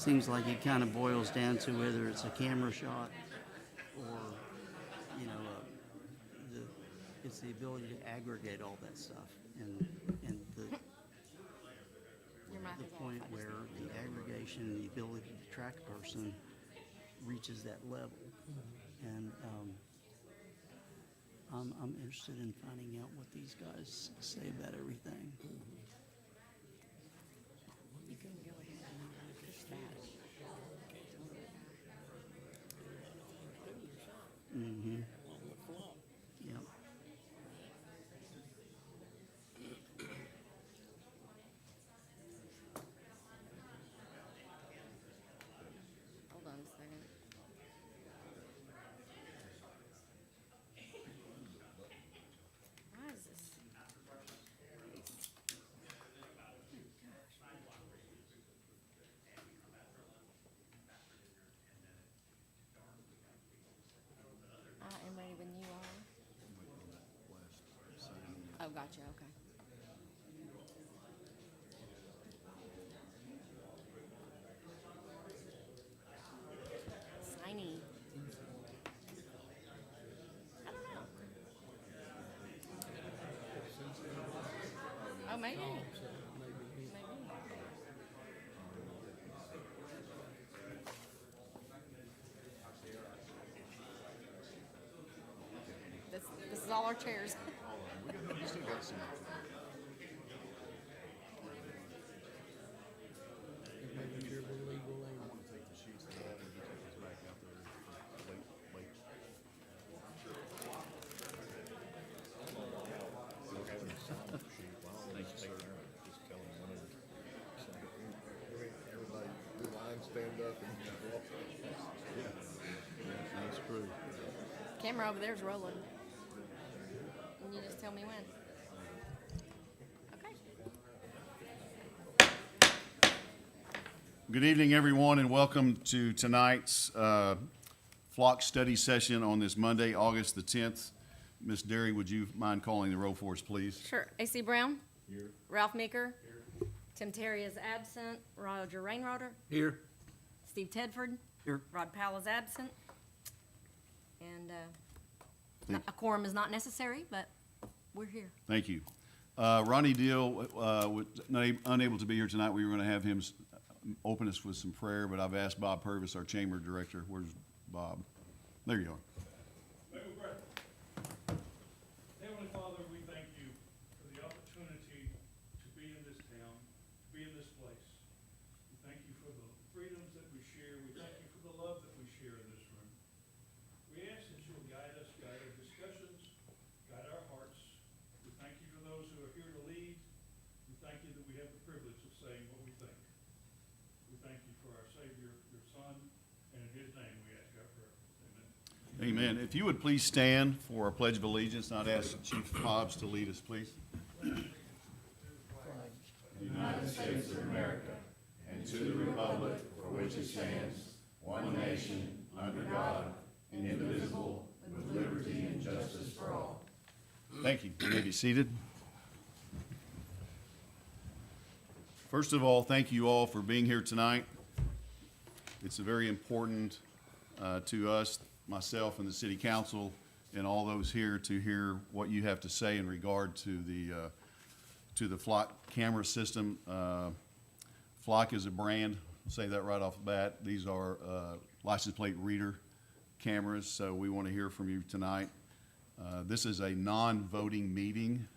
seems like it kind of boils down to whether it's a camera shot or, it's the ability to aggregate all that stuff. And the point where the aggregation and the ability to track a person reaches that level. And I'm interested in finding out what these guys say about everything. You can go ahead and push that. Mm-hmm. Yep. Hold on a second. Why is this? I am ready when you are. Oh, gotcha, okay. Signy. I don't know. Oh, maybe. Maybe. This is all our chairs. You still got some. Maybe you're the legal aid. I want to take the sheets to that and take this back out there late. We're having a sign sheet. Well, I don't think it's there. Just tell them whenever. Everybody, the line stand up and walk. Yeah. That's true. Camera over there is rolling. And you just tell me when. Okay. Good evening, everyone, and welcome to tonight's flock study session on this Monday, August the 10th. Ms. Derry, would you mind calling the roll for us, please? Sure. A.C. Brown? Here. Ralph Meeker? Here. Tim Terry is absent. Roger Rainwater? Here. Steve Tedford? Here. Rod Powell is absent. And a quorum is not necessary, but we're here. Thank you. Ronnie Deal was unable to be here tonight. We were going to have him open us with some prayer, but I've asked Bob Purvis, our chamber director. Where's Bob? There you are. May we pray. Heavenly Father, we thank you for the opportunity to be in this town, to be in this place. We thank you for the freedoms that we share. We thank you for the love that we share in this room. We ask that you will guide us, guide our discussions, guide our hearts. We thank you for those who are here to lead. We thank you that we have the privilege of saying what we think. We thank you for our Savior, your Son, and in his name we ask our prayer. Amen. Amen. If you would please stand for our Pledge of Allegiance, and I'd ask Chief Hobbs to lead us, please. United States of America, and to the republic for which it stands, one nation, under God, indivisible, with liberty and justice for all. Thank you. You may be seated. First of all, thank you all for being here tonight. It's very important to us, myself and the City Council, and all those here to hear what you have to say in regard to the Flock camera system. Flock is a brand. I'll say that right off the bat. These are license plate reader cameras, so we want to hear from you tonight. This is a non-voting meeting,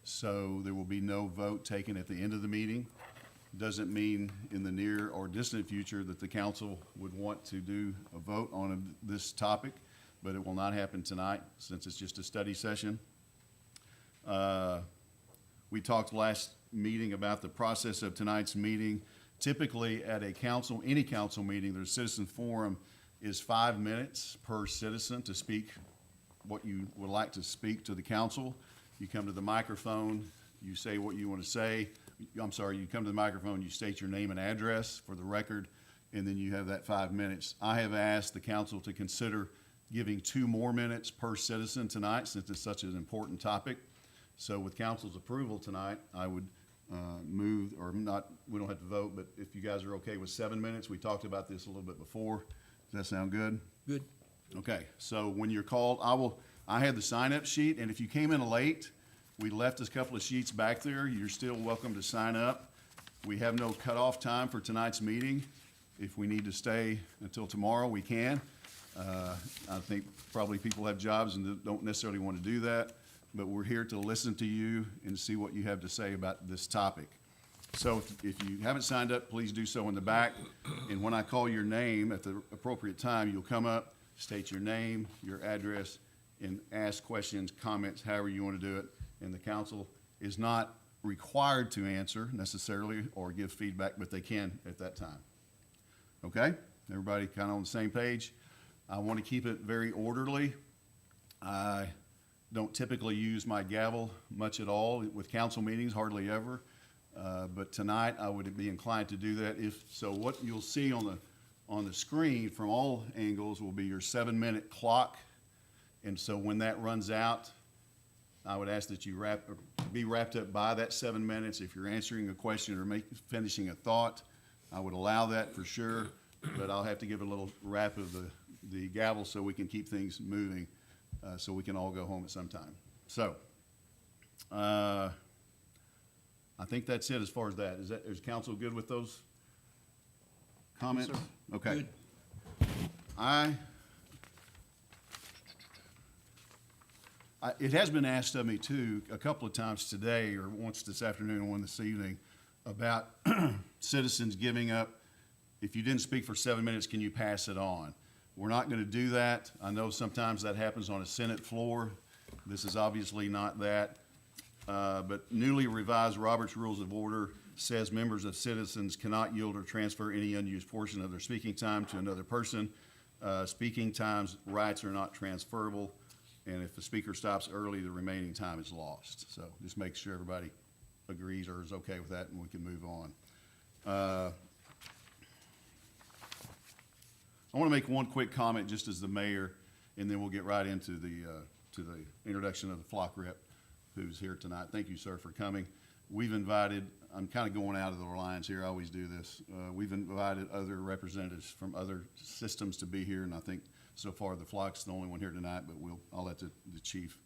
so there will be no vote taken at the end of the meeting. Doesn't mean in the near or distant future that the council would want to do a vote on this topic, but it will not happen tonight since it's just a study session. We talked last meeting about the process of tonight's meeting. Typically at a council, any council meeting, there's citizen forum is 5 minutes per citizen to speak what you would like to speak to the council. You come to the microphone, you say what you want to say. You come to the microphone, you state your name and address for the record, and then you have that 5 minutes. I have asked the council to consider giving 2 more minutes per citizen tonight since it's such an important topic. So with council's approval tonight, I would move, or not, we don't have to vote, but if you guys are okay with 7 minutes, we talked about this a little bit before. Does that sound good? Good. Okay, so when you're called, I had the sign-up sheet, and if you came in late, we left a couple of sheets back there. You're still welcome to sign up. We have no cutoff time for tonight's meeting. If we need to stay until tomorrow, we can. I think probably people have jobs and don't necessarily want to do that, but we're here to listen to you and see what you have to say about this topic. So if you haven't signed up, please do so in the back. And when I call your name at the appropriate time, you'll come up, state your name, your address, and ask questions, comments, however you want to do it. And the council is not required to answer necessarily or give feedback, but they can at that time. Okay? Everybody kind of on the same page? I want to keep it very orderly. I don't typically use my gavel much at all with council meetings, hardly ever. But tonight I would be inclined to do that. So what you'll see on the screen from all angles will be your 7-minute clock. And so when that runs out, I would ask that you be wrapped up by that 7 minutes. If you're answering a question or finishing a thought, I would allow that for sure, but I'll have to give a little wrap of the gavel so we can keep things moving, so we can all go home at some time. So, I think that's it as far as that. Is council good with those comments? Yes, sir. Okay. Good. It has been asked of me too, a couple of times today, or once this afternoon and one this evening, about citizens giving up. If you didn't speak for 7 minutes, can you pass it on? We're not going to do that. I know sometimes that happens on a Senate floor. This is obviously not that. But newly revised Robert's Rules of Order says members of citizens cannot yield or transfer any unused portion of their speaking time to another person. Speaking time's rights are not transferable. And if the speaker stops early, the remaining time is lost. So just make sure everybody agrees or is okay with that, and we can move on. I want to make one quick comment just as the mayor, and then we'll get right into to the introduction of the flock rep who's here tonight. Thank you, sir, for coming. We've invited, I'm kind of going out of the lines here, I always do this. We've invited other representatives from other systems to be here, and I think so far the flock's the only one here tonight, but I'll let the chief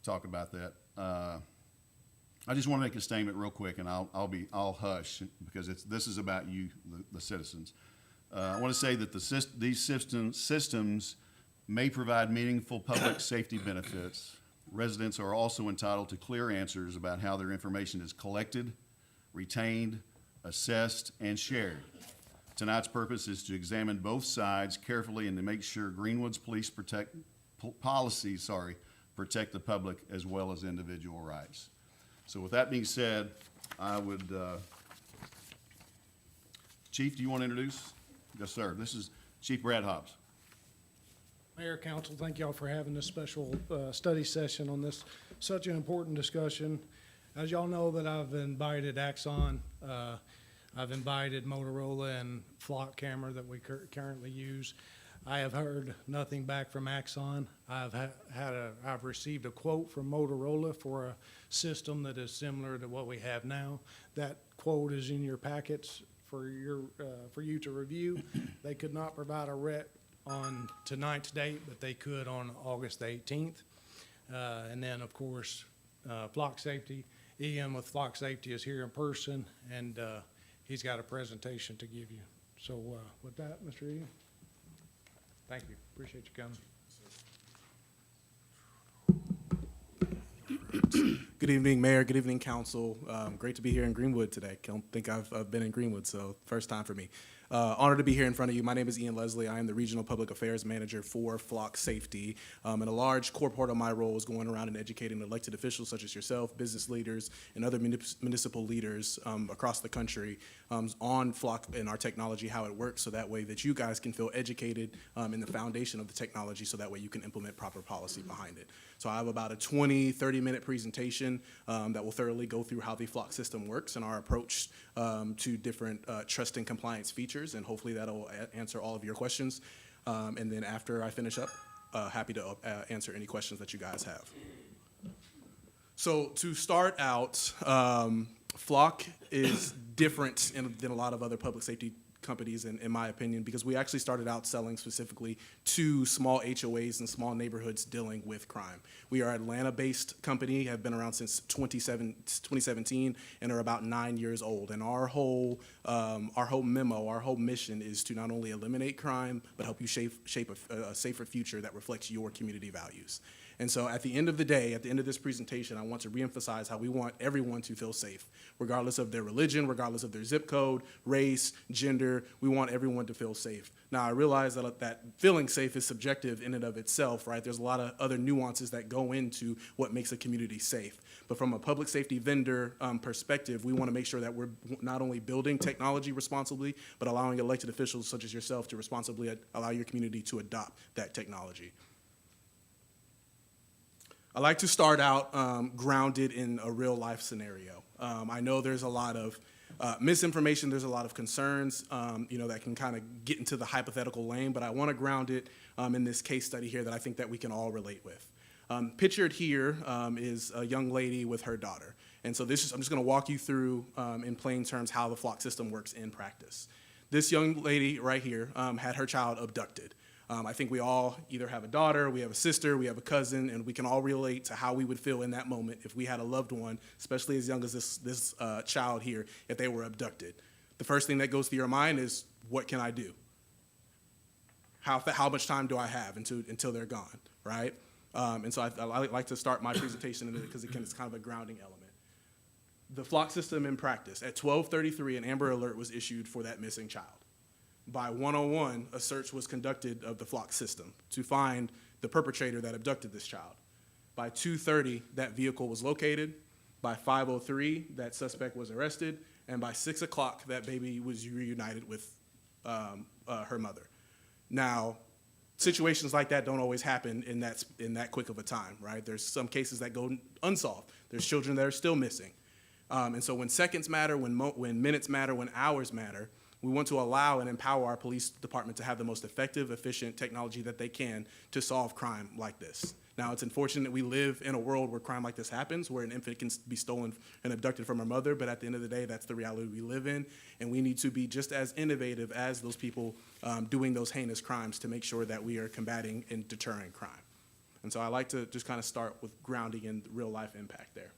talk about that. I just want to make a statement real quick, and I'll hush because this is about you, the citizens. I want to say that these systems may provide meaningful public safety benefits. Residents are also entitled to clear answers about how their information is collected, retained, assessed, and shared. Tonight's purpose is to examine both sides carefully and to make sure Greenwood's police policies protect the public as well as individual rights. So with that being said, I would, Chief, do you want to introduce? Yes, sir. This is Chief Brad Hobbs. Mayor, council, thank y'all for having this special study session on this, such an important discussion. As y'all know that I've invited Axon, I've invited Motorola and Flock camera that we currently use. I have heard nothing back from Axon. I've received a quote from Motorola for a system that is similar to what we have now. That quote is in your packets for you to review. They could not provide a rep on tonight's date, but they could on August 18th. And then, of course, Flock Safety, Ian with Flock Safety is here in person, and he's got a presentation to give you. So with that, Mr. Ian, thank you. Appreciate you coming. Good evening, Mayor. Good evening, Council. Great to be here in Greenwood today. I don't think I've been in Greenwood, so first time for me. Honored to be here in front of you. My name is Ian Leslie. I am the Regional Public Affairs Manager for Flock Safety. And a large core part of my role is going around and educating elected officials such as yourself, business leaders, and other municipal leaders across the country on Flock and our technology, how it works, so that way that you guys can feel educated in the foundation of the technology, so that way you can implement proper policy behind it. So I have about a 30-minute presentation that will thoroughly go through how the Flock system works and our approach to different trust and compliance features, and hopefully that'll answer all of your questions. And then after I finish up, happy to answer any questions that you guys have. So to start out, Flock is different than a lot of other public safety companies, in my opinion, because we actually started out selling specifically to small HOAs and small neighborhoods dealing with crime. We are an Atlanta-based company, have been around since 2017, and are about 9 years old. And our whole memo, our whole mission is to not only eliminate crime, but help you shape a safer future that reflects your community values. And so at the end of the day, at the end of this presentation, I want to reemphasize how we want everyone to feel safe, regardless of their religion, regardless of their zip code, race, gender. We want everyone to feel safe. Now, I realize that feeling safe is subjective in and of itself, right? There's a lot of other nuances that go into what makes a community safe. But from a public safety vendor perspective, we want to make sure that we're not only building technology responsibly, but allowing elected officials such as yourself to responsibly allow your community to adopt that technology. I like to start out grounded in a real life scenario. I know there's a lot of misinformation, there's a lot of concerns, that can kind of get into the hypothetical lane, but I want to ground it in this case study here that I think that we can all relate with. Pictured here is a young lady with her daughter. And so I'm just going to walk you through in plain terms how the flock system works in practice. This young lady right here had her child abducted. I think we all either have a daughter, we have a sister, we have a cousin, and we can all relate to how we would feel in that moment if we had a loved one, especially as young as this child here, if they were abducted. The first thing that goes through your mind is, what can I do? How much time do I have until they're gone, right? And so I like to start my presentation in it because it's kind of a grounding element. The flock system in practice. At 12:33, an Amber Alert was issued for that missing child. By 1:01, a search was conducted of the flock system to find the perpetrator that abducted this child. By 2:30, that vehicle was located. By 5:03, that suspect was arrested. And by 6 o'clock, that baby was reunited with her mother. Now, situations like that don't always happen in that quick of a time, right? There's some cases that go unsolved. There's children that are still missing. And so when seconds matter, when minutes matter, when hours matter, we want to allow and empower our police department to have the most effective, efficient technology that they can to solve crime like this. Now, it's unfortunate that we live in a world where crime like this happens, where an infant can be stolen and abducted from her mother, but at the end of the day, that's the reality we live in, and we need to be just as innovative as those people doing those heinous crimes to make sure that we are combating and deterring crime. And so I like to just kind of start with grounding in real-life impact there.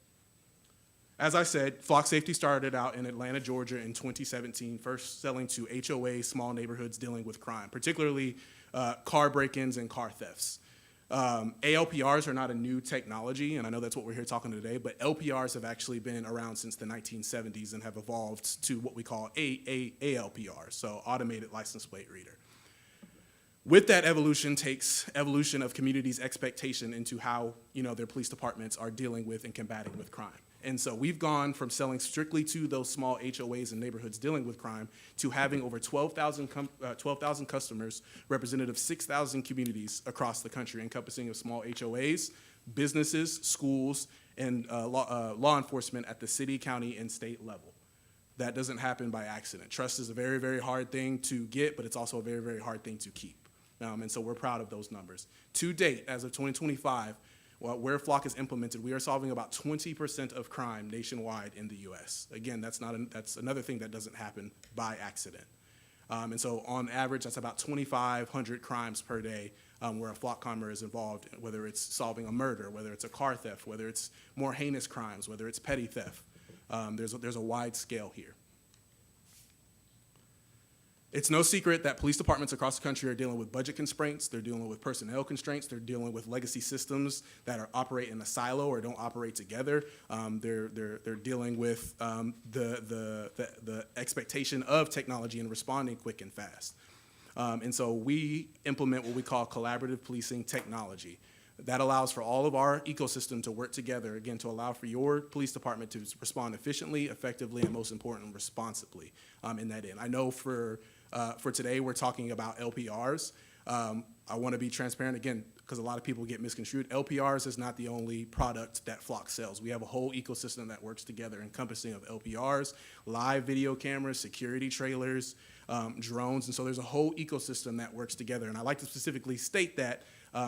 As I said, Flock Safety started out in Atlanta, Georgia in 2017, first selling to HOA, small neighborhoods dealing with crime, particularly car break-ins and car thefts. ALPRs are not a new technology, and I know that's what we're here talking today, but LPRs have actually been around since the 1970s and have evolved to what we call ALPR, so Automated License Plate Reader. With that evolution takes evolution of communities' expectation into how their police departments are dealing with and combating with crime. And so we've gone from selling strictly to those small HOAs and neighborhoods dealing with crime to having over 12,000 customers, representative of 6,000 communities across the country, encompassing of small HOAs, businesses, schools, and law enforcement at the city, county, and state level. That doesn't happen by accident. Trust is a very, very hard thing to get, but it's also a very, very hard thing to keep. And so we're proud of those numbers. To date, as of 2025, where Flock is implemented, we are solving about 20% of crime nationwide in the U.S. Again, that's another thing that doesn't happen by accident. And so on average, that's about 2,500 crimes per day where a Flock commer is involved, whether it's solving a murder, whether it's a car theft, whether it's more heinous crimes, whether it's petty theft. There's a wide scale here. It's no secret that police departments across the country are dealing with budget constraints, they're dealing with personnel constraints, they're dealing with legacy systems that operate in a silo or don't operate together. They're dealing with the expectation of technology and responding quick and fast. And so we implement what we call collaborative policing technology. That allows for all of our ecosystem to work together, again, to allow for your police department to respond efficiently, effectively, and most important, responsibly in that end. I know for today, we're talking about LPRs. I want to be transparent, again, because a lot of people get misconstrued. LPRs is not the only product that Flock sells. We have a whole ecosystem that works together encompassing of LPRs, live video cameras, security trailers, drones, and so there's a whole ecosystem that works together. And I like to specifically state that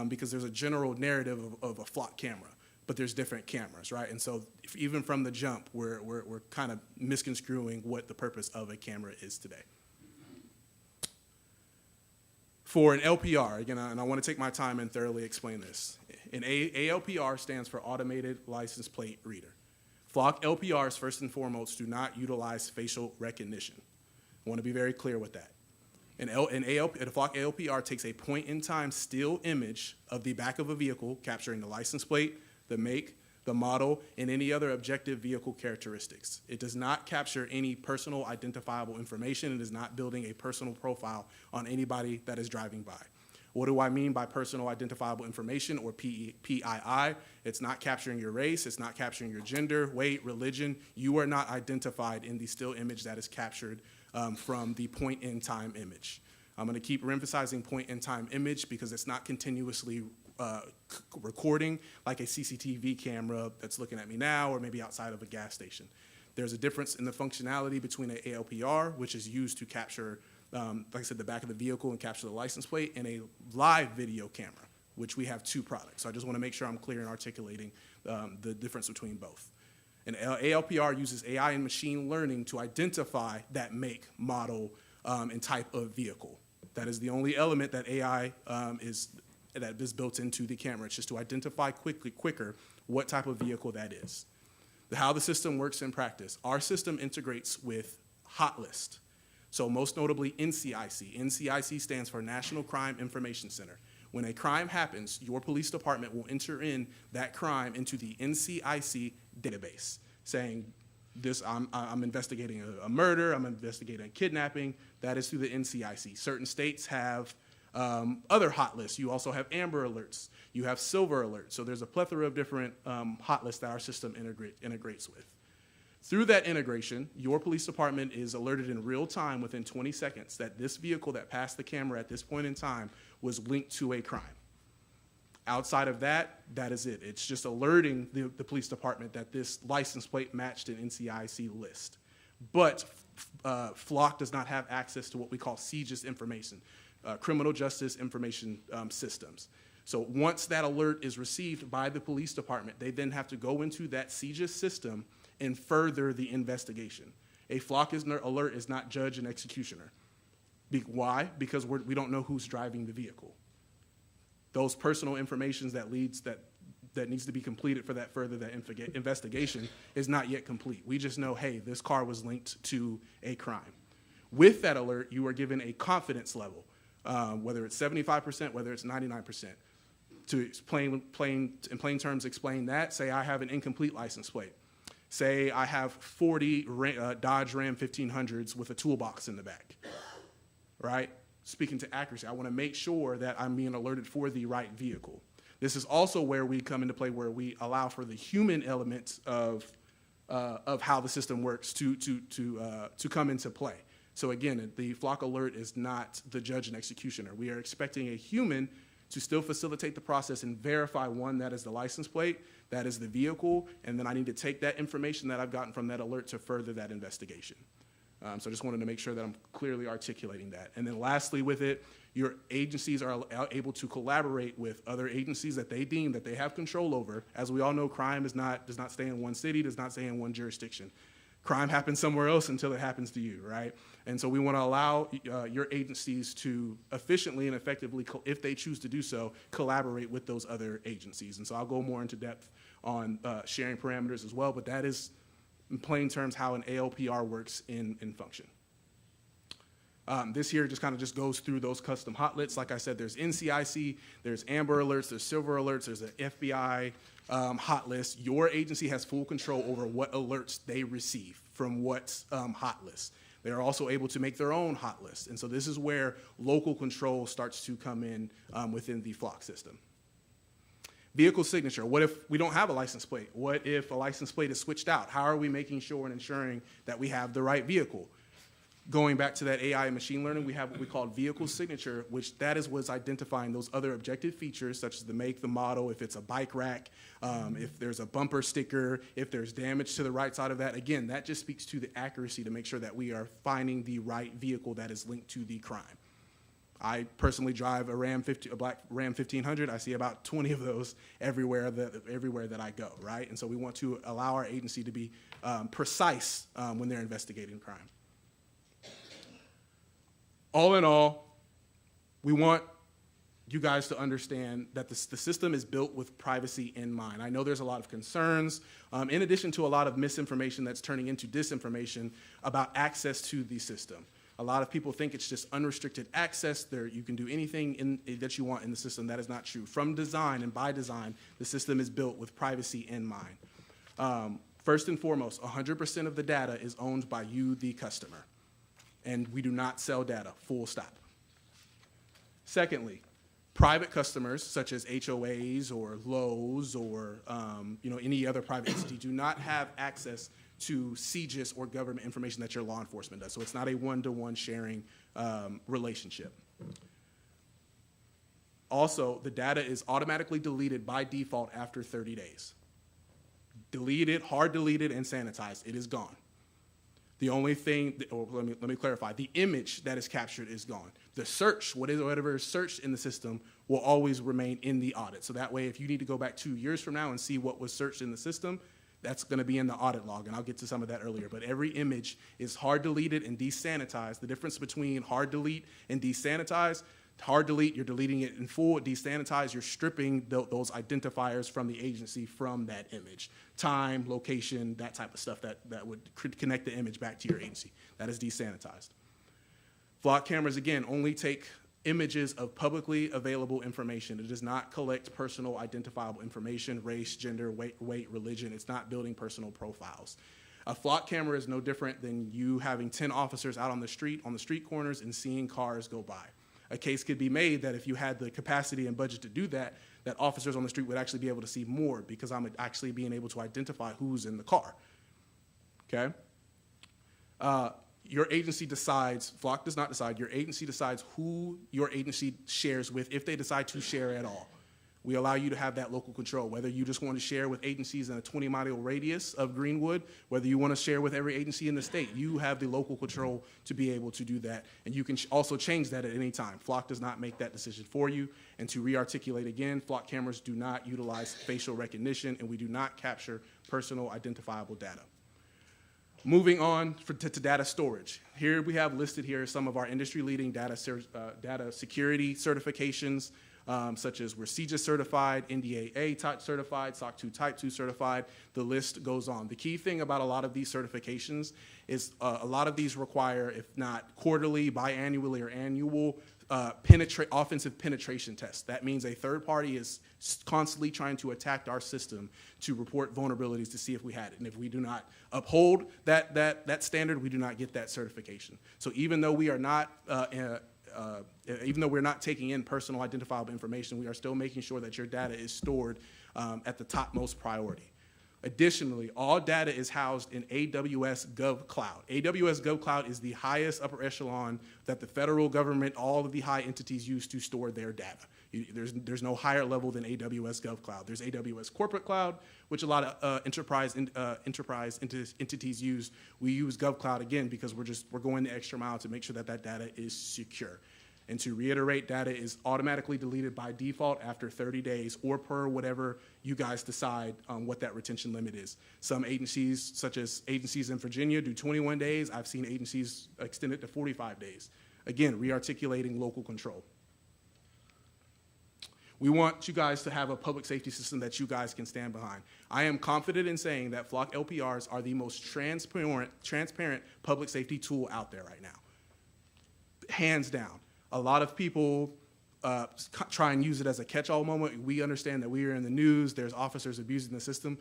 because there's a general narrative of a Flock camera. but there's different cameras, right? And so even from the jump, we're kind of misconstruing what the purpose of a camera is today. For an LPR, again, and I want to take my time and thoroughly explain this. An ALPR stands for Automated License Plate Reader. Flock LPRs, first and foremost, do not utilize facial recognition. I want to be very clear with that. A Flock ALPR takes a point-in-time still image of the back of a vehicle, capturing the license plate, the make, the model, and any other objective vehicle characteristics. It does not capture any personal identifiable information. It is not building a personal profile on anybody that is driving by. What do I mean by personal identifiable information, or PII? It's not capturing your race. It's not capturing your gender, weight, religion. You are not identified in the still image that is captured from the point-in-time image. I'm going to keep emphasizing point-in-time image because it's not continuously recording like a CCTV camera that's looking at me now or maybe outside of a gas station. There's a difference in the functionality between an ALPR, which is used to capture, like I said, the back of the vehicle and capture the license plate, and a live video camera, which we have two products. So I just want to make sure I'm clear in articulating the difference between both. An ALPR uses AI and machine learning to identify that make, model, and type of vehicle. That is the only element that AI that is built into the camera. It's just to identify quicker what type of vehicle that is. How the system works in practice. Our system integrates with Hot List. So most notably NCIC. NCIC stands for National Crime Information Center. When a crime happens, your police department will enter in that crime into the NCIC database, saying, I'm investigating a murder, I'm investigating a kidnapping. That is through the NCIC. Certain states have other hot lists. You also have Amber Alerts. You have Silver Alerts. So there's a plethora of different hot lists that our system integrates with. Through that integration, your police department is alerted in real time within 20 seconds that this vehicle that passed the camera at this point in time was linked to a crime. Outside of that, that is it. It's just alerting the police department that this license plate matched an NCIC list. But Flock does not have access to what we call CJIS information, criminal justice information systems. So once that alert is received by the police department, they then have to go into that CJIS system and further the investigation. A Flock alert is not judge and executioner. Why? Because we don't know who's driving the vehicle. Those personal information that needs to be completed for that investigation is not yet complete. We just know, hey, this car was linked to a crime. With that alert, you are given a confidence level, whether it's 75%, whether it's 99%. To in plain terms explain that, say I have an incomplete license plate. Say I have 40 Dodge Ram 1500s with a toolbox in the back, right? Speaking to accuracy, I want to make sure that I'm being alerted for the right vehicle. This is also where we come into play, where we allow for the human element of how the system works to come into play. So again, the Flock alert is not the judge and executioner. We are expecting a human to still facilitate the process and verify, one, that is the license plate, that is the vehicle, and then I need to take that information that I've gotten from that alert to further that investigation. So I just wanted to make sure that I'm clearly articulating that. And then lastly with it, your agencies are able to collaborate with other agencies that they deem that they have control over. As we all know, crime does not stay in one city, does not stay in one jurisdiction. Crime happens somewhere else until it happens to you, right? And so we want to allow your agencies to efficiently and effectively, if they choose to do so, collaborate with those other agencies. And so I'll go more into depth on sharing parameters as well, but that is, in plain terms, how an ALPR works in function. This here just kind of just goes through those custom hot lists. Like I said, there's NCIC, there's Amber Alerts, there's Silver Alerts, there's an FBI hot list. Your agency has full control over what alerts they receive from what hot lists. They are also able to make their own hot list. And so this is where local control starts to come in within the Flock system. Vehicle signature. What if we don't have a license plate? What if a license plate is switched out? How are we making sure and ensuring that we have the right vehicle? Going back to that AI and machine learning, we have what we call vehicle signature, which that is what's identifying those other objective features, such as the make, the model, if it's a bike rack, if there's a bumper sticker, if there's damage to the right side of that. Again, that just speaks to the accuracy to make sure that we are finding the right vehicle that is linked to the crime. I personally drive a black Ram 1500. I see about 20 of those everywhere that I go, right? And so we want to allow our agency to be precise when they're investigating crime. All in all, we want you guys to understand that the system is built with privacy in mind. I know there's a lot of concerns, in addition to a lot of misinformation that's turning into disinformation about access to the system. A lot of people think it's just unrestricted access. You can do anything that you want in the system. That is not true. From design and by design, the system is built with privacy in mind. First and foremost, 100% of the data is owned by you, the customer. And we do not sell data, full stop. Secondly, private customers, such as HOAs or Lowe's or any other private entity, do not have access to CGIS or government information that your law enforcement does. So it's not a one-to-one sharing relationship. Also, the data is automatically deleted by default after 30 days. Deleted, hard deleted, and sanitized. It is gone. The only thing, let me clarify, the image that is captured is gone. The search, whatever is searched in the system, will always remain in the audit. So that way, if you need to go back 2 years from now and see what was searched in the system, that's going to be in the audit log, and I'll get to some of that earlier. But every image is hard deleted and desanitized. The difference between hard delete and desanitize, hard delete, you're deleting it in full. Desanitize, you're stripping those identifiers from the agency from that image. Time, location, that type of stuff that would connect the image back to your agency. That is desanitized. Flock cameras, again, only take images of publicly available information. It does not collect personal identifiable information, race, gender, weight, religion. It's not building personal profiles. A flock camera is no different than you having 10 officers out on the street corners and seeing cars go by. A case could be made that if you had the capacity and budget to do that, that officers on the street would actually be able to see more because I'm actually being able to identify who's in the car, okay? Your agency decides, Flock does not decide, your agency decides who your agency shares with if they decide to share at all. We allow you to have that local control, whether you just want to share with agencies in a 20-mile radius of Greenwood, whether you want to share with every agency in the state. You have the local control to be able to do that, and you can also change that at any time. Flock does not make that decision for you, and to re-articulate again, Flock cameras do not utilize facial recognition, and we do not capture personal identifiable data. Moving on to data storage. Here we have listed here some of our industry-leading data security certifications, such as we're CGIS certified, NDAA type certified, SOC 2 type 2 certified. The list goes on. The key thing about a lot of these certifications is a lot of these require, if not quarterly, biannually, or annual, offensive penetration tests. That means a third party is constantly trying to attack our system to report vulnerabilities to see if we had it. And if we do not uphold that standard, we do not get that certification. So even though we are not even though we're not taking in personal identifiable information, we are still making sure that your data is stored at the topmost priority. Additionally, all data is housed in AWS GovCloud. AWS GovCloud is the highest upper echelon that the federal government, all of the high entities use to store their data. There's no higher level than AWS GovCloud. There's AWS Corporate Cloud, which a lot of enterprise entities use. We use GovCloud again because we're going the extra mile to make sure that data is secure. And to reiterate, data is automatically deleted by default after 30 days or per whatever you guys decide what that retention limit is. Some agencies, such as agencies in Virginia, do 21 days. I've seen agencies extend it to 45 days. Again, re-articulating local control. We want you guys to have a public safety system that you guys can stand behind. I am confident in saying that Flock LPRs are the most transparent public safety tool out there right now. Hands down. A lot of people try and use it as a catch-all moment. We understand that we are in the news, there's officers abusing the system,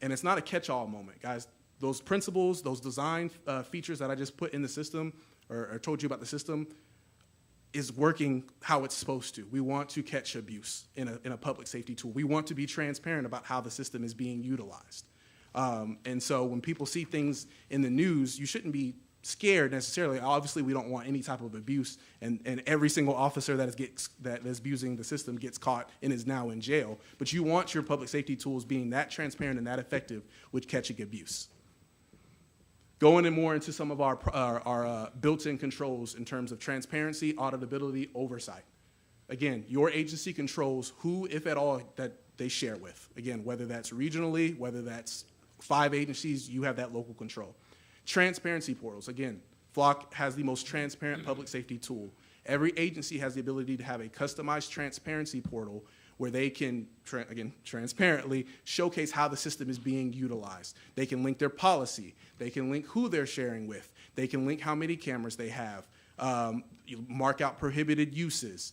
and it's not a catch-all moment, guys. Those principles, those design features that I just put in the system, or told you about the system, is working how it's supposed to. We want to catch abuse in a public safety tool. We want to be transparent about how the system is being utilized. And so when people see things in the news, you shouldn't be scared necessarily. Obviously, we don't want any type of abuse, and every single officer that is abusing the system gets caught and is now in jail. But you want your public safety tools being that transparent and that effective with catching abuse. Going in more into some of our built-in controls in terms of transparency, auditability, oversight. Again, your agency controls who, if at all, that they share with. Again, whether that's regionally, whether that's 5 agencies, you have that local control. Transparency portals. Again, Flock has the most transparent public safety tool. Every agency has the ability to have a customized transparency portal where they can, again, transparently showcase how the system is being utilized. They can link their policy. They can link who they're sharing with. They can link how many cameras they have. You mark out prohibited uses.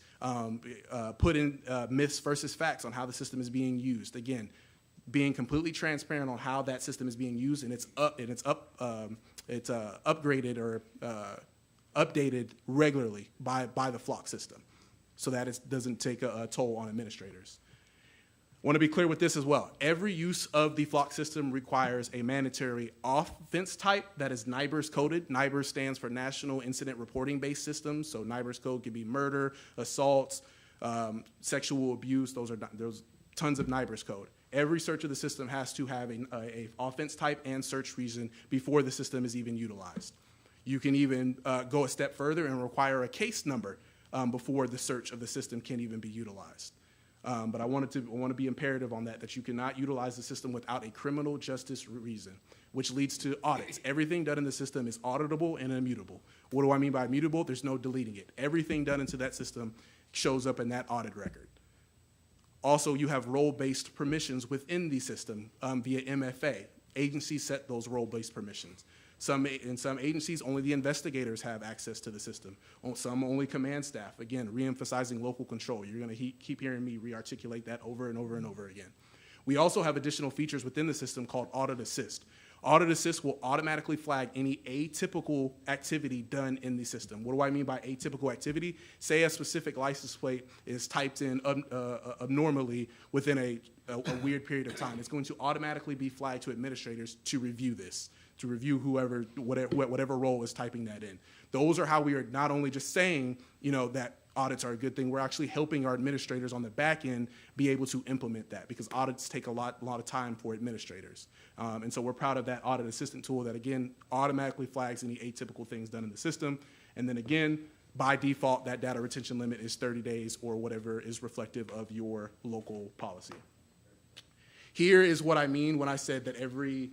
Put in myths versus facts on how the system is being used. Again, being completely transparent on how that system is being used, and it's upgraded or updated regularly by the Flock system, so that it doesn't take a toll on administrators. I want to be clear with this as well. Every use of the Flock system requires a mandatory offense type that is NIBRS coded. NIBRS stands for National Incident Reporting Based Systems. So NIBRS code could be murder, assaults, sexual abuse. There's tons of NIBRS code. Every search of the system has to have a offense type and search reason before the system is even utilized. You can even go a step further and require a case number before the search of the system can even be utilized. But I want to be imperative on that you cannot utilize the system without a criminal justice reason, which leads to audits. Everything done in the system is auditable and immutable. What do I mean by immutable? There's no deleting it. Everything done into that system shows up in that audit record. Also, you have role-based permissions within the system via MFA. Agencies set those role-based permissions. In some agencies, only the investigators have access to the system. Some only command staff. Again, reemphasizing local control. You're going to keep hearing me re-articulate that over and over and over again. We also have additional features within the system called Audit Assist. Audit Assist will automatically flag any atypical activity done in the system. What do I mean by atypical activity? Say a specific license plate is typed in abnormally within a weird period of time. It's going to automatically be flagged to administrators to review this, to review whatever role is typing that in. Those are how we are not only just saying, that audits are a good thing, we're actually helping our administrators on the back end be able to implement that, because audits take a lot of time for administrators. And so we're proud of that audit assistant tool that, again, automatically flags any atypical things done in the system. And then again, by default, that data retention limit is 30 days or whatever is reflective of your local policy. Here is what I mean when I said that every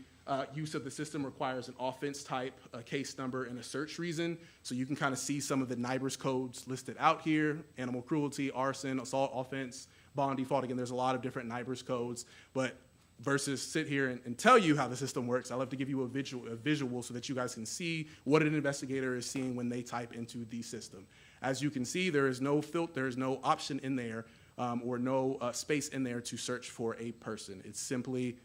use of the system requires an offense type, a case number, and a search reason. So you can kind of see some of the NIBRS codes listed out here: animal cruelty, arson, assault offense, bond default. Again, there's a lot of different NIBRS codes, but versus sit here and tell you how the system works, I love to give you a visual so that you guys can see what an investigator is seeing when they type into the system. As you can see, there is no filter, there is no option in there or no space in there to search for a person. It's simply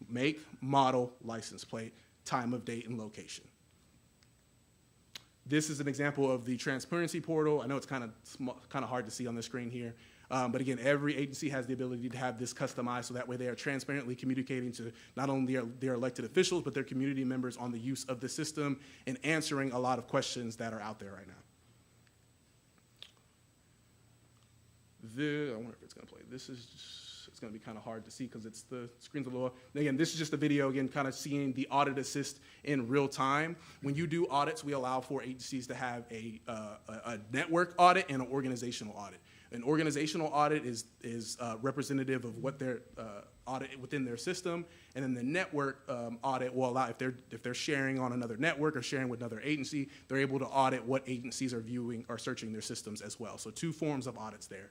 make, model, license plate, time of date, and location. This is an example of the transparency portal. I know it's kind of hard to see on the screen here. But again, every agency has the ability to have this customized so that way they are transparently communicating to not only their elected officials, but their community members on the use of the system and answering a lot of questions that are out there right now. I wonder if it's going to play. This is just, it's going to be kind of hard to see because the screen's a little. Again, this is just a video, again, kind of seeing the audit assist in real time. When you do audits, we allow for agencies to have a network audit and an organizational audit. An organizational audit is representative of what their audit within their system, and then the network audit will allow, if they're sharing on another network or sharing with another agency, they're able to audit what agencies are viewing or searching their systems as well. So 2 forms of audits there.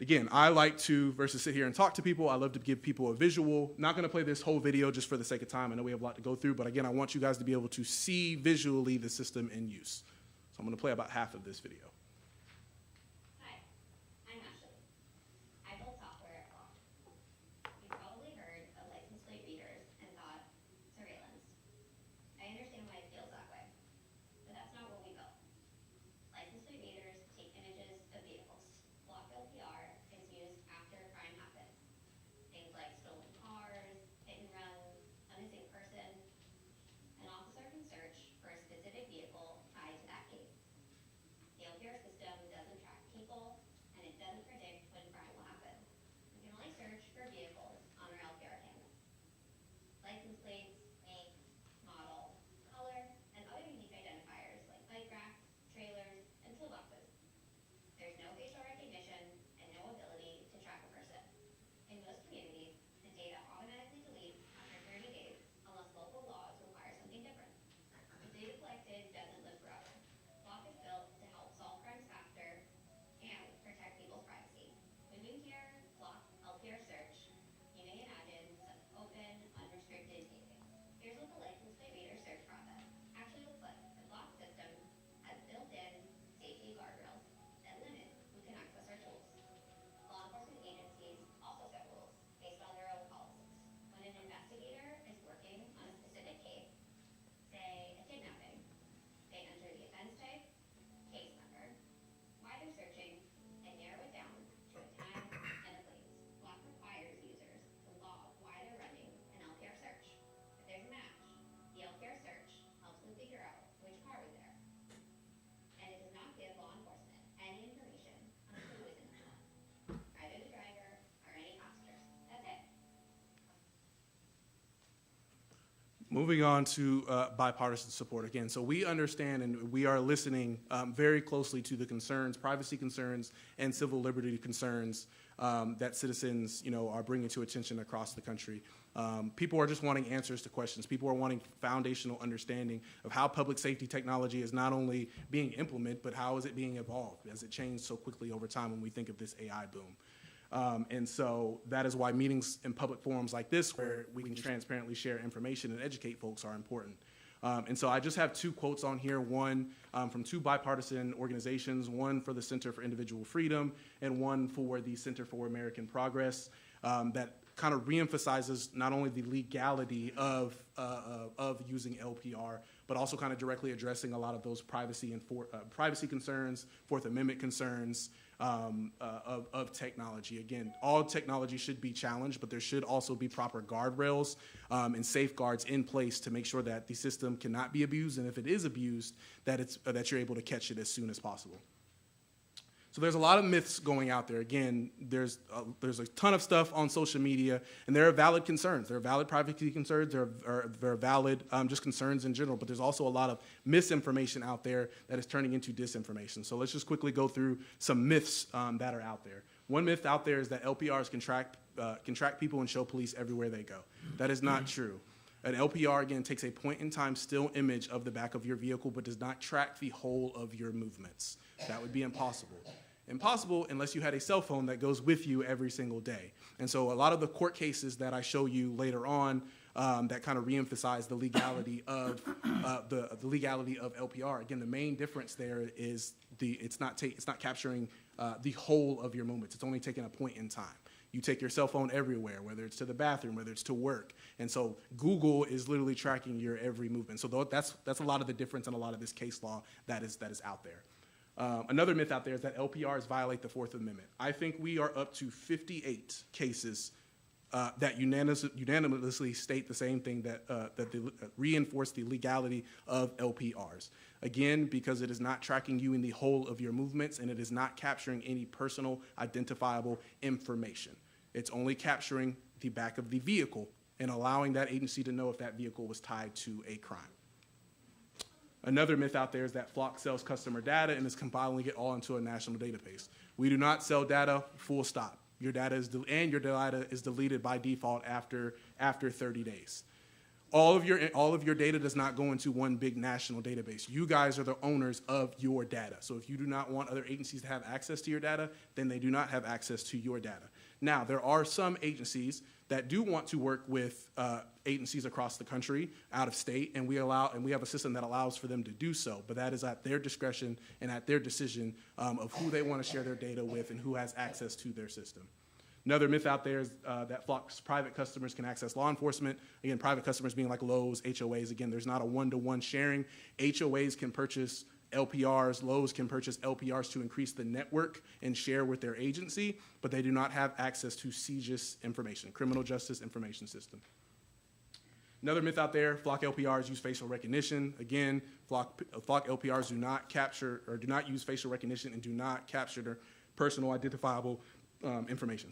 Again, I like to, versus sit here and talk to people, I love to give people a visual. Not going to play this whole video just for the sake of time. I know we have a lot to go through, but again, I want you guys to be able to see visually the system in use. So I'm going to play about half of this video. Hi, I'm Ashley. I build software at Flock. You've probably heard of license plate readers and thought surveillance. I understand why it feels that way, but that's not what we built. License plate readers take images of vehicles. Flock LPR is used after a crime happens. Things like stolen cars, hit and runs, a missing person. An officer can search for a specific vehicle tied to that case. The LPR Moving on to bipartisan support again. So we understand and we are listening very closely to the concerns, privacy concerns and civil liberty concerns that citizens, are bringing to attention across the country. People are just wanting answers to questions. People are wanting foundational understanding of how public safety technology is not only being implemented, but how is it being evolved as it changed so quickly over time when we think of this AI boom. And so that is why meetings in public forums like this, where we can transparently share information and educate folks, are important. And so I just have two quotes on here, one from two bipartisan organizations, one for the Center for Individual Freedom and one for the Center for American Progress, that kind of reemphasizes not only the legality of using LPR, but also kind of directly addressing a lot of those privacy concerns, Fourth Amendment concerns, of technology. Again, all technology should be challenged, but there should also be proper guardrails and safeguards in place to make sure that the system cannot be abused, and if it is abused, that you're able to catch it as soon as possible. So there's a lot of myths going out there. Again, there's a ton of stuff on social media, and there are valid concerns. There are valid privacy concerns. There are valid just concerns in general, but there's also a lot of misinformation out there that is turning into disinformation. So let's just quickly go through some myths that are out there. One myth out there is that LPRs can track people and show police everywhere they go. That is not true. An LPR, again, takes a point-in-time still image of the back of your vehicle, but does not track the whole of your movements. That would be impossible. Impossible unless you had a cell phone that goes with you every single day. And so a lot of the court cases that I show you later on that kind of reemphasize the legality of the legality of LPR. Again, the main difference there is it's not capturing the whole of your movements. It's only taking a point in time. You take your cell phone everywhere, whether it's to the bathroom, whether it's to work. And so Google is literally tracking your every movement. So that's a lot of the difference in a lot of this case law that is out there. Another myth out there is that LPRs violate the Fourth Amendment. I think we are up to 58 cases that unanimously state the same thing, that they reinforce the legality of LPRs. Again, because it is not tracking you in the whole of your movements, and it is not capturing any personal identifiable information. It's only capturing the back of the vehicle and allowing that agency to know if that vehicle was tied to a crime. Another myth out there is that Flock sells customer data and is compiling it all into a national database. We do not sell data, full stop. Your data is deleted by default after 30 days. All of your data does not go into one big national database. You guys are the owners of your data. So if you do not want other agencies to have access to your data, then they do not have access to your data. Now, there are some agencies that do want to work with agencies across the country, out of state, and we have a system that allows for them to do so, but that is at their discretion and at their decision of who they want to share their data with and who has access to their system. Another myth out there is that Flock's private customers can access law enforcement. Again, private customers being like Lowe's, HOAs. Again, there's not a one-to-one sharing. HOAs can purchase LPRs, Lowe's can purchase LPRs to increase the network and share with their agency, but they do not have access to CJIS information, Criminal Justice Information System. Another myth out there, Flock LPRs use facial recognition. Again, Flock LPRs do not capture or do not use facial recognition and do not capture their personal identifiable information,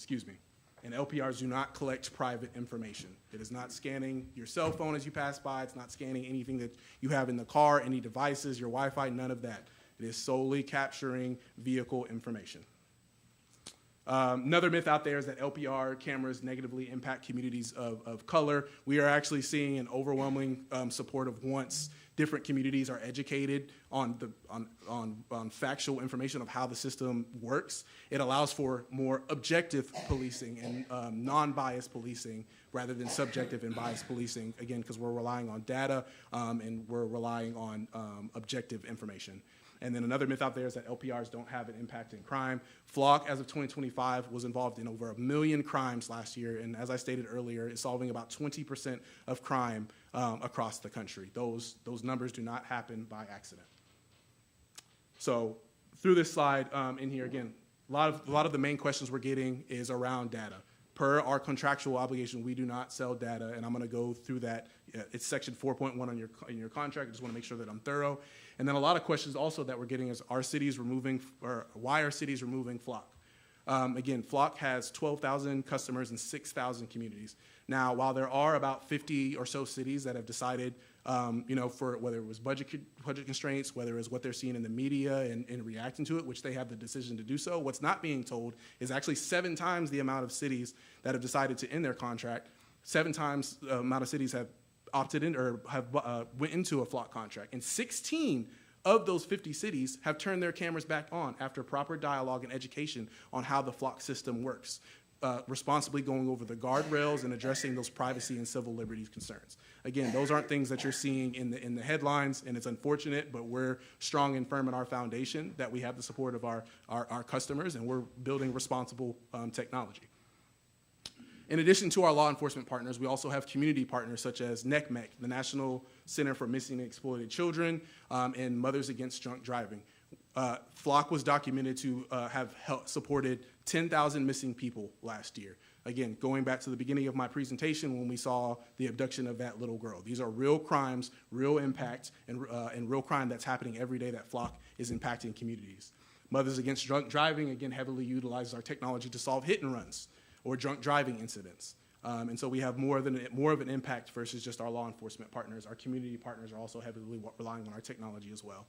And LPRs do not collect private information. It is not scanning your cell phone as you pass by. It's not scanning anything that you have in the car, any devices, your Wi-Fi, none of that. It is solely capturing vehicle information. Another myth out there is that LPR cameras negatively impact communities of color. We are actually seeing an overwhelming support of once different communities are educated on factual information of how the system works. It allows for more objective policing and non-biased policing rather than subjective and biased policing, again, because we're relying on data and we're relying on objective information. And then another myth out there is that LPRs don't have an impact in crime. Flock, as of 2025, was involved in over 1 million crimes last year, and as I stated earlier, is solving about 20% of crime across the country. Those numbers do not happen by accident. So through this slide in here, again, a lot of the main questions we're getting is around data. Per our contractual obligation, we do not sell data, and I'm going to go through that. It's section 4.1 in your contract. I just want to make sure that I'm thorough. And then a lot of questions also that we're getting is, why are cities removing Flock? Again, Flock has 12,000 customers in 6,000 communities. Now, while there are about 50 or so cities that have decided, for whether it was budget constraints, whether it was what they're seeing in the media and reacting to it, which they have the decision to do so, what's not being told is actually 7 times the amount of cities that have decided to end their contract, 7 times the amount of cities have opted in or have went into a Flock contract. And 16 of those 50 cities have turned their cameras back on after proper dialogue and education on how the Flock system works, responsibly going over the guardrails and addressing those privacy and civil liberties concerns. Again, those aren't things that you're seeing in the headlines, and it's unfortunate, but we're strong and firm in our foundation that we have the support of our customers, and we're building responsible technology. In addition to our law enforcement partners, we also have community partners such as NECMEC, the National Center for Missing and Exploited Children, and Mothers Against Drunk Driving. Flock was documented to have supported 10,000 missing people last year. Again, going back to the beginning of my presentation when we saw the abduction of that little girl. These are real crimes, real impact, and real crime that's happening every day that Flock is impacting communities. Mothers Against Drunk Driving, again, heavily utilizes our technology to solve hit and runs or drunk driving incidents. And so we have more of an impact versus just our law enforcement partners. Our community partners are also heavily relying on our technology as well.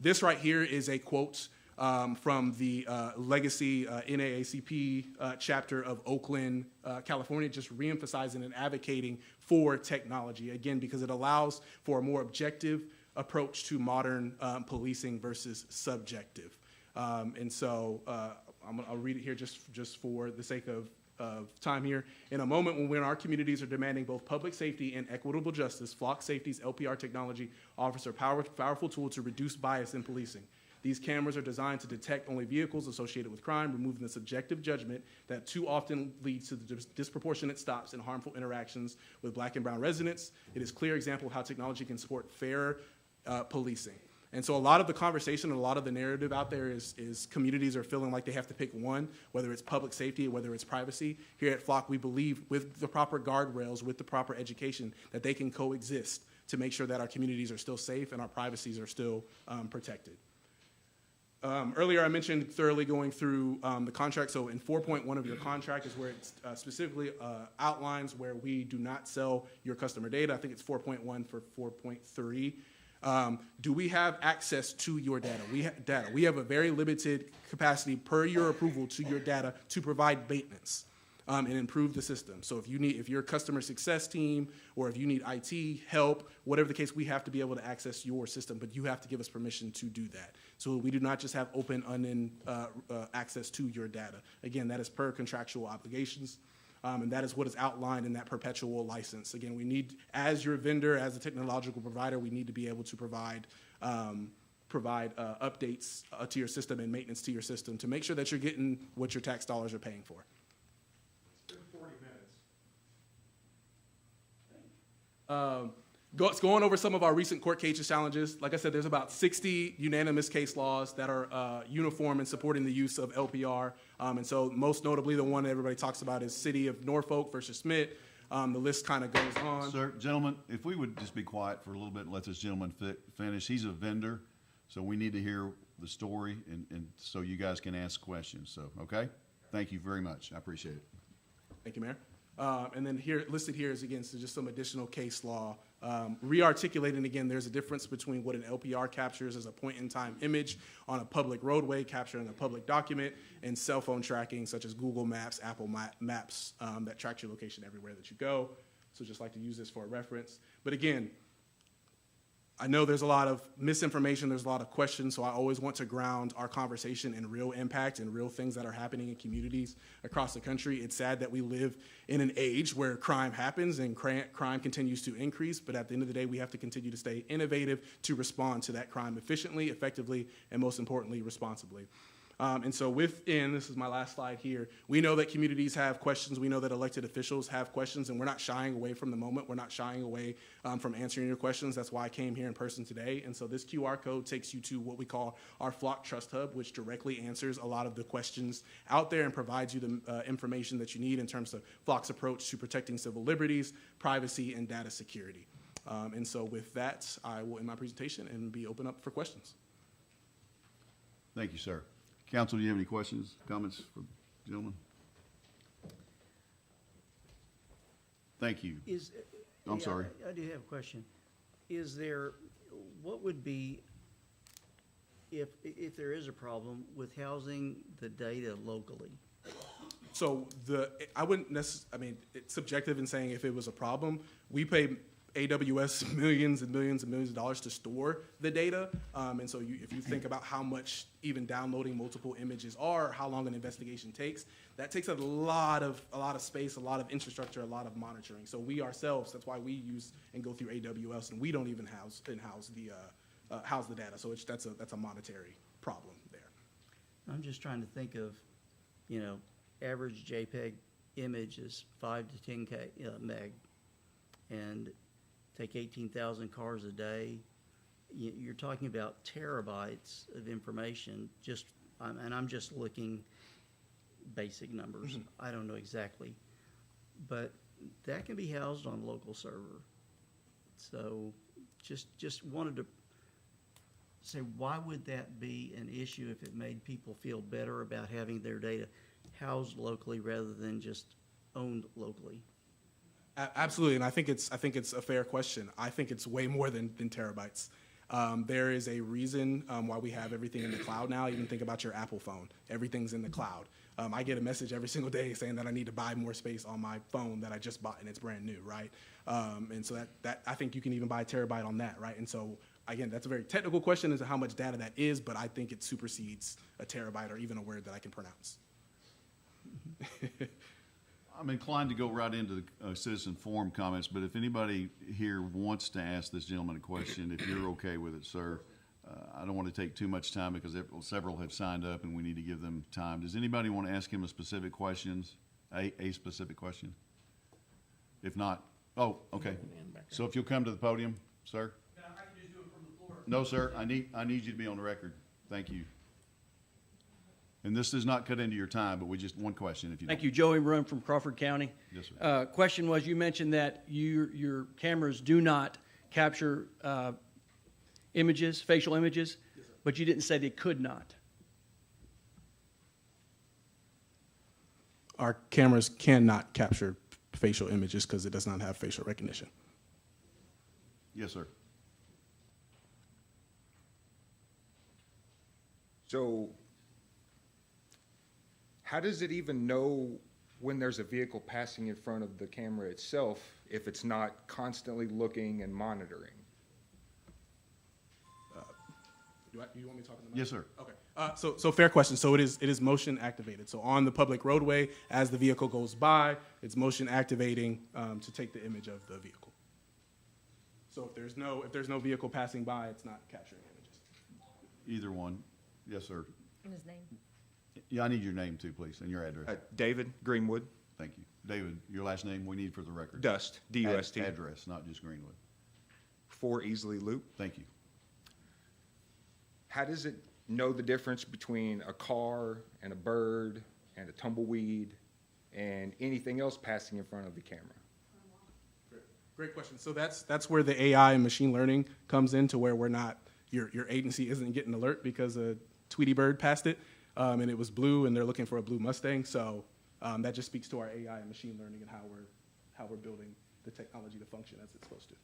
This right here is a quote from the legacy NAACP chapter of Oakland, California, just reemphasizing and advocating for technology, again, because it allows for a more objective approach to modern policing versus subjective. And so I'll read it here just for the sake of time here. In a moment when our communities are demanding both public safety and equitable justice, Flock Safety's LPR technology offers a powerful tool to reduce bias in policing. These cameras are designed to detect only vehicles associated with crime, removing the subjective judgment that too often leads to the disproportionate stops and harmful interactions with Black and brown residents. It is a clear example of how technology can support fair policing. And so a lot of the conversation and a lot of the narrative out there is communities are feeling like they have to pick one, whether it's public safety or whether it's privacy. Here at Flock, we believe with the proper guardrails, with the proper education, that they can coexist to make sure that our communities are still safe and our privacies are still protected. Earlier, I mentioned thoroughly going through the contract. So in 4.1 of your contract is where it specifically outlines where we do not sell your customer data. I think it's 4.1 for 4.3. Do we have access to your data? We have a very limited capacity per your approval to your data to provide maintenance and improve the system. So if you're a customer success team or if you need IT help, whatever the case, we have to be able to access your system, but you have to give us permission to do that. So we do not just have open, access to your data. Again, that is per contractual obligations. And that is what is outlined in that perpetual license. Again, we need, as your vendor, as a technological provider, we need to be able to provide updates to your system and maintenance to your system to make sure that you're getting what your tax dollars are paying for. It's been 40 minutes. Going over some of our recent court cases challenges. Like I said, there's about 60 unanimous case laws that are uniform in supporting the use of LPR. And so most notably, the one that everybody talks about is City of Norfolk versus Smith. The list kind of goes on. Sir, gentlemen, if we would just be quiet for a little bit and let this gentleman finish. He's a vendor, so we need to hear the story and so you guys can ask questions. So, okay? Thank you very much. I appreciate it. Thank you, Mayor. And then here, listed here is, again, so just some additional case law. Re-articulating, again, there's a difference between what an LPR captures as a point-in-time image on a public roadway, capturing a public document, and cell phone tracking, such as Google Maps, Apple Maps, that tracks your location everywhere that you go. So just like to use this for a reference. But again, I know there's a lot of misinformation, there's a lot of questions, so I always want to ground our conversation in real impact and real things that are happening in communities across the country. It's sad that we live in an age where crime happens and crime continues to increase, but at the end of the day, we have to continue to stay innovative to respond to that crime efficiently, effectively, and most importantly, responsibly. And so within, this is my last slide here, we know that communities have questions, we know that elected officials have questions, and we're not shying away from the moment, we're not shying away from answering your questions. That's why I came here in person today. And so this QR code takes you to what we call our Flock Trust Hub, which directly answers a lot of the questions out there and provides you the information that you need in terms of Flock's approach to protecting civil liberties, privacy, and data security. And so with that, I will end my presentation and be open up for questions. Thank you, sir. Council, do you have any questions, comments for the gentleman? Thank you. I'm Yeah, sorry. I do have a question. Is there, what would be, if there is a problem with housing the data locally? So I wouldn't I mean, it's subjective in saying if it was a problem. We pay AWS millions and millions and millions of dollars to store the data. And so if you think about how much even downloading multiple images are, how long an investigation takes, that takes a lot of space, a lot of infrastructure, a lot of monitoring. So we ourselves, that's why we use and go through AWS, and we don't even house the data. So that's a monetary problem there. I'm just trying to think of, average JPEG image is 5 to 10 meg, and take 18,000 cars a day. You're talking about terabytes of information. And I'm just looking basic numbers. I don't know exactly, but that can be housed on a local server. So just wanted to say, why would that be an issue if it made people feel better about having their data housed locally rather than just owned locally? Absolutely, and I think it's a fair question. I think it's way more than terabytes. There is a reason why we have everything in the cloud now. Even think about your Apple phone. Everything's in the cloud. I get a message every single day saying that I need to buy more space on my phone that I just bought and it's brand new, right? And so that I think you can even buy a terabyte on that, right? And so again, that's a very technical question as to how much data that is, but I think it supersedes a terabyte or even a word that I can pronounce. I'm inclined to go right into the citizen forum comments, but if anybody here wants to ask this gentleman a question, if you're okay with it, sir, I don't want to take too much time because several have signed up and we need to give them time. Does anybody want to ask him a specific question? A specific question? If not, oh, okay. So if you'll come to the podium, sir? I can just do it from the floor. No, sir, I need you to be on the record. Thank you. And this does not cut into your time, but we just, one question if you don't. Thank you. Joey Maroon from Crawford County. Yes, sir. Question was, you mentioned that your cameras do not capture images, facial images, but you didn't say they could not. Our cameras cannot capture facial images because it does not have facial recognition. Yes, sir. So how does it even know when there's a vehicle passing in front of the camera itself if it's not constantly looking and monitoring? You want me to talk in the mic? Yes, sir. Okay. So fair question. So it is motion activated. So on the public roadway, as the vehicle goes by, it's motion activating to take the image of the vehicle. So if there's no vehicle passing by, it's not capturing images. Either one. Yes, sir. And his name? Yeah, I need your name too, please, and your address. David Greenwood, Thank you. David, your last name we need for the record. Dust, D-U-S-T, Address, not just Greenwood. 4 Easily Loop. Thank you. How does it know the difference between a car and a bird and a tumbleweed and anything else passing in front of the camera? Great question. So that's where the AI and machine learning comes in, to where we're not, your agency isn't getting alert because a Tweety bird passed it and it was blue and they're looking for a blue Mustang. So that just speaks to our AI and machine learning and how we're building the technology to function as it's supposed to.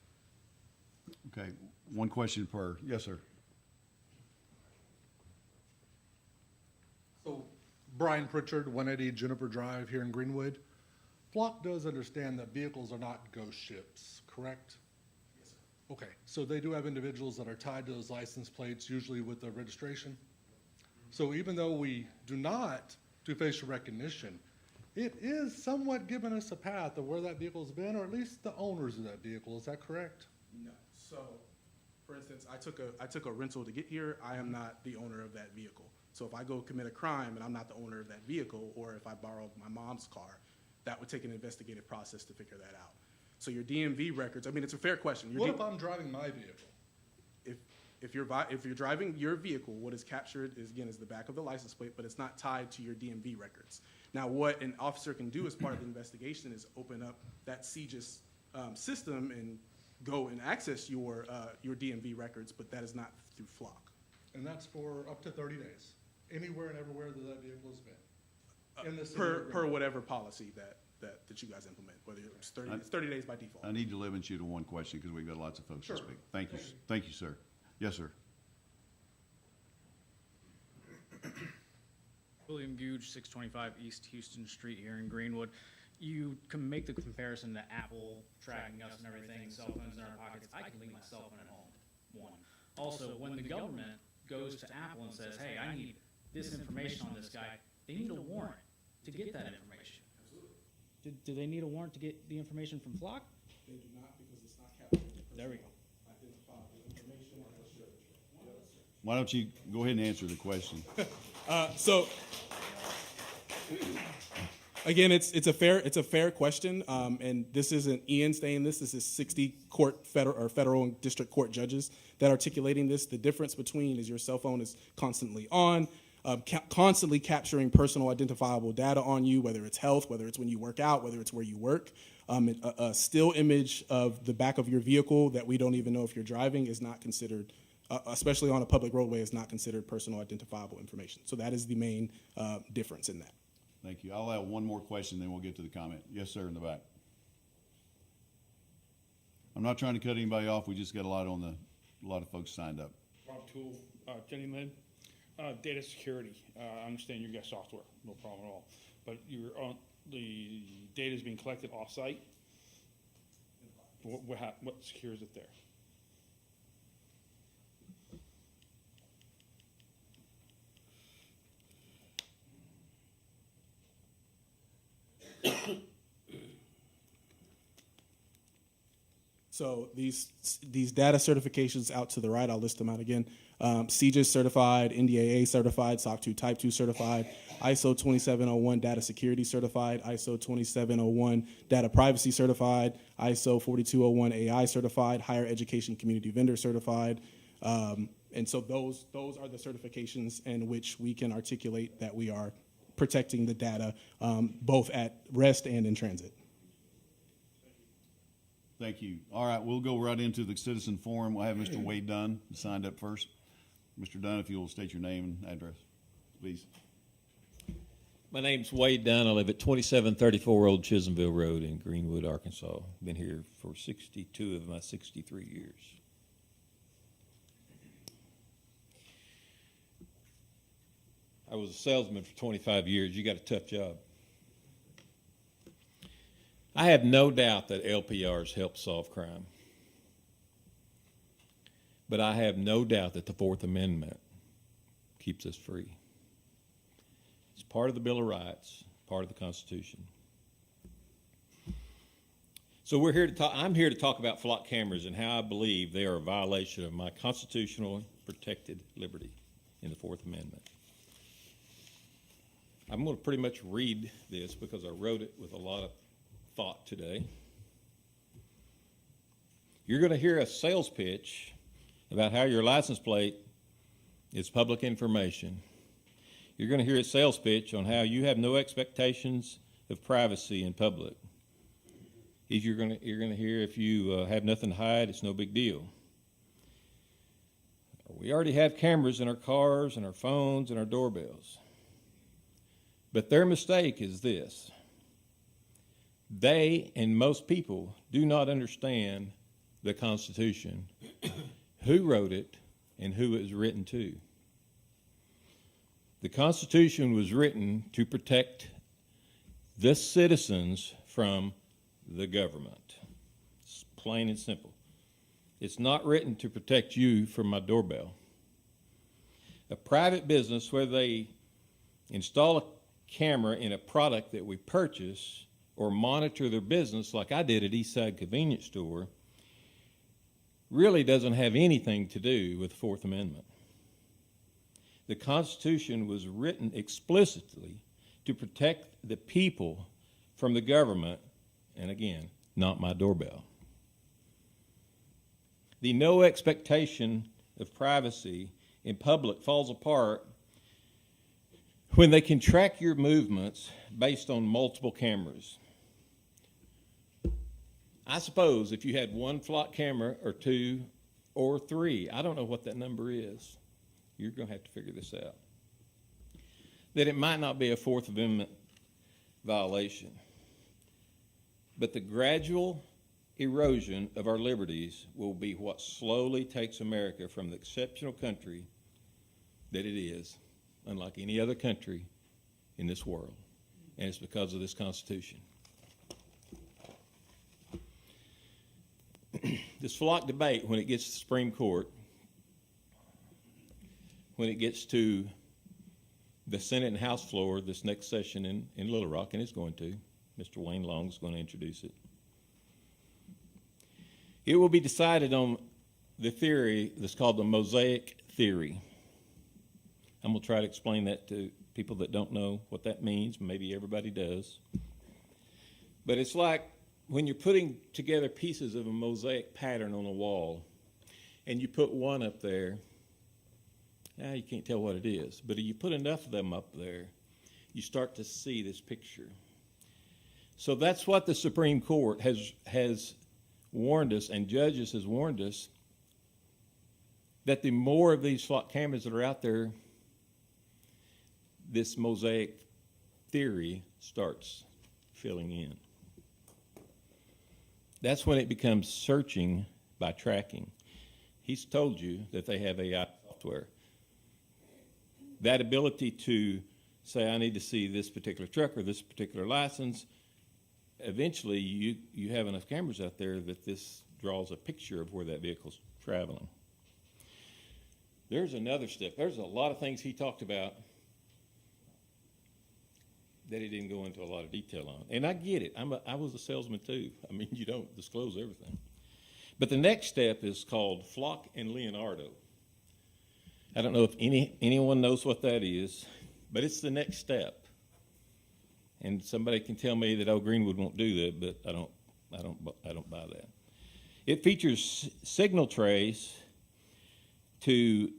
Okay, one question per, yes, sir. So, Brian Pritchard, 180 Juniper Drive here in Greenwood. Flock does understand that vehicles are not ghost ships, correct? Yes, sir. Okay, so they do have individuals that are tied to those license plates, usually with the registration. So even though we do not do facial recognition, it is somewhat giving us a path of where that vehicle's been, or at least the owners of that vehicle. Is that correct? No. So, for instance, I took a rental to get here. I am not the owner of that vehicle. So if I go commit a crime and I'm not the owner of that vehicle, or if I borrowed my mom's car, that would take an investigative process to figure that out. So your DMV records, I mean, it's a fair question. What if I'm driving my vehicle? If you're driving your vehicle, what is captured is the back of the license plate, but it's not tied to your DMV records. Now, what an officer can do as part of the investigation is open up that CGIS system and go and access your DMV records, but that is not through Flock. And that's for up to 30 days. anywhere and everywhere that that vehicle has been. In the city of Per Greenwood. whatever policy that you guys implement, whether it's 30 days by default. I need to limit you to one question because we've got lots of folks to Sure. speak. Thank you, thank you, sir. Yes, sir. William Googe, 625 East Houston Street here in Greenwood. You can make the comparison to Apple tracking us and everything, cell phones in our pockets. I can leave my cell phone at home, one. Also, when the government goes to Apple and says, hey, I need this information on this guy, they need a warrant to get that information. Do they need a warrant to get the information from Flock? They do not, because it's not capturing the There we go. identifiable information unless you're. Why don't you go ahead and answer the question? So, again, it's a fair question, and this isn't Ian saying this. This is 60 federal and district court judges that are articulating this. The difference between is your cell phone is constantly on, constantly capturing personal identifiable data on you, whether it's health, whether it's when you work out, whether it's where you work. A still image of the back of your vehicle that we don't even know if you're driving is not considered. Especially on a public roadway, is not considered personal identifiable information. So that is the main difference in that. Thank you. I'll have one more question, then we'll get to the comment. Yes, sir, in the back. I'm not trying to cut anybody off. We just got a lot of folks signed up. Rob Toole, Jenny Lynn, data security. I understand you got software, no problem at all. But the data is being collected off-site. What secures it there? So these data certifications out to the right, I'll list them out again. CJIS certified, NDAA certified, SOC 2 Type 2 certified, ISO 2701 data security certified, ISO 2701 data privacy certified, ISO 4201 AI certified, higher education community vendor certified. And so those are the certifications in which we can articulate that we are protecting the data both at rest and in transit. Thank you. All right, we'll go right into the citizen forum. We'll have Mr. Wade Dunn signed up first. Mr. Dunn, if you'll state your name and address, please. My name's Wade Dunn. I live at 2734 Old Chisholmville Road in Greenwood, Arkansas. Been here for 62 of my 63 years. I was a salesman for 25 years. You got a tough job. I have no doubt that LPRs help solve crime. But I have no doubt that the Fourth Amendment keeps us free. It's part of the Bill of Rights, part of the Constitution. So we're here to talk, I'm here to talk about flock cameras and how I believe they are a violation of my constitutional protected liberty in the Fourth Amendment. I'm going to pretty much read this because I wrote it with a lot of thought today. You're going to hear a sales pitch about how your license plate is public information. You're going to hear a sales pitch on how you have no expectations of privacy in public. You're going to hear if you have nothing to hide, it's no big deal. We already have cameras in our cars and our phones and our doorbells. But their mistake is this. They and most people do not understand the Constitution, who wrote it, and who it was written to. The Constitution was written to protect the citizens from the government. It's plain and simple. It's not written to protect you from my doorbell. A private business, whether they install a camera in a product that we purchase or monitor their business like I did at Eastside Convenience Store, really doesn't have anything to do with the Fourth Amendment. The Constitution was written explicitly to protect the people from the government, and again, not my doorbell. The no expectation of privacy in public falls apart when they can track your movements based on multiple cameras. I suppose if you had one flock camera or two or three, I don't know what that number is. You're going to have to figure this out. that it might not be a Fourth Amendment violation. But the gradual erosion of our liberties will be what slowly takes America from the exceptional country that it is, unlike any other country in this world. And it's because of this Constitution. This flock debate, when it gets to the Supreme Court, when it gets to the Senate and House floor this next session in Little Rock, and it's going to, Mr. Wayne Long is going to introduce it. It will be decided on the theory that's called the mosaic theory. I'm going to try to explain that to people that don't know what that means. Maybe everybody does. But it's like when you're putting together pieces of a mosaic pattern on a wall, and you put one up there, now you can't tell what it is. But if you put enough of them up there, you start to see this picture. So that's what the Supreme Court has warned us, and judges has warned us, that the more of these flock cameras that are out there, this mosaic theory starts filling in. That's when it becomes searching by tracking. He's told you that they have AI software. That ability to say, I need to see this particular truck or this particular license, eventually you have enough cameras out there that this draws a picture of where that vehicle's traveling. There's another step. There's a lot of things he talked about that he didn't go into a lot of detail on. And I get it. I was a salesman too. I mean, you don't disclose everything. But the next step is called Flock and Leonardo. I don't know if anyone knows what that is, but it's the next step. And somebody can tell me that, oh, Greenwood won't do that, but I don't buy that. It features signal trays to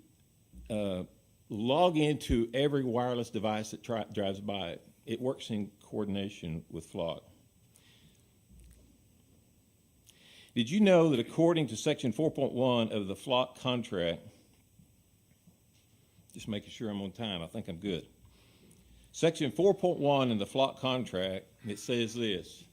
log into every wireless device that drives by it. It works in coordination with Flock. Did you know that according to Section 4.1 of the Flock contract, just making sure I'm on time, I think I'm good. Section 4.1 in the Flock contract, it says this.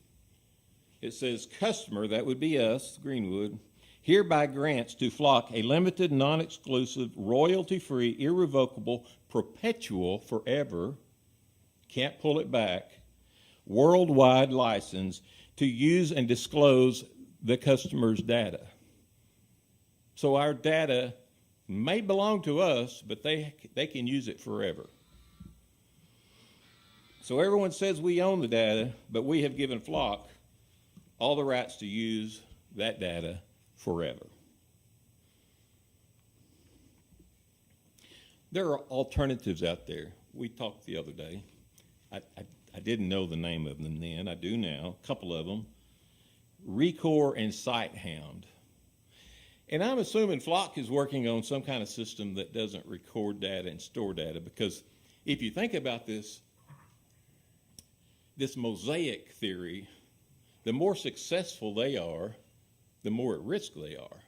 It says, customer, that would be us, Greenwood, hereby grants to Flock a limited, non-exclusive, royalty-free, irrevocable, perpetual, forever, can't pull it back, worldwide license to use and disclose the customer's data. So our data may belong to us, but they can use it forever. So everyone says we own the data, but we have given Flock all the rights to use that data forever. There are alternatives out there. We talked the other day. I didn't know the name of them then. I do now, a couple of them. Recore and SightHound. And I'm assuming Flock is working on some kind of system that doesn't record data and store data, because if you think about this mosaic theory, the more successful they are, the more at risk they are.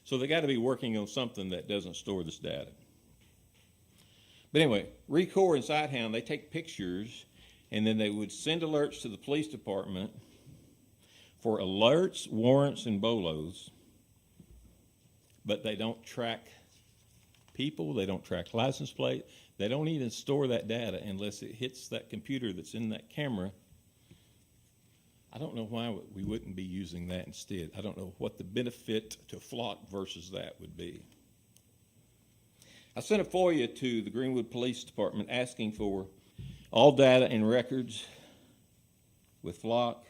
So they got to be working on something that doesn't store this data. But anyway, Recore and SightHound, they take pictures and then they would send alerts to the police department for alerts, warrants, and bolos, but they don't track people, they don't track license plate, they don't even store that data unless it hits that computer that's in that camera. I don't know why we wouldn't be using that instead. I don't know what the benefit to Flock versus that would be. I sent a FOIA to the Greenwood Police Department asking for all data and records with Flock,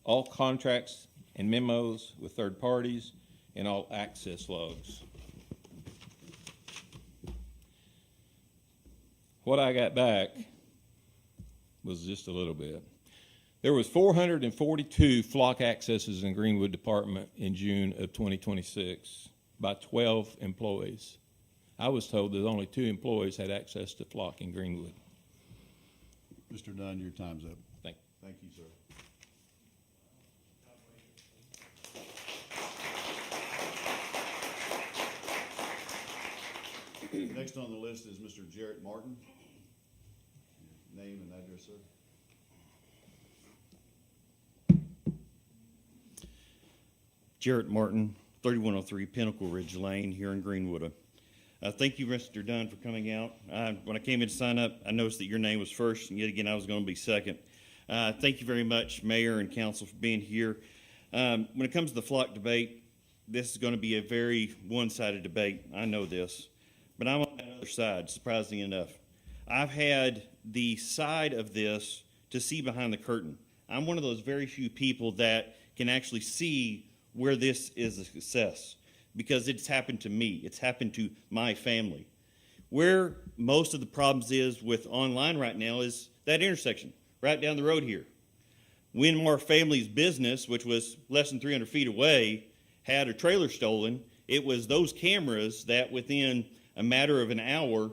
all contracts and memos with third parties, and all access logs. What I got back was just a little bit. There was 442 Flock accesses in Greenwood Department in June of 2026 by 12 employees. I was told that only 2 employees had access to Flock in Greenwood. Mr. Dunn, your time's up. Thank you, sir. Next on the list is Mr. Jarrett Martin. name and address, sir. Jarrett Martin, 3103 Pinnacle Ridge Lane here in Greenwood. Thank you, Mr. Dunn, for coming out. When I came in to sign up, I noticed that your name was first, and yet again, I was going to be second. Thank you very much, Mayor and Council, for being here. When it comes to the flock debate, this is going to be a very one-sided debate. I know this. But I'm on the other side, surprisingly enough. I've had the side of this to see behind the curtain. I'm one of those very few people that can actually see where this is a success, because it's happened to me. It's happened to my family. Where most of the problems is with online right now is that intersection right down the road here. Winmar family's business, which was less than 300 feet away, had a trailer stolen. It was those cameras that within a matter of an hour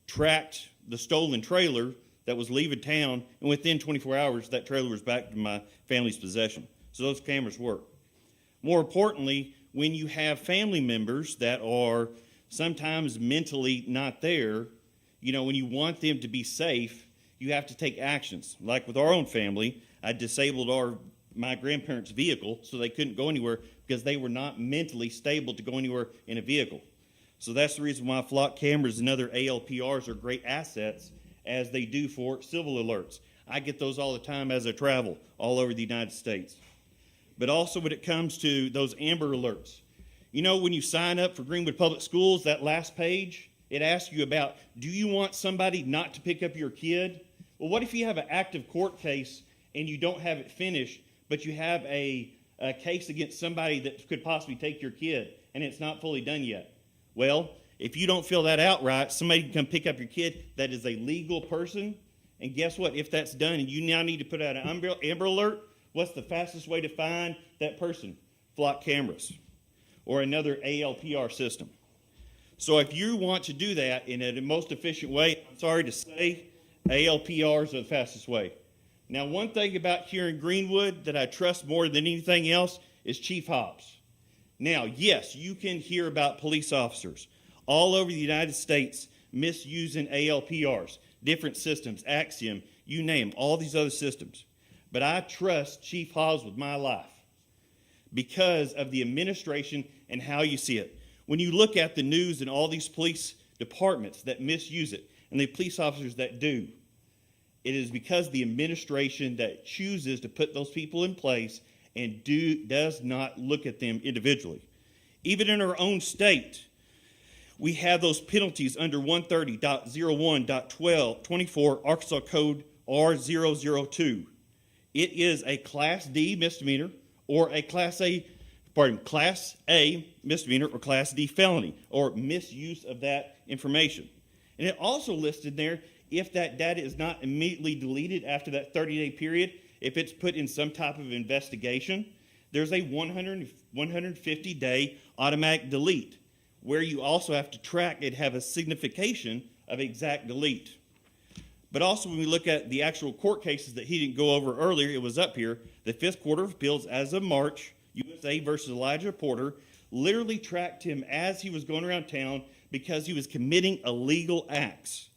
tracked the stolen trailer that was leaving town, and within 24 hours that trailer was back to my family's possession. So those cameras work. More importantly, when you have family members that are sometimes mentally not there, you know, when you want them to be safe, you have to take actions. Like with our own family, I disabled my grandparents' vehicle so they couldn't go anywhere because they were not mentally stable to go anywhere in a vehicle. So that's the reason why flock cameras and other ALPRs are great assets, as they do for civil alerts. I get those all the time as I travel all over the United States. But also when it comes to those Amber Alerts. You know, when you sign up for Greenwood Public Schools, that last page, it asks you about, do you want somebody not to pick up your kid? Well, what if you have an active court case and you don't have it finished, but you have a case against somebody that could possibly take your kid and it's not fully done yet? Well, if you don't fill that out right, somebody can come pick up your kid that is a legal person. And guess what? If that's done and you now need to put out an Amber Alert, what's the fastest way to find that person? Flock cameras or another ALPR system. So if you want to do that in a most efficient way, I'm sorry to say, ALPRs are the fastest way. Now, one thing about here in Greenwood that I trust more than anything else is Chief Hobbs. Now, yes, you can hear about police officers all over the United States misusing ALPRs, different systems, Axiom, you name all these other systems. But I trust Chief Hobbs with my life because of the administration and how you see it. When you look at the news and all these police departments that misuse it and the police officers that do, it is because the administration that chooses to put those people in place and does not look at them individually. Even in our own state, we have those penalties under 130.01.12.24 Arkansas Code R002. It is a Class D misdemeanor or a Class A misdemeanor or Class D felony or misuse of that information. And it also listed there, if that data is not immediately deleted after that 30-day period, if it's put in some type of investigation, there's a 150-day automatic delete, where you also have to track it, have a signification of exact delete. But also when we look at the actual court cases that he didn't go over earlier, it was up here, the Fifth Court of Appeals as of March, USA versus Elijah Porter, literally tracked him as he was going around town because he was committing illegal acts.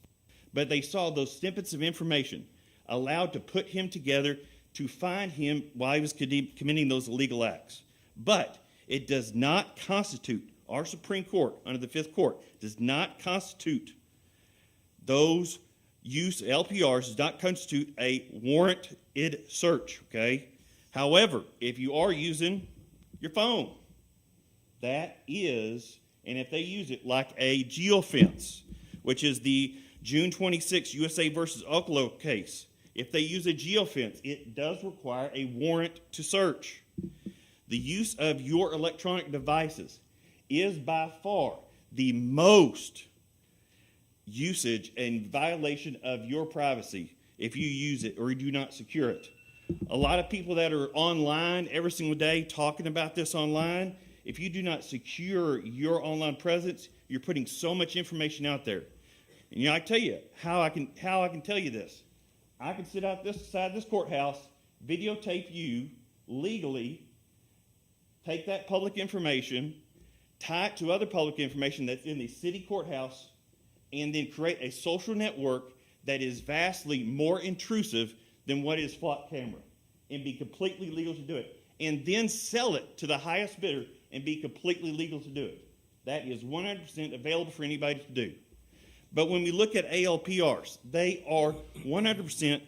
But they saw those snippets of information allowed to put him together to find him while he was committing those illegal acts. But it does not constitute, our Supreme Court under the Fifth Court does not constitute those use LPRs, does not constitute a warranted search, okay? However, if you are using your phone, that is, and if they use it like a geofence, which is the June 26 USA versus Oklo case, if they use a geofence, it does require a warrant to search. The use of your electronic devices is by far the most usage and violation of your privacy if you use it or you do not secure it. A lot of people that are online every single day talking about this online, if you do not secure your online presence, you're putting so much information out there. And you know, I tell you how I can tell you this. I can sit out this side of this courthouse, videotape you legally, take that public information, tie it to other public information that's in the city courthouse, and then create a social network that is vastly more intrusive than what is flock camera and be completely legal to do it, and then sell it to the highest bidder and be completely legal to do it. That is 100% available for anybody to do. But when we look at ALPRs, they are 100%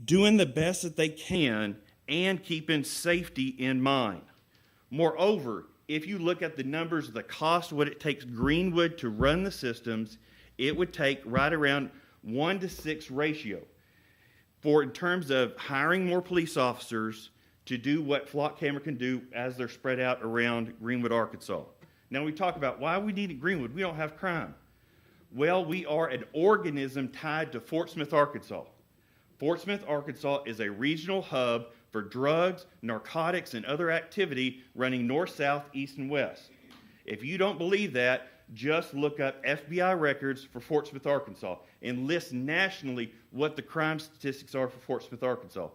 doing the best that they can and keeping safety in mind. Moreover, if you look at the numbers of the cost, what it takes Greenwood to run the systems, it would take right around 1 to 6 ratio in terms of hiring more police officers to do what flock camera can do as they're spread out around Greenwood, Arkansas. Now we talk about why we need it Greenwood. We don't have crime. Well, we are an organism tied to Fort Smith, Arkansas. Fort Smith, Arkansas is a regional hub for drugs, narcotics, and other activity running north, south, east, and west. If you don't believe that, just look up FBI records for Fort Smith, Arkansas, and list nationally what the crime statistics are for Fort Smith, Arkansas.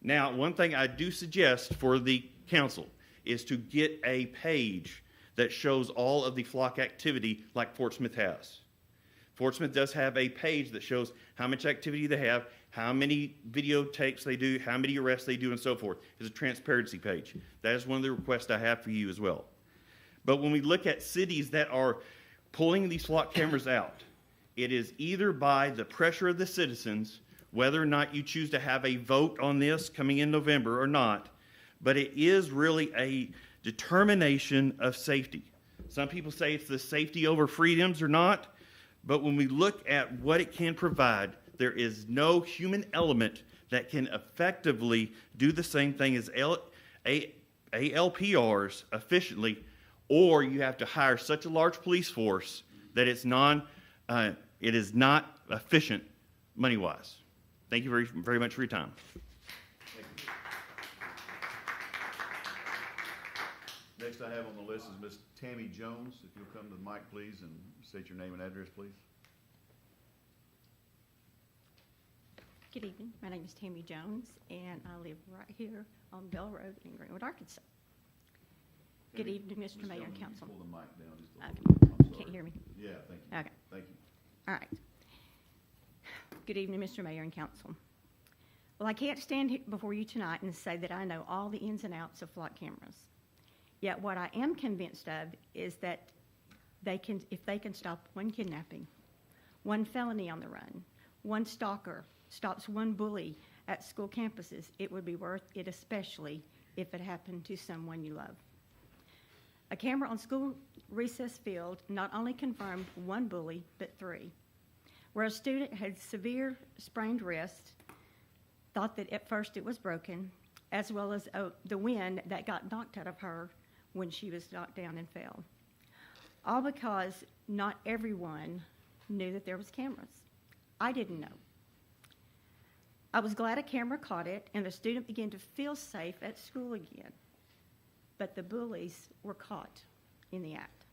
Now, one thing I do suggest for the council is to get a page that shows all of the flock activity like Fort Smith has. Fort Smith does have a page that shows how much activity they have, how many videotapes they do, how many arrests they do, and so forth. It's a transparency page. That is one of the requests I have for you as well. But when we look at cities that are pulling these flock cameras out, it is either by the pressure of the citizens, whether or not you choose to have a vote on this coming in November or not, but it is really a determination of safety. Some people say it's the safety over freedoms or not, but when we look at what it can provide, there is no human element that can effectively do the same thing as ALPRs efficiently, or you have to hire such a large police force that it is not efficient money-wise. Thank you very, very much for your time. Next I have on the list is Ms. Tammy Jones. If you'll come to the mic, please, and state your name and address, please. Good evening. My name is Tammy Jones, and I live right here on Bell Road in Greenwood, Arkansas. Good evening, Mr. Mayor and Council. Pull the mic down just a Okay. little bit. I'm sorry. Can't hear me? Yeah, thank you. Okay. Thank you. All right. Good evening, Mr. Mayor and Council. Well, I can't stand here before you tonight and say that I know all the ins and outs of flock cameras. Yet what I am convinced of is that if they can stop one kidnapping, one felony on the run, one stalker, stops one bully at school campuses, it would be worth it, especially if it happened to someone you love. A camera on school recess field not only confirmed one bully, but 3. Where a student had severe sprained wrist, thought that at first it was broken, as well as the wind that got knocked out of her when she was knocked down and fell. All because not everyone knew that there was cameras. I didn't know. I was glad a camera caught it and the student began to feel safe at school again. But the bullies were caught in the act.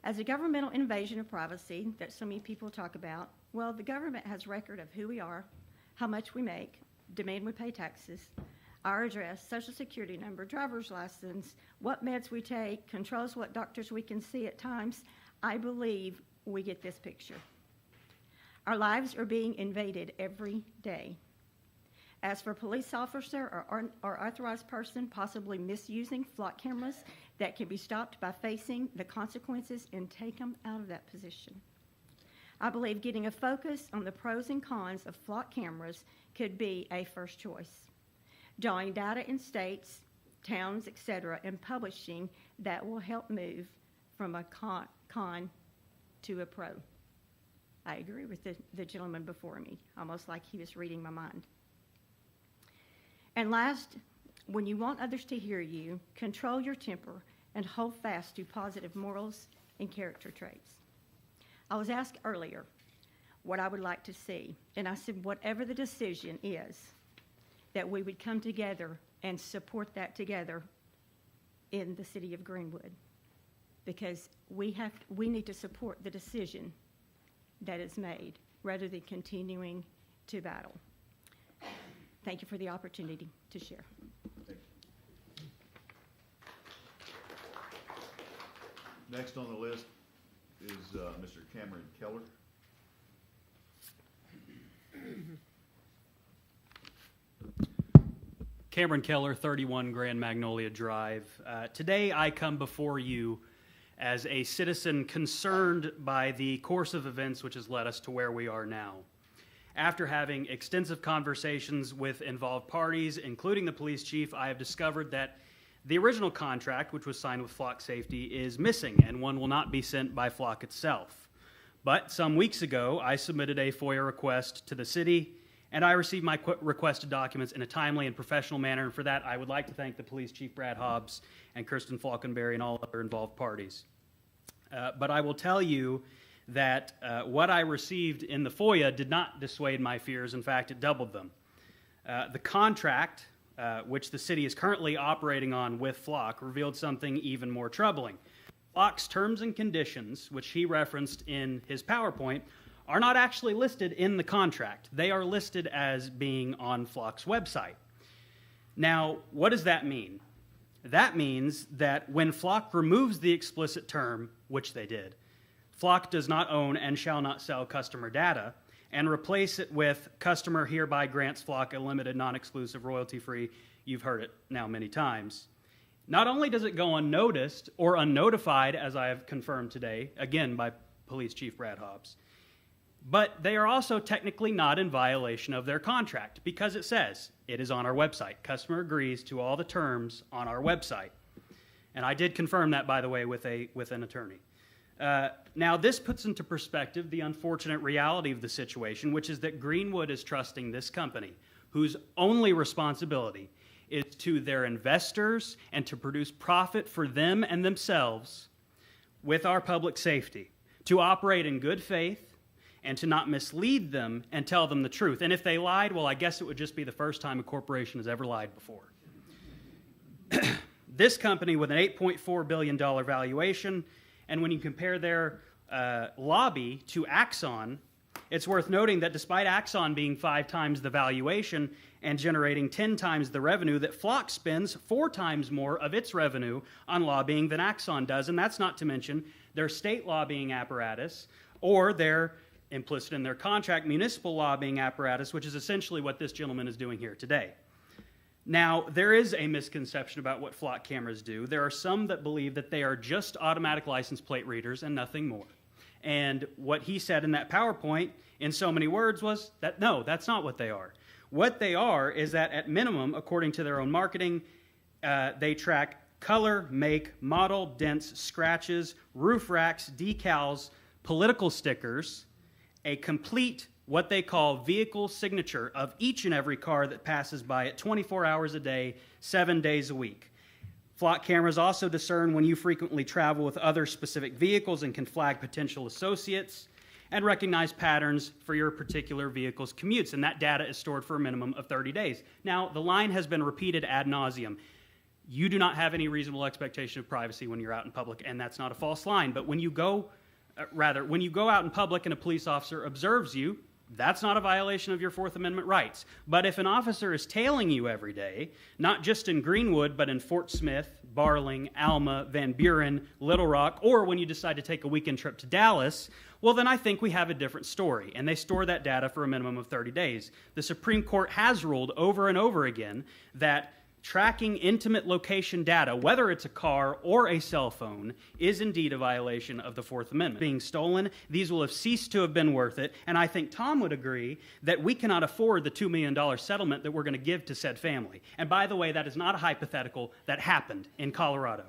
As a governmental invasion of privacy that so many people talk about, well, the government has record of who we are, how much we make, demand we pay taxes, our address, social security number, driver's license, what meds we take, controls what doctors we can see at times. I believe we get this picture. Our lives are being invaded every day. As for a police officer or authorized person possibly misusing flock cameras, that can be stopped by facing the consequences and take them out of that position. I believe getting a focus on the pros and cons of flock cameras could be a first choice. Drawing data in states, towns, etc., and publishing that will help move from a con to a pro. I agree with the gentleman before me, almost like he was reading my mind. And last, when you want others to hear you, control your temper and hold fast to positive morals and character traits. I was asked earlier what I would like to see, and I said whatever the decision is, that we would come together and support that together in the city of Greenwood, because we need to support the decision that is made rather than continuing to battle. Thank you for the opportunity to share. Next on the list is Mr. Cameron Keller. Cameron Keller, 31 Grand Magnolia Drive. Today I come before you as a citizen concerned by the course of events which has led us to where we are now. After having extensive conversations with involved parties, including the police chief, I have discovered that the original contract, which was signed with Flock Safety, is missing, and one will not be sent by Flock itself. But some weeks ago, I submitted a FOIA request to the city, and I received my requested documents in a timely and professional manner, and for that, I would like to thank the police chief, Brad Hobbs, and Kirsten Falkenberry, and all other involved parties. But I will tell you that what I received in the FOIA did not dissuade my fears. In fact, it doubled them. The contract, which the city is currently operating on with Flock, revealed something even more troubling. Flock's terms and conditions, which he referenced in his PowerPoint, are not actually listed in the contract. They are listed as being on Flock's website. Now, what does that mean? That means that when Flock removes the explicit term, which they did, Flock does not own and shall not sell customer data, and replace it with customer hereby grants Flock a limited, non-exclusive, royalty-free, you've heard it now many times. Not only does it go unnoticed or unnotified, as I have confirmed today, again by Police Chief Brad Hobbs, but they are also technically not in violation of their contract because it says it is on our website. Customer agrees to all the terms on our website. And I did confirm that, by the way, with an attorney. Now, this puts into perspective the unfortunate reality of the situation, which is that Greenwood is trusting this company, whose only responsibility is to their investors and to produce profit for them and themselves with our public safety, to operate in good faith, and to not mislead them and tell them the truth. And if they lied, well, I guess it would just be the first time a corporation has ever lied before. This company with an $8.4 billion valuation, and when you compare their lobby to Axon, it's worth noting that despite Axon being 5 times the valuation and generating 10 times the revenue, that Flock spends 4 times more of its revenue on lobbying than Axon does, and that's not to mention their state lobbying apparatus or their implicit in their contract, municipal lobbying apparatus, which is essentially what this gentleman is doing here today. Now, there is a misconception about what Flock cameras do. There are some that believe that they are just automatic license plate readers and nothing more. And what he said in that PowerPoint in so many words was that, no, that's not what they are. What they are is that at minimum, according to their own marketing, they track color, make, model, dents, scratches, roof racks, decals, political stickers, a complete, what they call vehicle signature of each and every car that passes by it 24 hours a day, 7 days a week. Flock cameras also discern when you frequently travel with other specific vehicles and can flag potential associates and recognize patterns for your particular vehicle's commutes, and that data is stored for a minimum of 30 days. Now, the line has been repeated ad nauseum. You do not have any reasonable expectation of privacy when you're out in public, and that's not a false line, but when you go out in public and a police officer observes you, that's not a violation of your Fourth Amendment rights. But if an officer is tailing you every day, not just in Greenwood, but in Fort Smith, Barling, Alma, Van Buren, Little Rock, or when you decide to take a weekend trip to Dallas, well, then I think we have a different story, and they store that data for a minimum of 30 days. The Supreme Court has ruled over and over again that tracking intimate location data, whether it's a car or a cell phone, is indeed a violation of the Fourth Amendment. Being stolen, these will have ceased to have been worth it, and I think Tom would agree that we cannot afford the $2 million settlement that we're going to give to said family. And by the way, that is not a hypothetical. That happened in Colorado.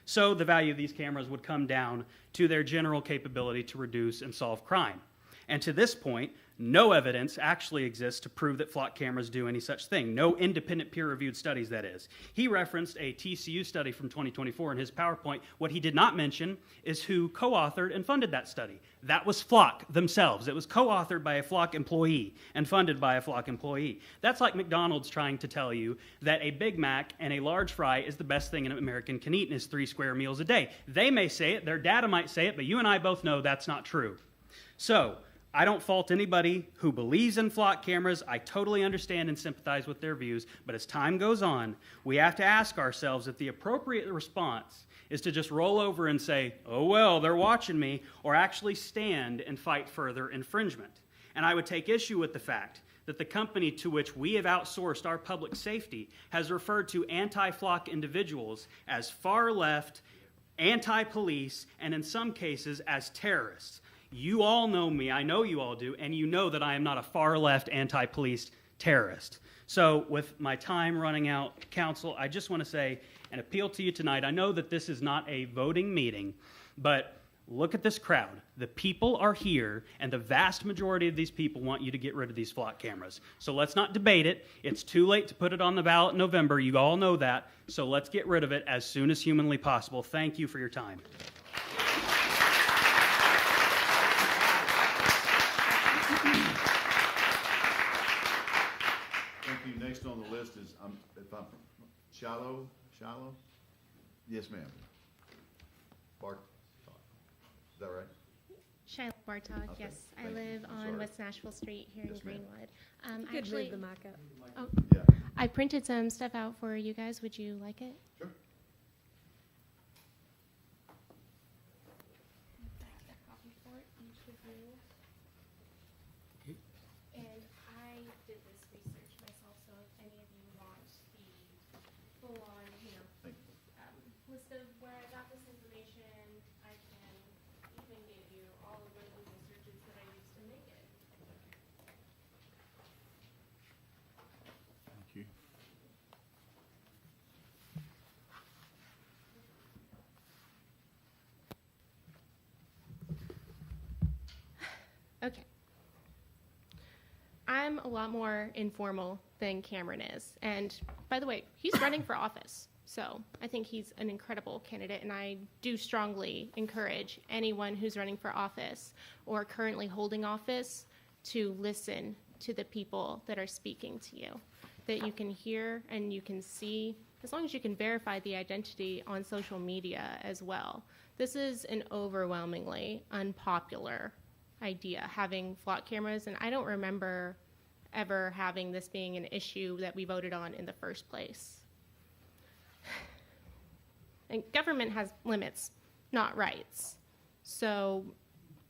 So the value of these cameras would come down to their general capability to reduce and solve crime. And to this point, no evidence actually exists to prove that Flock cameras do any such thing. No independent peer-reviewed studies, that is. He referenced a TCU study from 2024 in his PowerPoint. What he did not mention is who co-authored and funded that study. That was Flock themselves. It was co-authored by a Flock employee and funded by a Flock employee. That's like McDonald's trying to tell you that a Big Mac and a large fry is the best thing an American can eat and is 3 square meals a day. They may say it, their data might say it, but you and I both know that's not true. So, I don't fault anybody who believes in Flock cameras. I totally understand and sympathize with their views, but as time goes on, we have to ask ourselves if the appropriate response is to just roll over and say, oh well, they're watching me, or actually stand and fight further infringement. And I would take issue with the fact that the company to which we have outsourced our public safety has referred to anti-flock individuals as far left, anti-police, and in some cases as terrorists. You all know me, I know you all do, and you know that I am not a far left anti-police terrorist. So with my time running out, council, I just want to say and appeal to you tonight. I know that this is not a voting meeting, but look at this crowd. The people are here, and the vast majority of these people want you to get rid of these flock cameras. So let's not debate it. It's too late to put it on the ballot in November. You all know that. So let's get rid of it as soon as humanly possible. Thank you for your time. Thank you. Next on the list is, Shiloh? Yes, ma'am. Bart, is that right? Shiloh Bartok, Okay, yes. I thank you. live I'm on sorry. West Nashville Street here Yes, in ma'am. Greenwood. You could move the mic up. Oh, Yeah. I printed some stuff out for you guys. Would you like it? Sure. And I did this research myself, so if any of you want the full-on, Thank you. list of where I got this information, I can even give you all of my Google searches that I used to make it. Thank you. Okay. I'm a lot more informal than Cameron is. And by the way, he's running for office. So I think he's an incredible candidate. And I do strongly encourage anyone who's running for office or currently holding office to listen to the people that are speaking to you, that you can hear and you can see, as long as you can verify the identity on social media as well. This is an overwhelmingly unpopular idea, having flock cameras, and I don't remember ever having this being an issue that we voted on in the first place. And government has limits, not rights. So,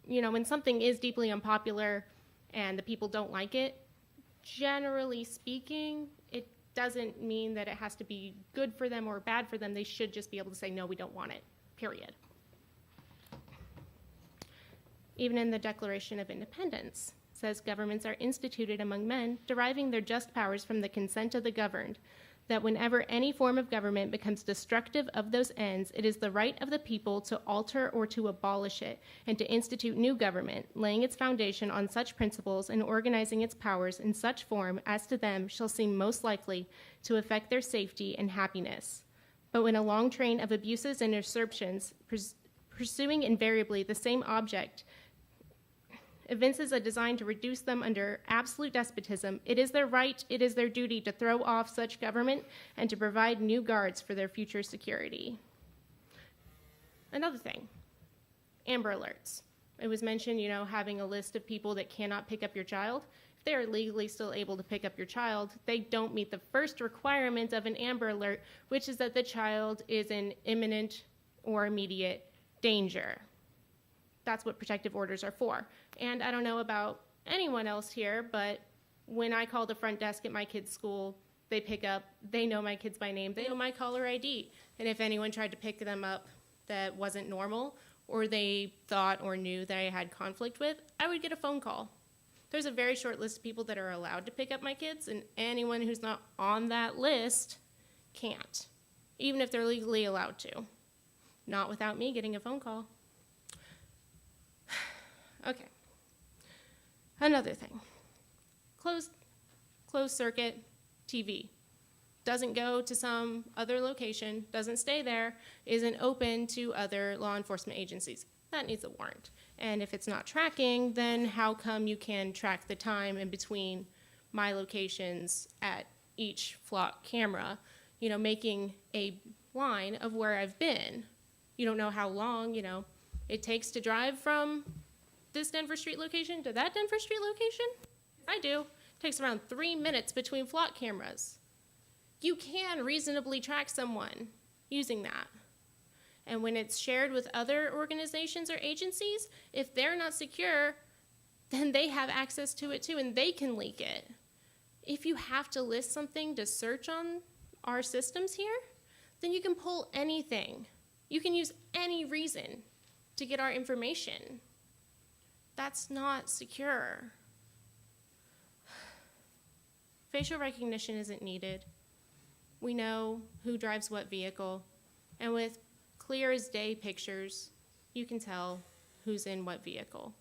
when something is deeply unpopular and the people don't like it, generally speaking, it doesn't mean that it has to be good for them or bad for them. They should just be able to say, no, we don't want it, period. Even in the Declaration of Independence, it says governments are instituted among men, deriving their just powers from the consent of the governed, that whenever any form of government becomes destructive of those ends, it is the right of the people to alter or to abolish it, and to institute new government, laying its foundation on such principles and organizing its powers in such form as to them shall seem most likely to affect their safety and happiness. But when a long train of abuses and usurpations, pursuing invariably the same object, evinces a design to reduce them under absolute despotism, it is their right, it is their duty to throw off such government and to provide new guards for their future security. Another thing, Amber Alerts. It was mentioned, having a list of people that cannot pick up your child. If they are legally still able to pick up your child, they don't meet the first requirement of an Amber Alert, which is that the child is in imminent or immediate danger. That's what protective orders are for. And I don't know about anyone else here, but when I call the front desk at my kid's school, they pick up, they know my kids by name, they know my caller ID. And if anyone tried to pick them up that wasn't normal, or they thought or knew that I had conflict with, I would get a phone call. There's a very short list of people that are allowed to pick up my kids, and anyone who's not on that list can't, even if they're legally allowed to. Not without me getting a phone call. Okay. Another thing. Closed circuit TV. Doesn't go to some other location, doesn't stay there, isn't open to other law enforcement agencies. That needs a warrant. And if it's not tracking, then how come you can track the time in between my locations at each flock camera, making a line of where I've been. You don't know how long, it takes to drive from this Denver Street location to that Denver Street location? I do. It takes around 3 minutes between flock cameras. You can reasonably track someone using that. And when it's shared with other organizations or agencies, if they're not secure, then they have access to it too, and they can leak it. If you have to list something to search on our systems here, then you can pull anything. You can use any reason to get our information. That's not secure. Facial recognition isn't needed. We know who drives what vehicle, and with clear as day pictures, you can tell who's in what vehicle.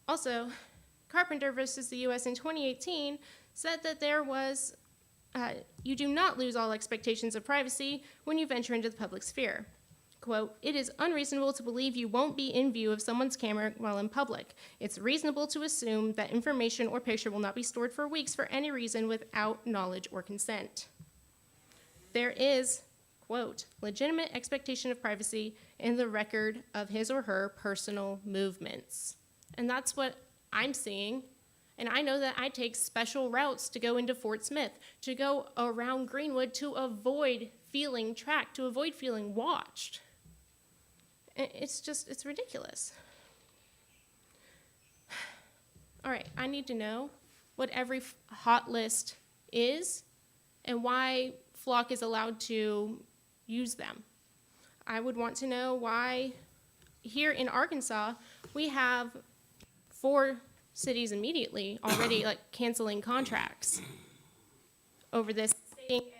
Also, Carpenter versus the US in 2018 said that there was, you do not lose all expectations of privacy when you venture into the public sphere. Quote, "It is unreasonable to believe you won't be in view of someone's camera while in public. It's reasonable to assume that information or picture will not be stored for weeks for any reason without knowledge or consent." There is, quote, "legitimate expectation of privacy in the record of his or her personal movements." And that's what I'm seeing. And I know that I take special routes to go into Fort Smith, to go around Greenwood to avoid feeling tracked, to avoid feeling watched. It's ridiculous. All right, I need to know what every hot list is and why Flock is allowed to use them. I would want to know why here in Arkansas we have 4 cities immediately already canceling contracts over this.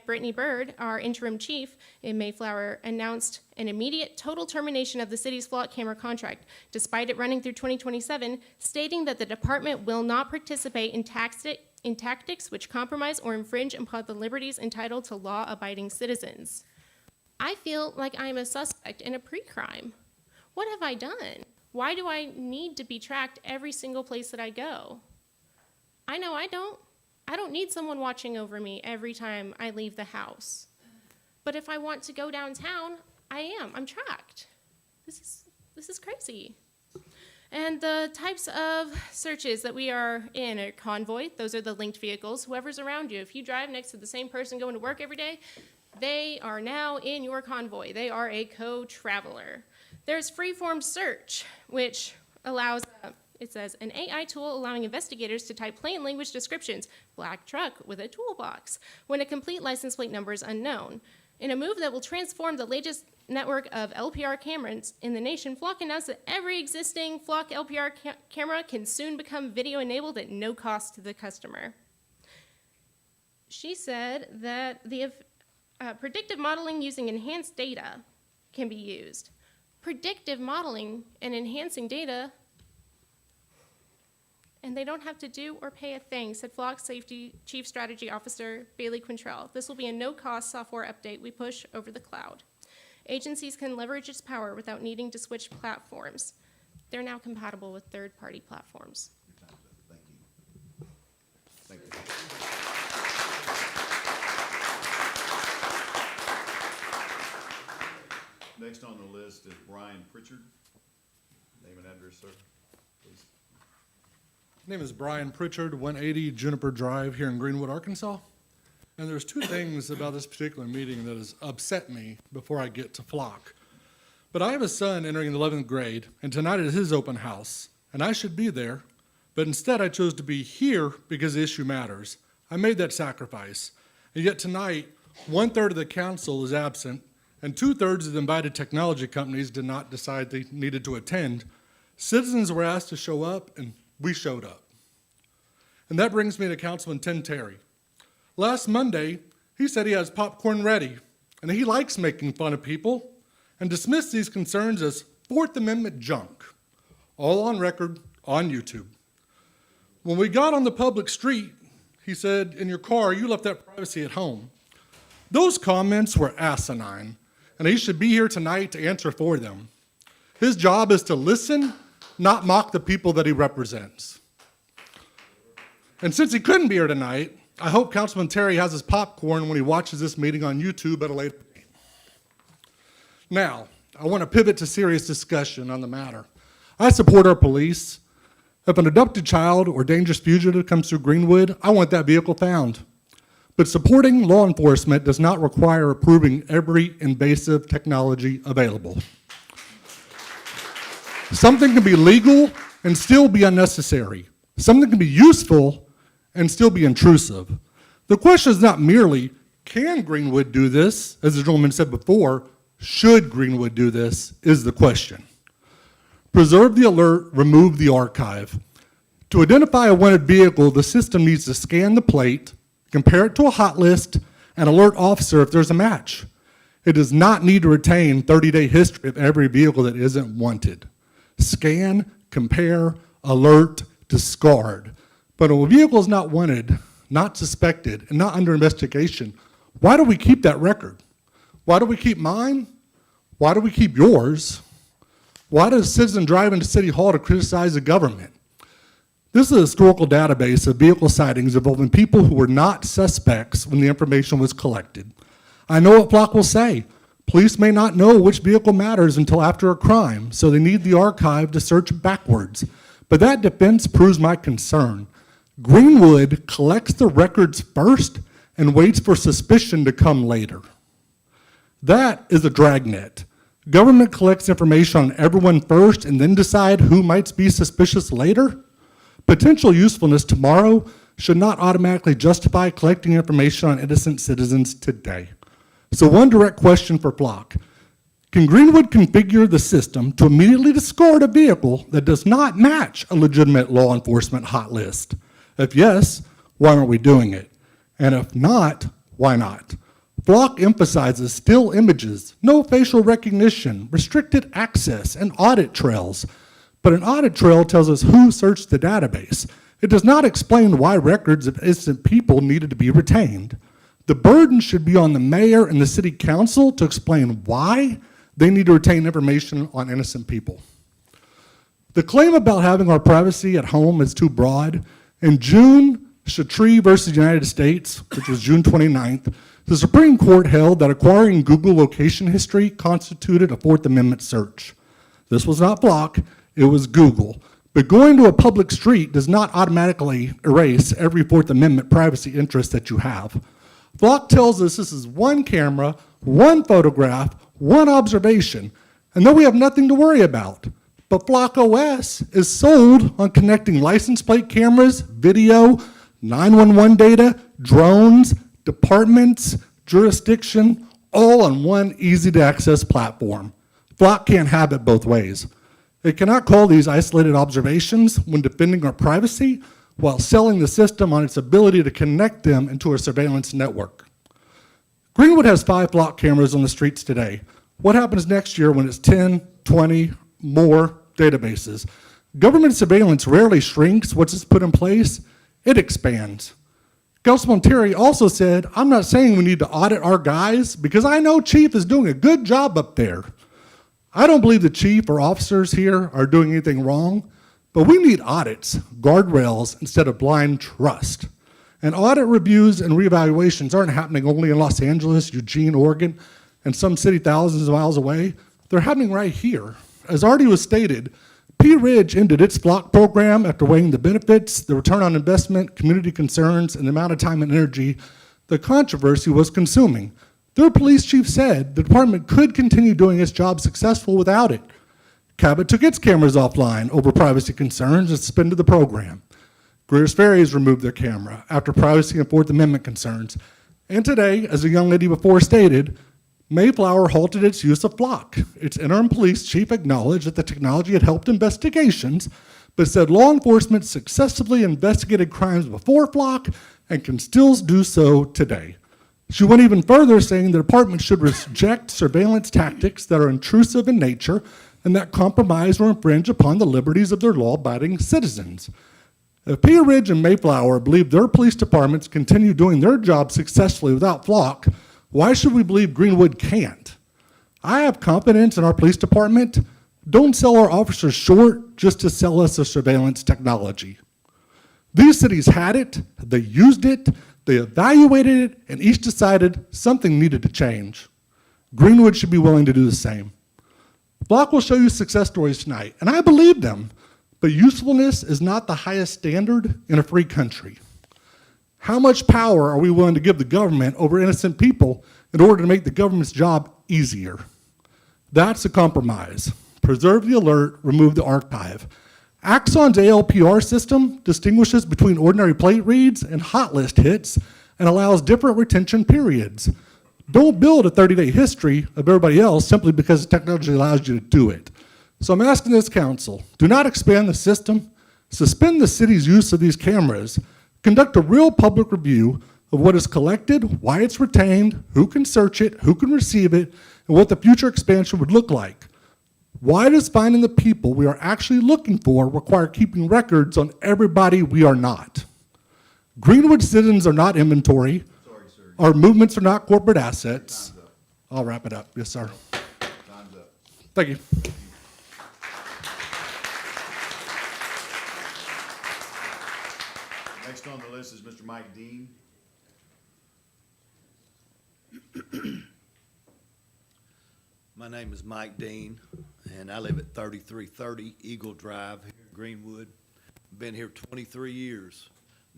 Brittany Byrd, our interim chief in Mayflower, announced an immediate total termination of the city's Flock camera contract, despite it running through 2027, stating that the department will not participate in tactics which compromise or infringe upon the liberties entitled to law-abiding citizens. I feel like I'm a suspect in a pre-crime. What have I done? Why do I need to be tracked every single place that I go? I know I don't. I don't need someone watching over me every time I leave the house. But if I want to go downtown, I'm tracked. This is crazy. And the types of searches that we are in are convoy. Those are the linked vehicles. Whoever's around you. If you drive next to the same person going to work every day, they are now in your convoy. They are a co-traveler. There's freeform search, which allows, it says, an AI tool allowing investigators to type plain language descriptions, black truck with a toolbox, when a complete license plate number is unknown. In a move that will transform the latest network of LPR cameras in the nation, Flock announced that every existing Flock LPR camera can soon become video-enabled at no cost to the customer. She said that the predictive modeling using enhanced data can be used. Predictive modeling and enhancing data, and they don't have to do or pay a thing, said Flock Safety Chief Strategy Officer Bailey Quintrell. This will be a no-cost software update we push over the cloud. Agencies can leverage its power without needing to switch platforms. They're now compatible with third-party platforms. Thank you. Next on the list is Brian Pritchard. Name and address, sir, please. My name is Brian Pritchard, 180 Juniper Drive here in Greenwood, Arkansas. And there's 2 things about this particular meeting that has upset me before I get to Flock. But I have a son entering the 11th grade, and tonight is his open house, and I should be there, but instead I chose to be here because the issue matters. I made that sacrifice. And yet tonight, 1/3 of the council is absent, and 2/3 of the invited technology companies did not decide they needed to attend. Citizens were asked to show up, and we showed up. And that brings me to Councilman Tim Terry. Last Monday, he said he has popcorn ready, and he likes making fun of people, and dismissed these concerns as Fourth Amendment junk, all on record on YouTube. When we got on the public street, he said, in your car, you left that privacy at home. Those comments were asinine, and he should be here tonight to answer for them. His job is to listen, not mock the people that he represents. And since he couldn't be here tonight, I hope Councilman Terry has his popcorn when he watches this meeting on YouTube at a later date. Now, I want to pivot to serious discussion on the matter. I support our police. If an abducted child or dangerous fugitive comes through Greenwood, I want that vehicle found. But supporting law enforcement does not require approving every invasive technology available. Something can be legal and still be unnecessary. Something can be useful and still be intrusive. The question is not merely, can Greenwood do this? As the gentleman said before, should Greenwood do this is the question. Preserve the alert, remove the archive. To identify a wanted vehicle, the system needs to scan the plate, compare it to a hot list, and alert officer if there's a match. It does not need to retain 30-day history of every vehicle that isn't wanted. Scan, compare, alert, discard. But when a vehicle is not wanted, not suspected, and not under investigation, why do we keep that record? Why do we keep mine? Why do we keep yours? Why does a citizen drive into City Hall to criticize the government? This is a historical database of vehicle sightings involving people who were not suspects when the information was collected. I know what Flock will say. Police may not know which vehicle matters until after a crime, so they need the archive to search backwards. But that defense proves my concern. Greenwood collects the records first and waits for suspicion to come later. That is a dragnet. Government collects information on everyone first and then decide who might be suspicious later. Potential usefulness tomorrow should not automatically justify collecting information on innocent citizens today. So one direct question for Flock. Can Greenwood configure the system to immediately discard a vehicle that does not match a legitimate law enforcement hot list? If yes, why aren't we doing it? And if not, why not? Flock emphasizes still images, no facial recognition, restricted access, and audit trails. But an audit trail tells us who searched the database. It does not explain why records of innocent people needed to be retained. The burden should be on the mayor and the city council to explain why they need to retain information on innocent people. The claim about having our privacy at home is too broad. In June, Chatrie versus United States, which was June 29th, the Supreme Court held that acquiring Google location history constituted a Fourth Amendment search. This was not Flock, it was Google. But going to a public street does not automatically erase every Fourth Amendment privacy interest that you have. Flock tells us this is one camera, one photograph, one observation, and then we have nothing to worry about. But Flock OS is sold on connecting license plate cameras, video, 911 data, drones, departments, jurisdiction, all on one easy-to-access platform. Flock can't have it both ways. It cannot call these isolated observations when defending our privacy while selling the system on its ability to connect them into a surveillance network. Greenwood has 5 Flock cameras on the streets today. What happens next year when it's 10, 20, more databases? Government surveillance rarely shrinks once it's put in place, it expands. Councilman Terry also said, I'm not saying we need to audit our guys because I know Chief is doing a good job up there. I don't believe the chief or officers here are doing anything wrong, but we need audits, guardrails, instead of blind trust. And audit reviews and reevaluations aren't happening only in Los Angeles, Eugene, Oregon, and some city thousands of miles away. They're happening right here. As already was stated, Pea Ridge ended its Flock program after weighing the benefits, the return on investment, community concerns, and the amount of time and energy the controversy was consuming. Their police chief said the department could continue doing its job successful without it. Cabot took its cameras offline over privacy concerns and suspended the program. Greer's Ferries removed their camera after privacy and Fourth Amendment concerns. And today, as the young lady before stated, Mayflower halted its use of Flock. Its interim police chief acknowledged that the technology had helped investigations, but said law enforcement successfully investigated crimes before Flock and can still do so today. She went even further, saying the department should reject surveillance tactics that are intrusive in nature and that compromise or infringe upon the liberties of their law-abiding citizens. If Pea Ridge and Mayflower believe their police departments continue doing their job successfully without Flock, why should we believe Greenwood can't? I have confidence in our police department. Don't sell our officers short just to sell us a surveillance technology. These cities had it, they used it, they evaluated it, and each decided something needed to change. Greenwood should be willing to do the same. Flock will show you success stories tonight, and I believe them, but usefulness is not the highest standard in a free country. How much power are we willing to give the government over innocent people in order to make the government's job easier? That's a compromise. Preserve the alert, remove the archive. Axon's ALPR system distinguishes between ordinary plate reads and hot list hits and allows different retention periods. Don't build a 30-day history of everybody else simply because technology allows you to do it. So I'm asking this council, do not expand the system, suspend the city's use of these cameras, conduct a real public review of what is collected, why it's retained, who can search it, who can receive it, and what the future expansion would look like. Why does finding the people we are actually looking for require keeping records on everybody we are not? Greenwood citizens are not inventory. Sorry, sir. Our movements are not corporate assets. Time's up. I'll wrap it up. Yes, sir. Time's up. Thank you. Next on the list is Mr. Mike Dean. My name is Mike Dean, and I live at 3330 Eagle Drive here in Greenwood. Been here 23 years.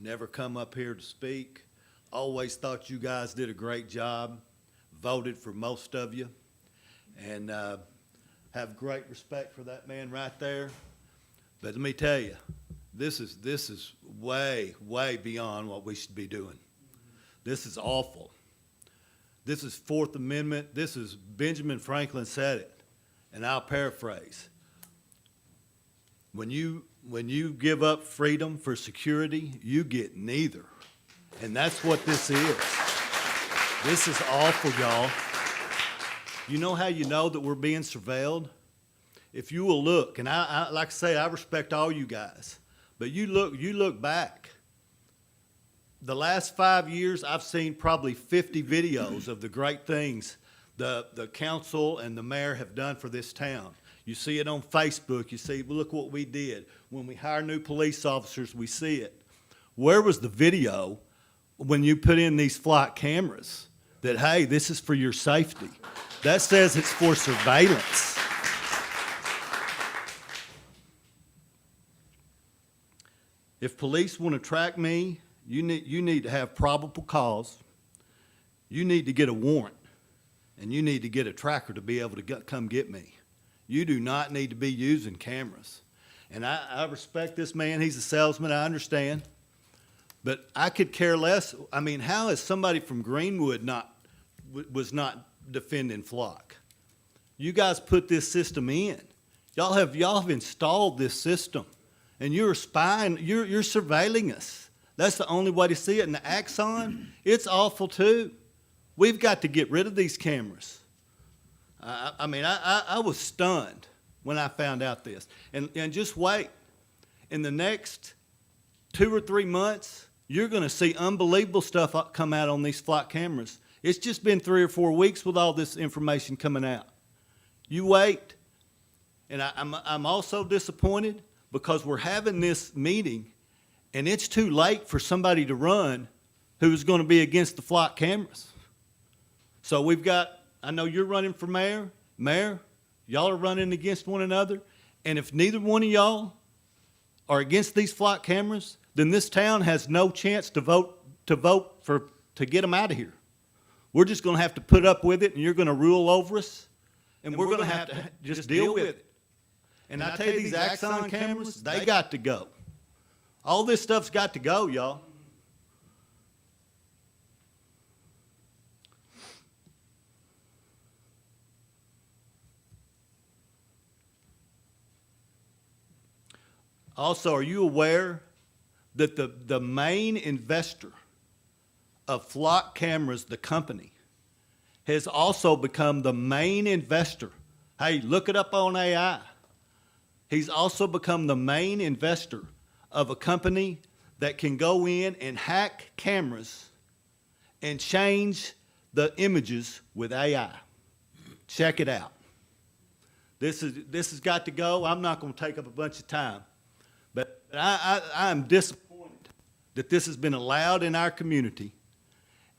Never come up here to speak. Always thought you guys did a great job. Voted for most of you. And have great respect for that man right there. But let me tell you, this is way, way beyond what we should be doing. This is awful. This is Fourth Amendment. This is Benjamin Franklin said it, and I'll paraphrase. When you give up freedom for security, you get neither. And that's what this is. This is awful, y'all. You know how you know that we're being surveilled? If you will look, and I like I say, I respect all you guys, but you look back. The last 5 years, I've seen probably 50 videos of the great things the council and the mayor have done for this town. You see it on Facebook. You see, look what we did. When we hire new police officers, we see it. Where was the video when you put in these flight cameras that, hey, this is for your safety? That says it's for surveillance. If police want to track me, you need to have probable cause. You need to get a warrant, and you need to get a tracker to be able to come get me. You do not need to be using cameras. And I respect this man. He's a salesman. I understand. But I could care less. I mean, how is somebody from Greenwood was not defending Flock? You guys put this system in. Y'all have installed this system, and you're spying. You're surveilling us. That's the only way to see it. And the Axon, it's awful too. We've got to get rid of these cameras. I was stunned when I found out this. And just wait. In the next 2 or 3 months, you're going to see unbelievable stuff come out on these flight cameras. It's just been 3 or 4 weeks with all this information coming out. You wait. And I'm also disappointed because we're having this meeting, and it's too late for somebody to run who's going to be against the flight cameras. So we've got, I know you're running for mayor. Mayor, y'all are running against one another. And if neither one of y'all are against these flight cameras, then this town has no chance to vote to get them out of here. We're just going to have to put up with it, and you're going to rule over us, and we're going to have to just deal with it. And I tell you, these Axon cameras, they got to go. All this stuff's got to go, y'all. Also, are you aware that the main investor of Flock Cameras, the company, has also become the main investor? Hey, look it up on AI. He's also become the main investor of a company that can go in and hack cameras and change the images with AI. Check it out. This has got to go. I'm not going to take up a bunch of time. But I'm disappointed that this has been allowed in our community,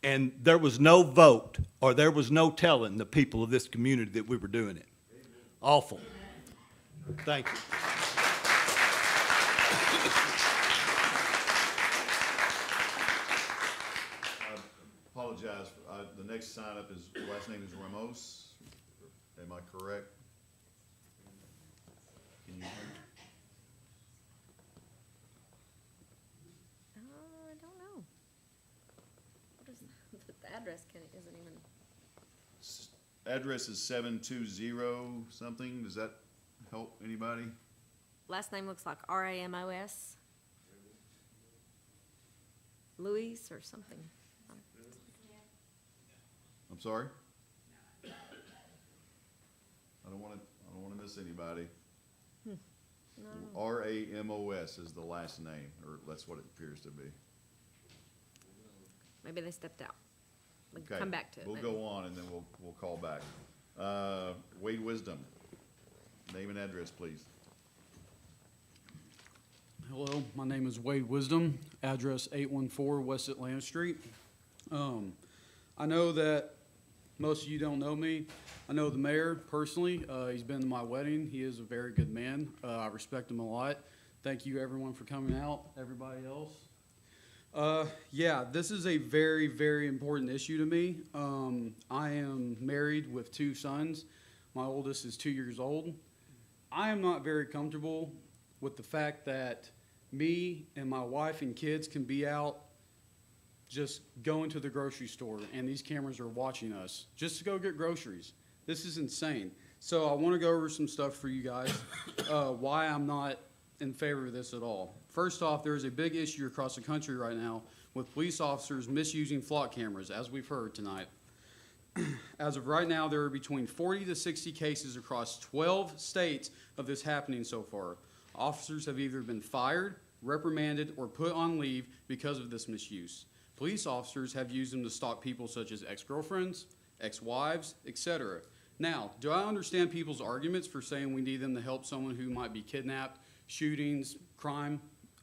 and there was no vote or there was no telling the people of this community that we were doing it. Awful. Thank you. Apologize. The next sign up is, last name is Ramos. Am I correct? Can you hear me? address isn't even, Address is 720 something. Does that help anybody? last name looks like Ramos. Louis or something. I'm sorry? I don't want to miss anybody. No. Ramos is the last name, or that's what it appears to be. Maybe they stepped out. We can Okay. come back to it. We'll maybe. go on and then we'll call back. Wade Wisdom, name and address, please. Hello, my name is Wade Wisdom, address 814 West Atlanta Street. I know that most of you don't know me. I know the mayor personally. He's been to my wedding. He is a very good man. I respect him a lot. Thank you, everyone, for coming out, everybody else. Yeah, this is a very, very important issue to me. I am married with 2 sons. My oldest is 2 years old. I am not very comfortable with the fact that me and my wife and kids can be out just going to the grocery store and these cameras are watching us just to go get groceries. This is insane. So I want to go over some stuff for you guys, why I'm not in favor of this at all. First off, there is a big issue across the country right now with police officers misusing flock cameras, as we've heard tonight. As of right now, there are between 40 to 60 cases across 12 states of this happening so far. Officers have either been fired, reprimanded, or put on leave because of this misuse. Police officers have used them to stalk people such as ex-girlfriends, ex-wives, etc. Now, do I understand people's arguments for saying we need them to help someone who might be kidnapped, shootings, crime?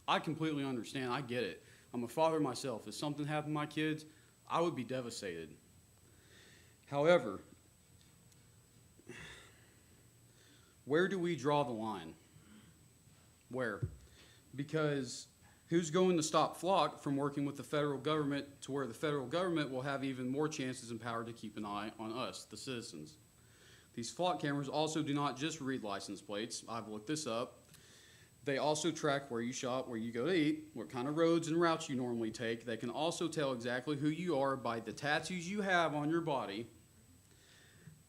I completely understand. I get it. I'm a father myself. If something happened to my kids, I would be devastated. However, where do we draw the line? Where? Because who's going to stop Flock from working with the federal government to where the federal government will have even more chances and power to keep an eye on us, the citizens? These Flock cameras also do not just read license plates. I've looked this up. They also track where you shop, where you go to eat, what kind of roads and routes you normally take. They can also tell exactly who you are by the tattoos you have on your body.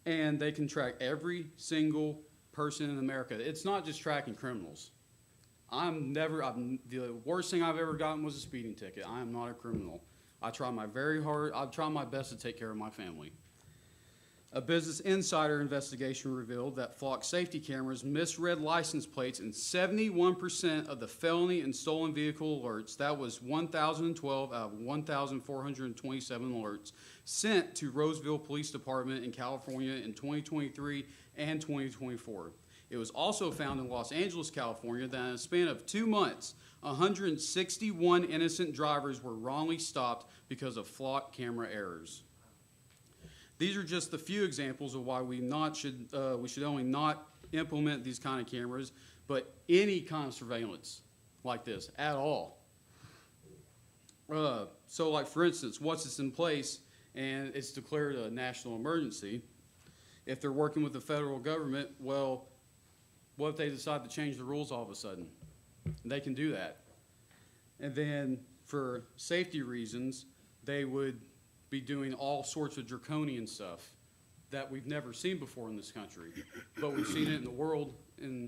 And they can track every single person in America. It's not just tracking criminals. The worst thing I've ever gotten was a speeding ticket. I am not a criminal. I try my best to take care of my family. A Business Insider investigation revealed that Flock safety cameras misread license plates in 71% of the felony and stolen vehicle alerts. That was 1,012 out of 1,427 alerts sent to Roseville Police Department in California in 2023 and 2024. It was also found in Los Angeles, California, that in a span of 2 months, 161 innocent drivers were wrongly stopped because of Flock camera errors. These are just a few examples of why we should only not implement these kind of cameras, but any kind of surveillance like this at all. So like for instance, once it's in place and it's declared a national emergency, if they're working with the federal government, well, what if they decide to change the rules all of a sudden? They can do that. And then for safety reasons, they would be doing all sorts of draconian stuff that we've never seen before in this country, but we've seen it in the world in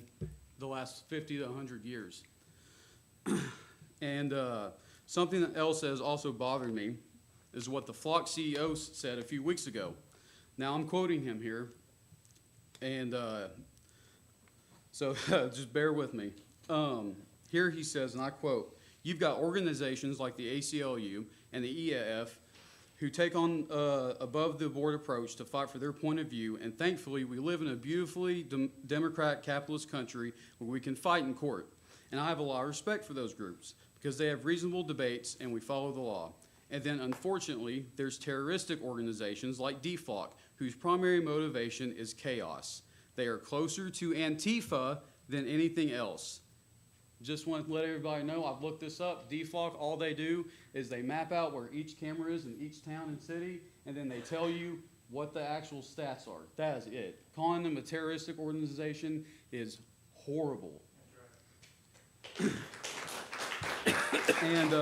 the last 50 to 100 years. And something else that has also bothered me is what the Flock CEO said a few weeks ago. Now I'm quoting him here, and so just bear with me. Here he says, and I quote, "You've got organizations like the ACLU and the EAF who take on above the board approach to fight for their point of view, and thankfully we live in a beautifully democratic capitalist country where we can fight in court. And I have a lot of respect for those groups because they have reasonable debates and we follow the law. And then unfortunately, there's terroristic organizations like DFLOC whose primary motivation is chaos. They are closer to Antifa than anything else." Just want to let everybody know, I've looked this up. DFLOC, all they do is they map out where each camera is in each town and city, and then they tell you what the actual stats are. That is it. Calling them a terroristic organization is horrible. And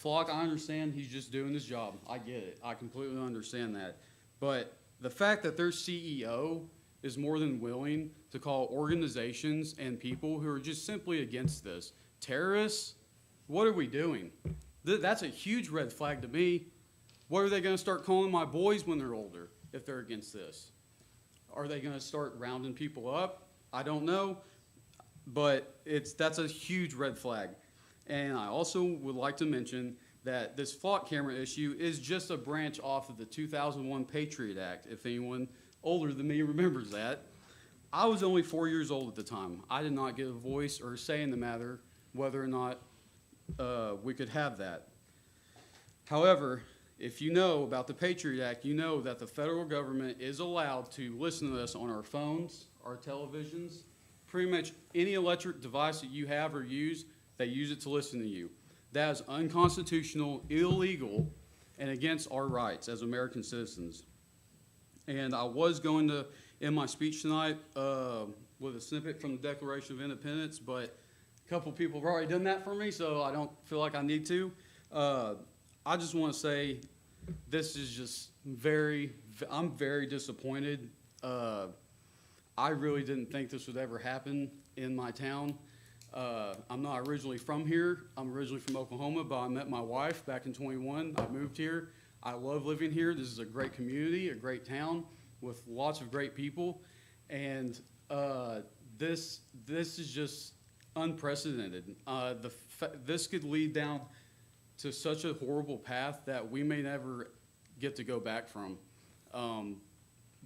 Flock, I understand he's just doing his job. I get it. I completely understand that. But the fact that their CEO is more than willing to call organizations and people who are just simply against this terrorists, what are we doing? That's a huge red flag to me. What are they going to start calling my boys when they're older if they're against this? Are they going to start rounding people up? I don't know, but that's a huge red flag. And I also would like to mention that this flock camera issue is just a branch off of the 2001 Patriot Act, if anyone older than me remembers that. I was only 4 years old at the time. I did not get a voice or say in the matter whether or not we could have that. However, if you know about the Patriot Act, you know that the federal government is allowed to listen to us on our phones, our televisions, pretty much any electric device that you have or use, they use it to listen to you. That is unconstitutional, illegal, and against our rights as American citizens. And I was going to end my speech tonight with a snippet from the Declaration of Independence, but a couple people have already done that for me, so I don't feel like I need to. I just want to say this is just I'm very disappointed. I really didn't think this would ever happen in my town. I'm not originally from here. I'm originally from Oklahoma, but I met my wife back in 21. I moved here. I love living here. This is a great community, a great town with lots of great people. And this is just unprecedented. This could lead down to such a horrible path that we may never get to go back from.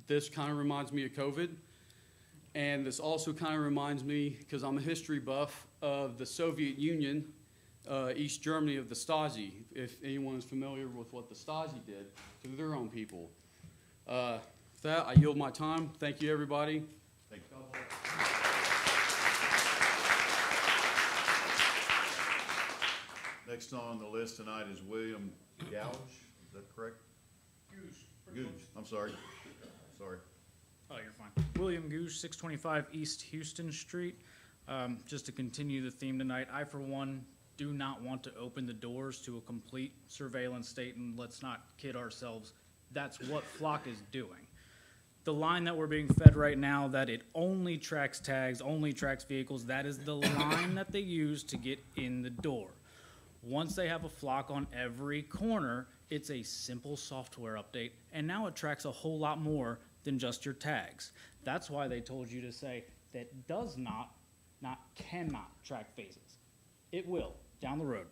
This kind of reminds me of COVID. And this also kind of reminds me, because I'm a history buff, of the Soviet Union, East Germany, of the Stasi, if anyone is familiar with what the Stasi did to their own people. With that, I yield my time. Thank you, everybody. Thank you. Next on the list tonight is William Gouge. Is that correct? Gouge. I'm sorry. Sorry. Oh, you're fine. William Goose, 625 East Houston Street. Just to continue the theme tonight, I, for one, do not want to open the doors to a complete surveillance state, and let's not kid ourselves. That's what Flock is doing. The line that we're being fed right now, that it only tracks tags, only tracks vehicles, that is the line that they use to get in the door. Once they have a Flock on every corner, it's a simple software update, and now it tracks a whole lot more than just your tags. That's why they told you to say that does not cannot track faces. It will, down the road.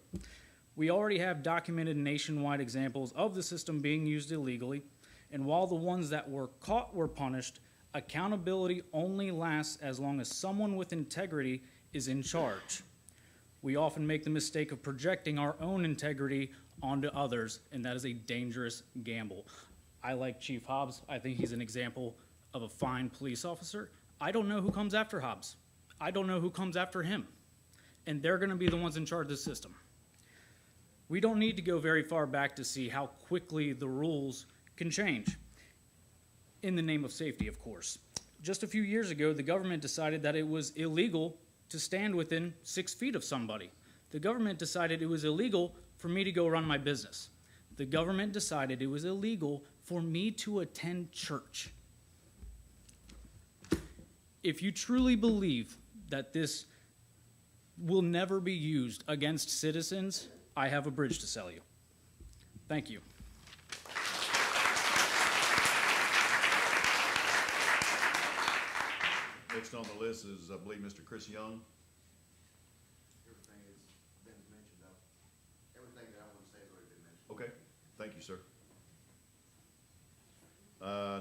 We already have documented nationwide examples of the system being used illegally, and while the ones that were caught were punished, accountability only lasts as long as someone with integrity is in charge. We often make the mistake of projecting our own integrity onto others, and that is a dangerous gamble. I like Chief Hobbs. I think he's an example of a fine police officer. I don't know who comes after Hobbs. I don't know who comes after him. And they're going to be the ones in charge of the system. We don't need to go very far back to see how quickly the rules can change. In the name of safety, of course. Just a few years ago, the government decided that it was illegal to stand within 6 feet of somebody. The government decided it was illegal for me to go run my business. The government decided it was illegal for me to attend church. If you truly believe that this will never be used against citizens, I have a bridge to sell you. Thank you. Next on the list is, I believe, Mr. Chris Young. Everything has been mentioned, everything that I want to say has already been mentioned. Okay, thank you, sir.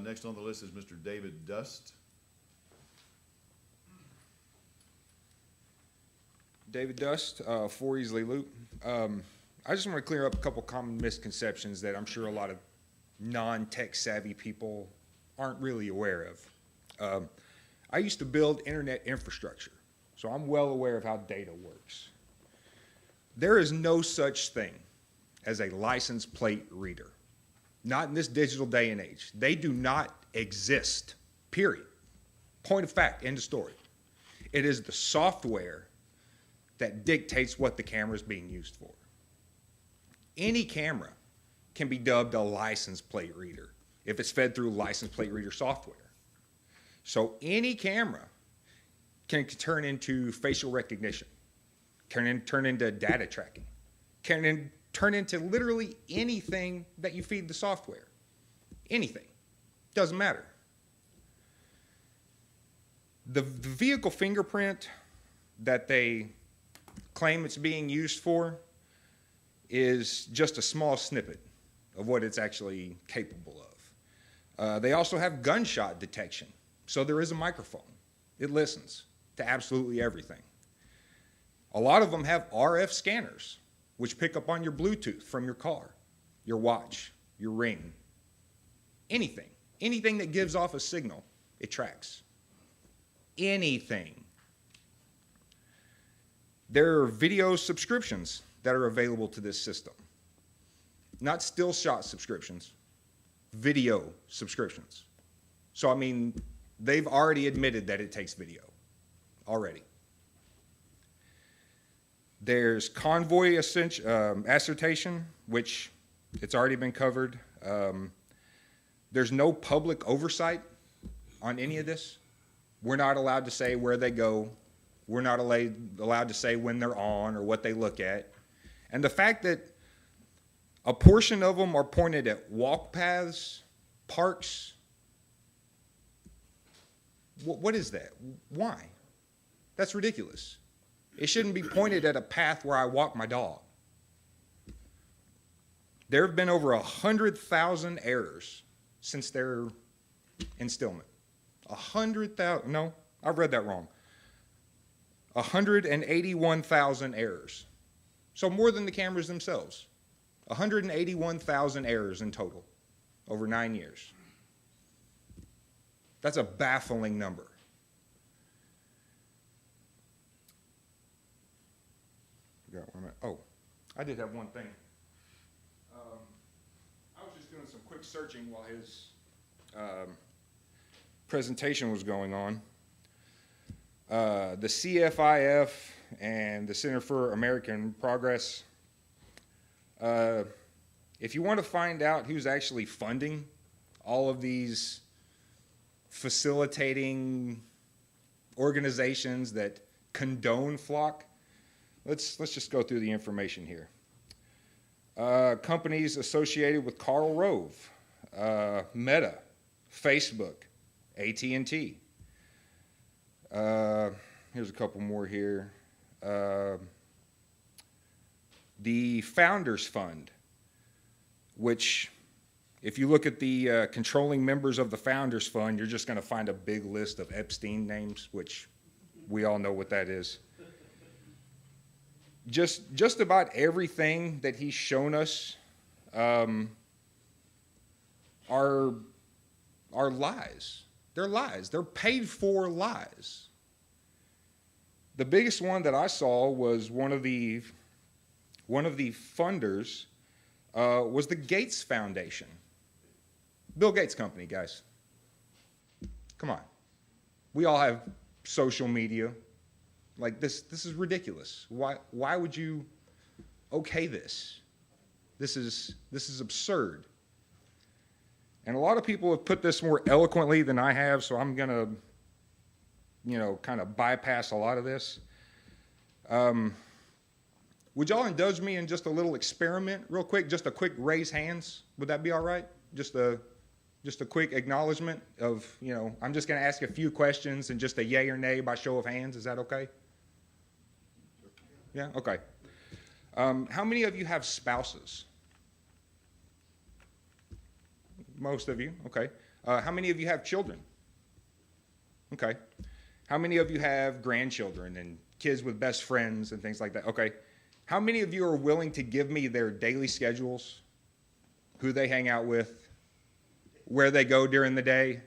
Next on the list is Mr. David Dust. David Dust, 4 Easley Loop. I just want to clear up a couple common misconceptions that I'm sure a lot of non-tech savvy people aren't really aware of. I used to build internet infrastructure, so I'm well aware of how data works. There is no such thing as a license plate reader. Not in this digital day and age. They do not exist, period. Point of fact, end of story. It is the software that dictates what the camera is being used for. Any camera can be dubbed a license plate reader if it's fed through license plate reader software. So any camera can turn into facial recognition, turn into data tracking, can turn into literally anything that you feed the software. Anything. Doesn't matter. The vehicle fingerprint that they claim it's being used for is just a small snippet of what it's actually capable of. They also have gunshot detection. So there is a microphone. It listens to absolutely everything. A lot of them have RF scanners, which pick up on your Bluetooth from your car, your watch, your ring, anything. Anything that gives off a signal, it tracks. Anything. There are video subscriptions that are available to this system. Not still shot subscriptions, video subscriptions. So, I mean, they've already admitted that it takes video, already. There's convoy assertion, which it's already been covered. There's no public oversight on any of this. We're not allowed to say where they go. We're not allowed to say when they're on or what they look at. And the fact that a portion of them are pointed at walk paths, parks, what is that? Why? That's ridiculous. It shouldn't be pointed at a path where I walk my dog. There have been over 100,000 errors since their instillment. 100,000, no, I've read that wrong. 181,000 errors. So more than the cameras themselves. 181,000 errors in total over 9 years. That's a baffling number. Oh, I did have one thing. I was just doing some quick searching while his presentation was going on. The CFIF and the Center for American Progress, if you want to find out who's actually funding all of these facilitating organizations that condone flock, let's just go through the information here. Companies associated with Karl Rove, Meta, Facebook, AT&T. Here's a couple more here. The Founders Fund, which, if you look at the controlling members of the Founders Fund, you're just going to find a big list of Epstein names, which we all know what that is. Just about everything that he's shown us are lies. They're lies. They're paid for lies. The biggest one that I saw was one of the funders was the Gates Foundation. Bill Gates Company, guys. Come on. We all have social media. Like this is ridiculous. Why would you okay this? This is absurd. And a lot of people have put this more eloquently than I have, so I'm gonna, kind of bypass a lot of this. Would y'all indulge me in just a little experiment real quick? Just a quick raise hands. Would that be all right? Just a quick acknowledgement of, I'm just gonna ask a few questions and just a yay or nay by show of hands. Is that okay? Yeah, okay. How many of you have spouses? Most of you, okay. How many of you have children? Okay. How many of you have grandchildren and kids with best friends and things like that? Okay. How many of you are willing to give me their daily schedules, who they hang out with, where they go during the day,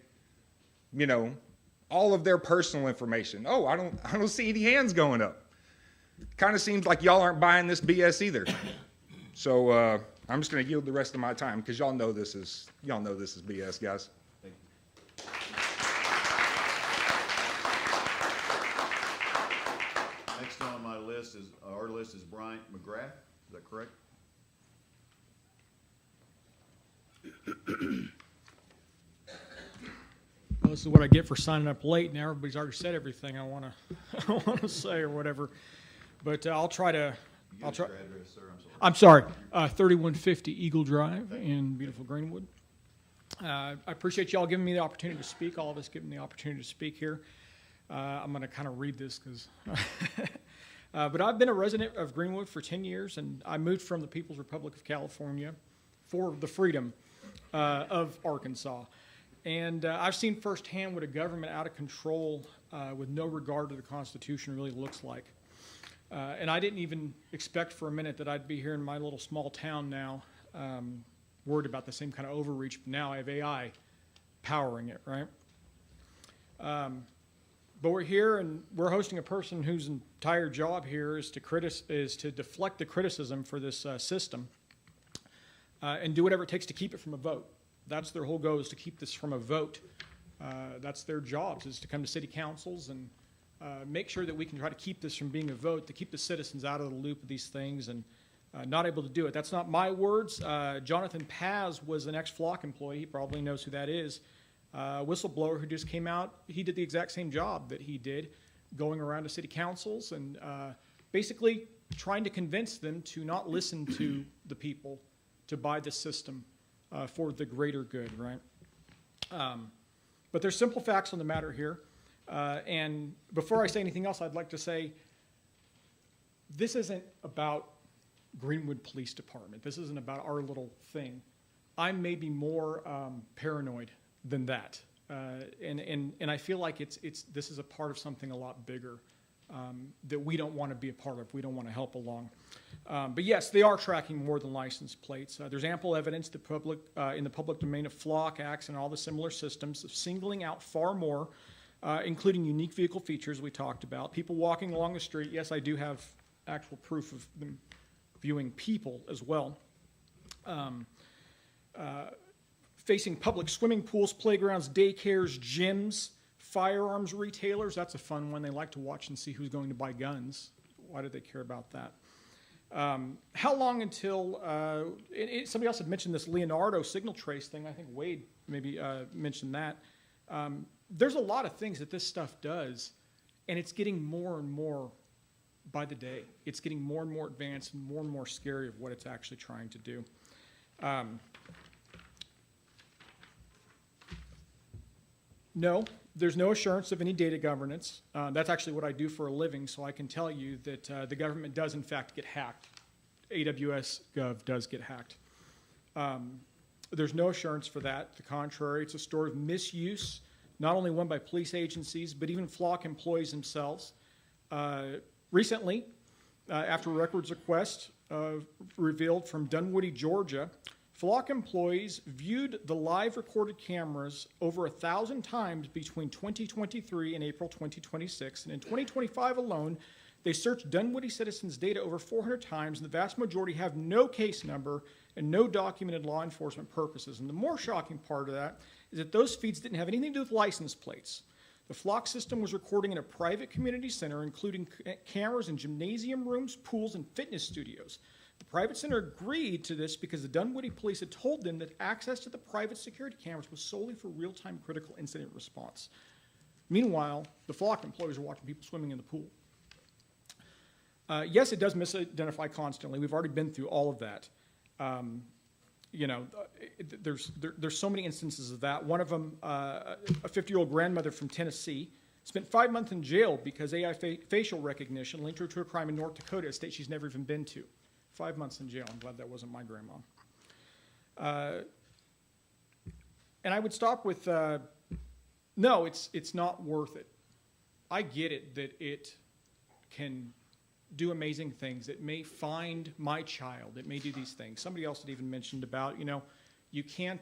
all of their personal information? Oh, I don't see any hands going up. Kind of seems like y'all aren't buying this BS either. So I'm just going to yield the rest of my time because y'all know this is BS, guys. Thank you. Next on my list our list is Bryant McGrath. Is that correct? Well, this is what I get for signing up late. Now everybody's already said everything I want to say or whatever. But I'll try to. I'll try. Address, sir, I'm sorry. 3150 Eagle Drive in beautiful Greenwood. I appreciate y'all giving me the opportunity to speak. All of us giving me the opportunity to speak here. I'm going to kind of read this because. But I've been a resident of Greenwood for 10 years, and I moved from the People's Republic of California for the freedom of Arkansas. And I've seen firsthand what a government out of control with no regard to the Constitution really looks like. And I didn't even expect for a minute that I'd be here in my little small town now, worried about the same kind of overreach. But now I have AI powering it, right? But we're here, and we're hosting a person whose entire job here is to deflect the criticism for this system and do whatever it takes to keep it from a vote. That's their whole goal, is to keep this from a vote. That's their jobs, is to come to city councils and make sure that we can try to keep this from being a vote, to keep the citizens out of the loop of these things and not able to do it. That's not my words. Jonathan Paz was an ex-Flock employee. He probably knows who that is. Whistleblower who just came out. He did the exact same job that he did, going around to city councils and basically trying to convince them to not listen to the people, to buy the system for the greater good, right? But there's simple facts on the matter here. And before I say anything else, I'd like to say this isn't about Greenwood Police Department. This isn't about our little thing. I'm maybe more paranoid than that. And I feel like this is a part of something a lot bigger that we don't want to be a part of. We don't want to help along. But yes, they are tracking more than license plates. There's ample evidence that in the public domain of Flock, Axe, and all the similar systems of singling out far more, including unique vehicle features we talked about. People walking along the street. Yes, I do have actual proof of them viewing people as well. Facing public swimming pools, playgrounds, daycares, gyms, firearms retailers. That's a fun one. They like to watch and see who's going to buy guns. Why do they care about that? How long until, somebody else had mentioned this Leonardo signal trace thing. I think Wade maybe mentioned that. There's a lot of things that this stuff does, and it's getting more and more by the day. It's getting more and more advanced and more scary of what it's actually trying to do. No, there's no assurance of any data governance. That's actually what I do for a living, so I can tell you that the government does in fact get hacked. AWS Gov does get hacked. There's no assurance for that. The contrary, it's a story of misuse, not only one by police agencies, but even Flock employees themselves. Recently, after a records request revealed from Dunwoody, Georgia, Flock employees viewed the live recorded cameras over 1,000 times between 2023 and April 2026. And in 2025 alone, they searched Dunwoody citizens' data over 400 times, and the vast majority have no case number and no documented law enforcement purposes. And the more shocking part of that is that those feeds didn't have anything to do with license plates. The Flock system was recording in a private community center, including cameras in gymnasium rooms, pools, and fitness studios. The private center agreed to this because the Dunwoody police had told them that access to the private security cameras was solely for real-time critical incident response. Meanwhile, the Flock employees are watching people swimming in the pool. Yes, it does misidentify constantly. We've already been through all of that. There's so many instances of that. One of them, a 50-year-old grandmother from Tennessee, spent 5 months in jail because AI facial recognition linked her to a crime in North Dakota, a state she's never even been to. 5 months in jail. I'm glad that wasn't my grandma. And I would stop with, no, it's not worth it. I get it that it can do amazing things. It may find my child. It may do these things. Somebody else had even mentioned about, you can't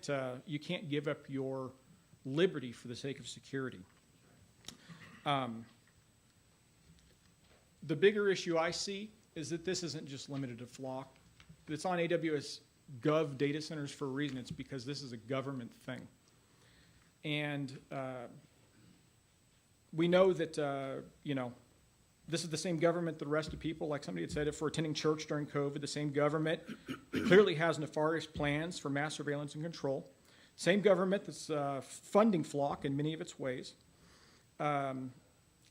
give up your liberty for the sake of security. The bigger issue I see is that this isn't just limited to Flock. It's on AWS Gov data centers for a reason. It's because this is a government thing. And we know that, this is the same government that arrested people, like somebody had said, for attending church during COVID. The same government clearly has nefarious plans for mass surveillance and control. Same government that's funding Flock in many of its ways. Has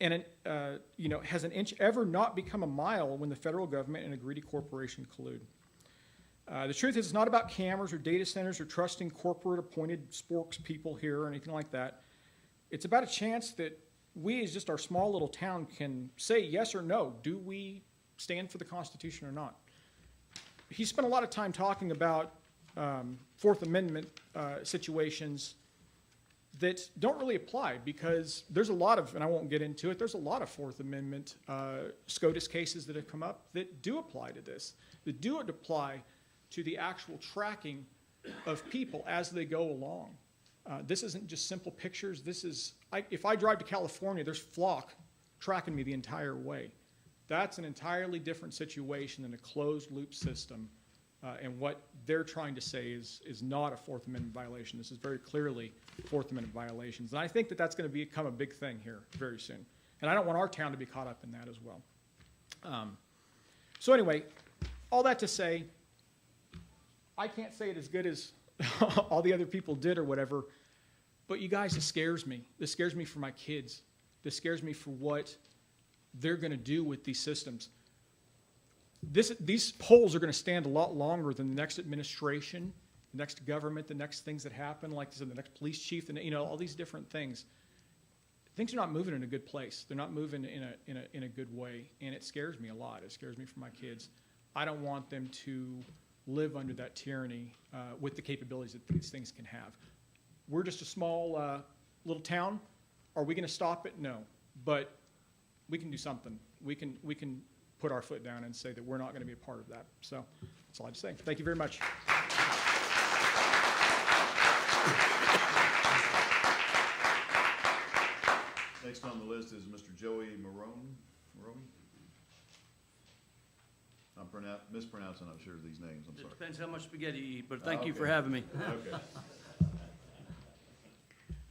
an inch ever not become a mile when the federal government and a greedy corporation collude? The truth is, it's not about cameras or data centers or trusting corporate-appointed spokespeople here or anything like that. It's about a chance that we, as just our small little town, can say yes or no. Do we stand for the Constitution or not? He spent a lot of time talking about Fourth Amendment situations that don't really apply, because there's a lot of, and I won't get into it, there's a lot of Fourth Amendment SCOTUS cases that have come up that do apply to this, that do apply to the actual tracking of people as they go along. This isn't just simple pictures. This is, if I drive to California, there's Flock tracking me the entire way. That's an entirely different situation than a closed loop system. And what they're trying to say is not a Fourth Amendment violation. This is very clearly Fourth Amendment violations. And I think that that's going to become a big thing here very soon. And I don't want our town to be caught up in that as well. So anyway, all that to say, I can't say it as good as all the other people did or whatever, but you guys, this scares me. This scares me for my kids. This scares me for what they're going to do with these systems. These polls are going to stand a lot longer than the next administration, the next government, the next things that happen, like I said, the next police chief, and all these different things. Things are not moving in a good place. They're not moving in a good way, and it scares me a lot. It scares me for my kids. I don't want them to live under that tyranny with the capabilities that these things can have. We're just a small little town. Are we going to stop it? No, but we can do something. We can put our foot down and say that we're not going to be a part of that. So that's all I have to say. Thank you very much. Next on the list is Mr. Joey Maroney. I'm mispronouncing, I'm sure, these names. I'm It sorry. depends how much spaghetti you eat, but thank you for Okay. having me.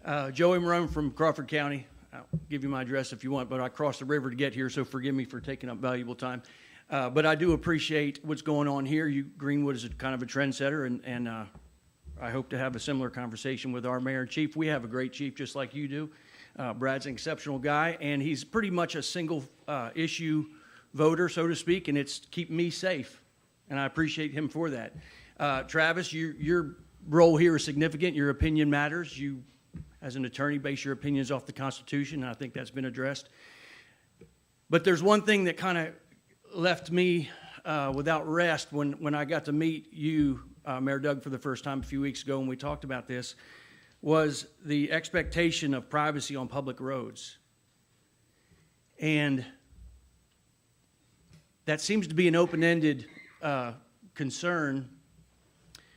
Okay. Joey Marone from Crawford County. I'll give you my address if you want, but I crossed the river to get here, so forgive me for taking up valuable time. But I do appreciate what's going on here. Greenwood is kind of a trendsetter, and I hope to have a similar conversation with our mayor and chief. We have a great chief, just like you do. Brad's an exceptional guy, and he's pretty much a single issue voter, so to speak, and it's keeping me safe, and I appreciate him for that. Travis, your role here is significant. Your opinion matters. You, as an attorney, base your opinions off the Constitution, and I think that's been addressed. But there's one thing that kind of left me without rest when I got to meet you, Mayor Doug, for the first time a few weeks ago, and we talked about this, was the expectation of privacy on public roads. And that seems to be an open-ended concern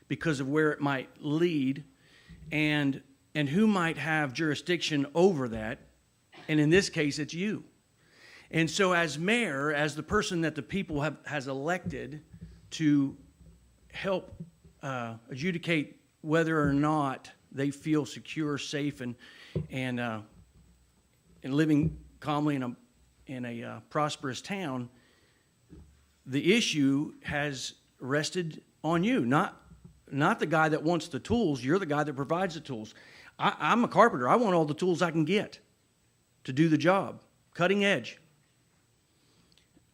because of where it might lead and who might have jurisdiction over that. And in this case, it's you. And so as mayor, as the person that the people has elected to help adjudicate whether or not they feel secure, safe, and living calmly in a prosperous town, the issue has rested on you, not the guy that wants the tools. You're the guy that provides the tools. I'm a carpenter. I want all the tools I can get to do the job, cutting edge.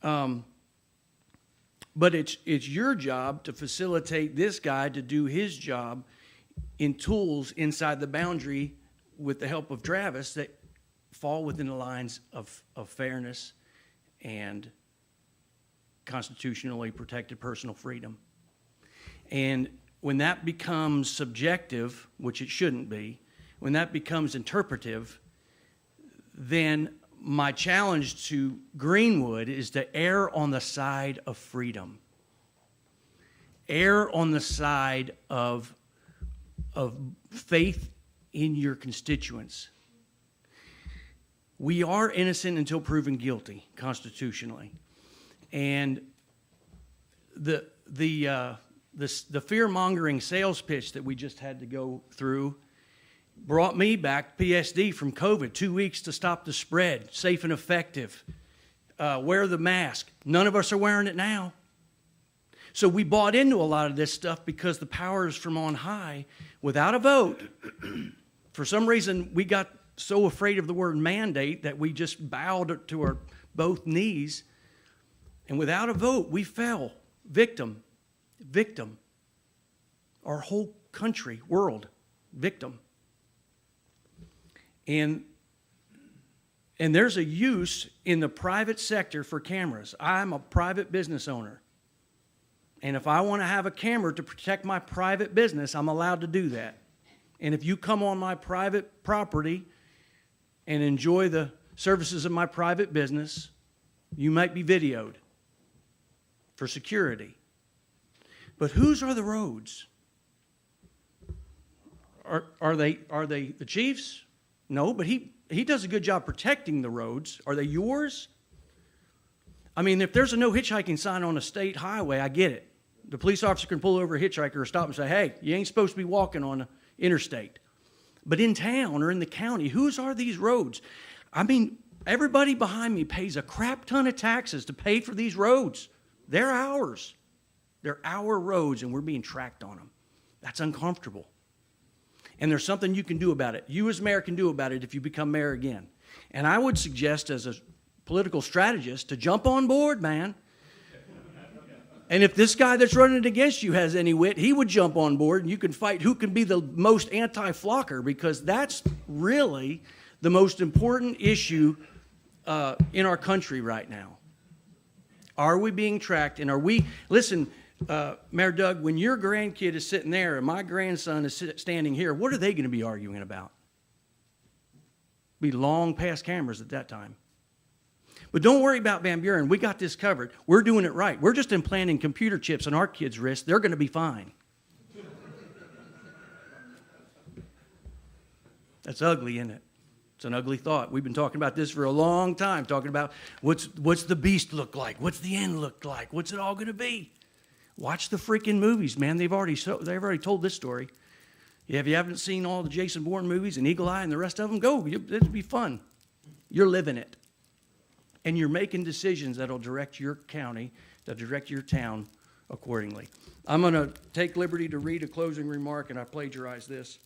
But it's your job to facilitate this guy to do his job in tools inside the boundary with the help of Travis that fall within the lines of fairness and constitutionally protected personal freedom. And when that becomes subjective, which it shouldn't be, when that becomes interpretive, then my challenge to Greenwood is to err on the side of freedom. Err on the side of faith in your constituents. We are innocent until proven guilty constitutionally. And the fear-mongering sales pitch that we just had to go through brought me back PSD from COVID, 2 weeks to stop the spread, safe and effective. Wear the mask. None of us are wearing it now. So we bought into a lot of this stuff because the power is from on high without a vote. For some reason, we got so afraid of the word mandate that we just bowed to our both knees. And without a vote, we fell. Victim. Our whole country, world, victim. And there's a use in the private sector for cameras. I'm a private business owner. And if I want to have a camera to protect my private business, I'm allowed to do that. And if you come on my private property and enjoy the services of my private business, you might be videoed for security. But whose are the roads? Are they the chief's? No, but he does a good job protecting the roads. Are they yours? I mean, if there's a no hitchhiking sign on a state highway, I get it. The police officer can pull over a hitchhiker or stop and say, hey, you ain't supposed to be walking on the interstate. But in town or in the county, whose are these roads? I mean, everybody behind me pays a crap ton of taxes to pay for these roads. They're ours. They're our roads, and we're being tracked on them. That's uncomfortable. And there's something you can do about it. You as mayor can do about it if you become mayor again. And I would suggest as a political strategist to jump on board, man. And if this guy that's running against you has any wit, he would jump on board, and you can fight who can be the most anti-flocker, because that's really the most important issue in our country right now. Are we being tracked? And are we, listen, Mayor Doug, when your grandkid is sitting there and my grandson is standing here, what are they going to be arguing about? Be long past cameras at that time. But don't worry about Van Buren. We got this covered. We're doing it right. We're just implanting computer chips on our kids' wrists. They're going to be fine. That's ugly, isn't it? It's an ugly thought. We've been talking about this for a long time, talking about what's the beast look like? What's the end look like? What's it all going to be? Watch the freaking movies, man. They've already told this story. If you haven't seen all the Jason Bourne movies and Eagle Eye and the rest of them, go. It'll be fun. You're living it. And you're making decisions that'll direct your county, that'll direct your town accordingly. I'm going to take liberty to read a closing remark, and I plagiarize this.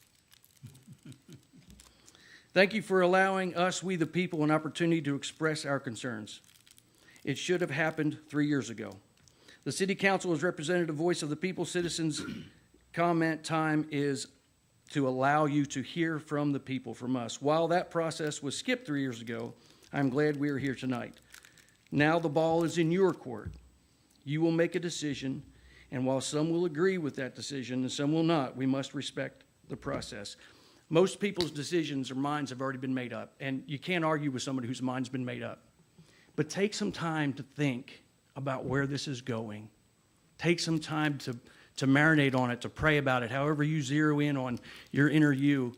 Thank you for allowing us, we the people, an opportunity to express our concerns. It should have happened 3 years ago. The City Council as representative voice of the people, citizens' comment time is to allow you to hear from the people, from us. While that process was skipped 3 years ago, I'm glad we are here tonight. Now the ball is in your court. You will make a decision, and while some will agree with that decision and some will not, we must respect the process. Most people's decisions or minds have already been made up, and you can't argue with somebody whose mind's been made up. But take some time to think about where this is going. Take some time to marinate on it, to pray about it, however you zero in on your inner you,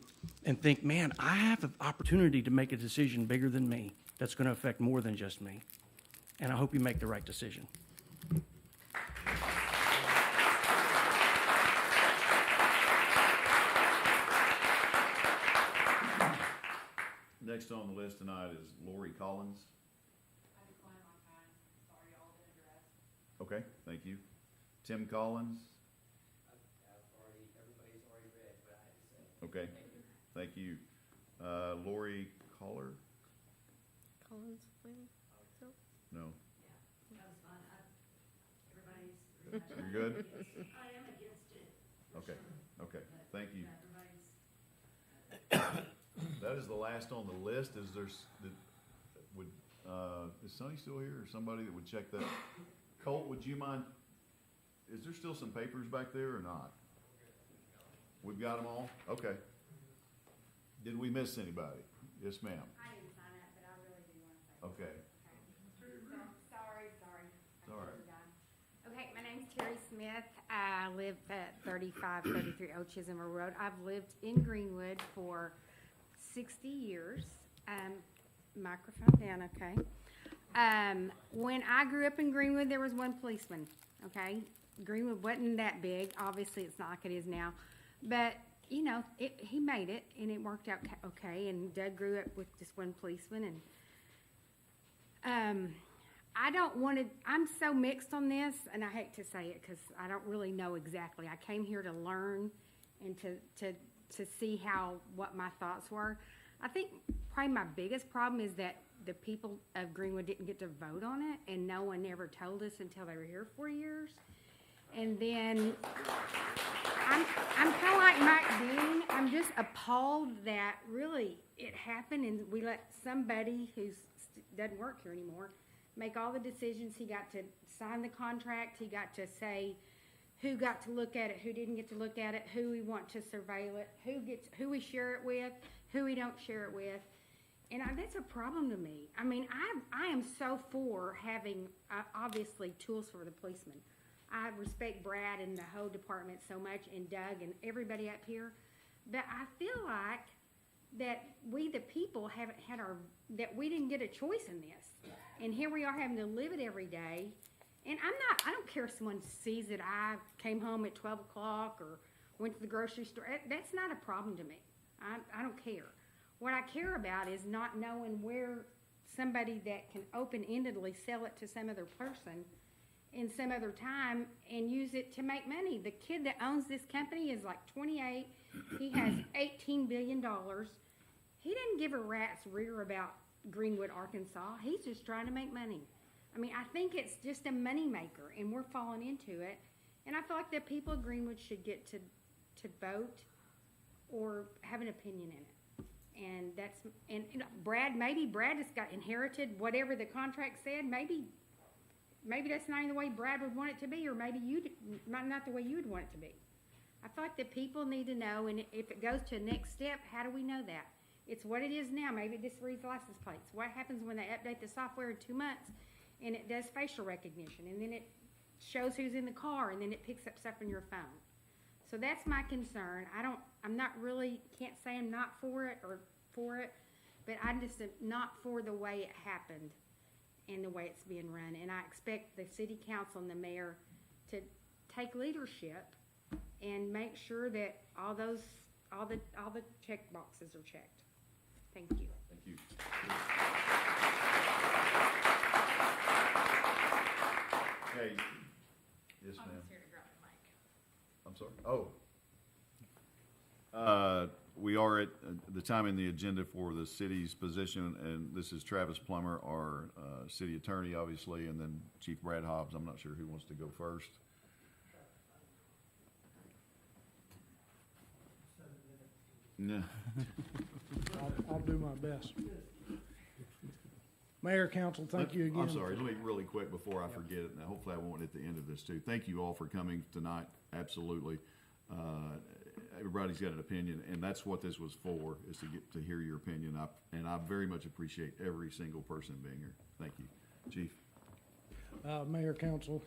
and think, man, I have an opportunity to make a decision bigger than me that's going to affect more than just me. And I hope you make the right decision. Next on the list tonight is Lori Collins. Okay, thank you. Tim Collins. Everybody's already read what I had to say. Okay, thank you. Lori Collar? Collins, so? No. Yeah, that was fun. Everybody's. You're good? I am against it. Okay, okay, thank you. That is the last on the list. Is Sonny still here, or somebody that would check that? Colt, would you mind, is there still some papers back there or not? We've got them all? Okay. Did we miss anybody? Yes, ma'am. I didn't sign up, but I really do want to say. Okay. Sorry. It's all right. Okay, my name's Terry Smith. I live at 3533 Old Chisholm Road. I've lived in Greenwood for 60 years. Microphone down, okay. When I grew up in Greenwood, there was one policeman, okay? Greenwood wasn't that big. Obviously, it's not like it is now. But, you know, he made it, and it worked out okay. And Doug grew up with just one policeman. And I don't want to, I'm so mixed on this, and I hate to say it because I don't really know exactly. I came here to learn and to see what my thoughts were. I think probably my biggest problem is that the people of Greenwood didn't get to vote on it, and no one ever told us until they were here 4 years. And then I'm kind of like Mike Dean. I'm just appalled that really it happened, and we let somebody who doesn't work here anymore make all the decisions. He got to sign the contract. He got to say who got to look at it, who didn't get to look at it, who we want to surveil it, who we share it with, who we don't share it with. And that's a problem to me. I mean, I am so for having, obviously, tools for the policemen. I respect Brad and the whole department so much, and Doug and everybody up here. But I feel like that we, the people, haven't had that we didn't get a choice in this. And here we are having to live it every day. And I don't care if someone sees that I came home at 12 o'clock or went to the grocery store. That's not a problem to me. I don't care. What I care about is not knowing where somebody that can open-endedly sell it to some other person in some other time and use it to make money. The kid that owns this company is like 28. He has $18 billion. He didn't give a rat's rear about Greenwood, Arkansas. He's just trying to make money. I mean, I think it's just a money maker, and we're falling into it. And I feel like the people of Greenwood should get to vote or have an opinion in it. And you know, maybe Brad has got inherited whatever the contract said. Maybe that's not even the way Brad would want it to be, or maybe not the way you would want it to be. I feel like the people need to know, and if it goes to a next step, how do we know that? It's what it is now. Maybe it just reads license plates. What happens when they update the software in 2 months and it does facial recognition, and then it shows who's in the car, and then it picks up stuff on your phone? So that's my concern. Can't say I'm not for it or for it, but I'm just not for the way it happened and the way it's being run. And I expect the city council and the mayor to take leadership and make sure that all the check boxes are checked. Thank you. Thank you. Okay. Yes, ma'am. I'm sorry. We are at the time in the agenda for the city's position, and this is Travis Plummer, our city attorney, obviously, and then Chief Brad Hobbs. I'm not sure who wants to go first. No. I'll do my best. Mayor, council, thank you again. I'm sorry, let me really quick before I forget it. Now, hopefully I won't at the end of this too. Thank you all for coming tonight. Absolutely. Everybody's got an opinion, and that's what this was for, is to get to hear your opinion. And I very much appreciate every single person being here. Thank you. Chief. Mayor, council,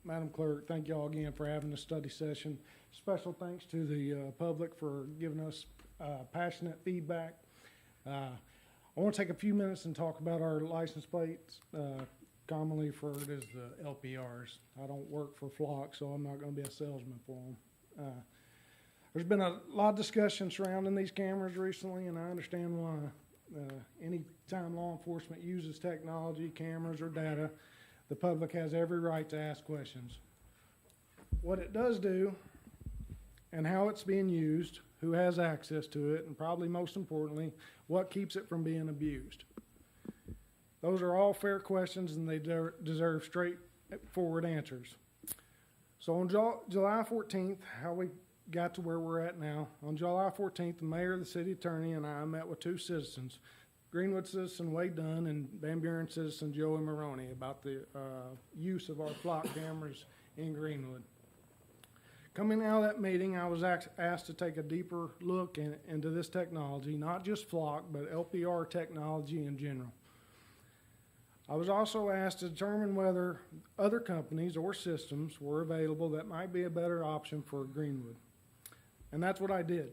Madam Clerk, thank you all again for having a study session. Special thanks to the public for giving us passionate feedback. I want to take a few minutes and talk about our license plates, commonly referred as the LPRs. I don't work for Flock, so I'm not going to be a salesman for them. There's been a lot of discussion surrounding these cameras recently, and I understand why. Any time law enforcement uses technology, cameras, or data, the public has every right to ask questions. What it does do, and how it's being used, who has access to it, and probably most importantly, what keeps it from being abused. Those are all fair questions, and they deserve straightforward answers. So on July 14th, how we got to where we're at now, on July 14th, the mayor, the city attorney, and I met with two citizens, Greenwood citizen Wade Dunn and Van Buren citizen Joey Maroney, about the use of our Flock cameras in Greenwood. Coming out of that meeting, I was asked to take a deeper look into this technology, not just Flock, but LPR technology in general. I was also asked to determine whether other companies or systems were available that might be a better option for Greenwood. And that's what I did.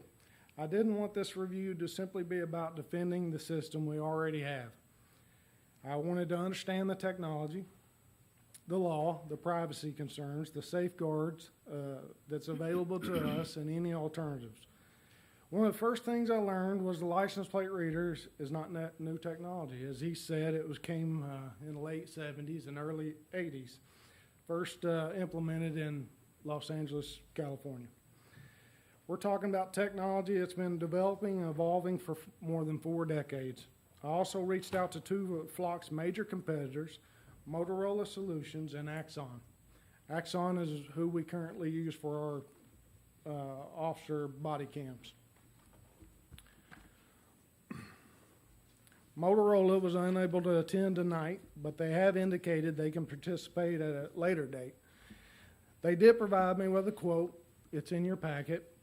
I didn't want this review to simply be about defending the system we already have. I wanted to understand the technology, the law, the privacy concerns, the safeguards that's available to us, and any alternatives. One of the first things I learned was the license plate readers is not new technology. As he said, it came in the late 70s and early 80s, first implemented in Los Angeles, California. We're talking about technology that's been developing and evolving for more than 4 decades. I also reached out to 2 of Flock's major competitors, Motorola Solutions and Axon. Axon is who we currently use for our officer body cams. Motorola was unable to attend tonight, but they have indicated they can participate at a later date. They did provide me with a quote, it's in your packet,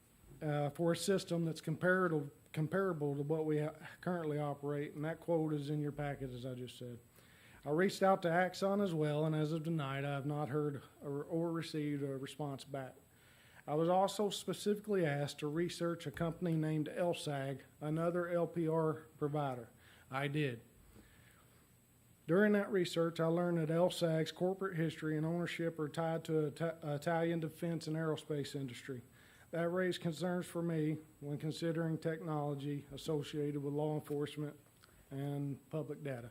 for a system that's comparable to what we currently operate, and that quote is in your packet, as I just said. I reached out to Axon as well, and as of tonight, I have not heard or received a response back. I was also specifically asked to research a company named LSAG, another LPR provider. I did. During that research, I learned that LSAG's corporate history and ownership are tied to the Italian defense and aerospace industry. That raised concerns for me when considering technology associated with law enforcement and public data.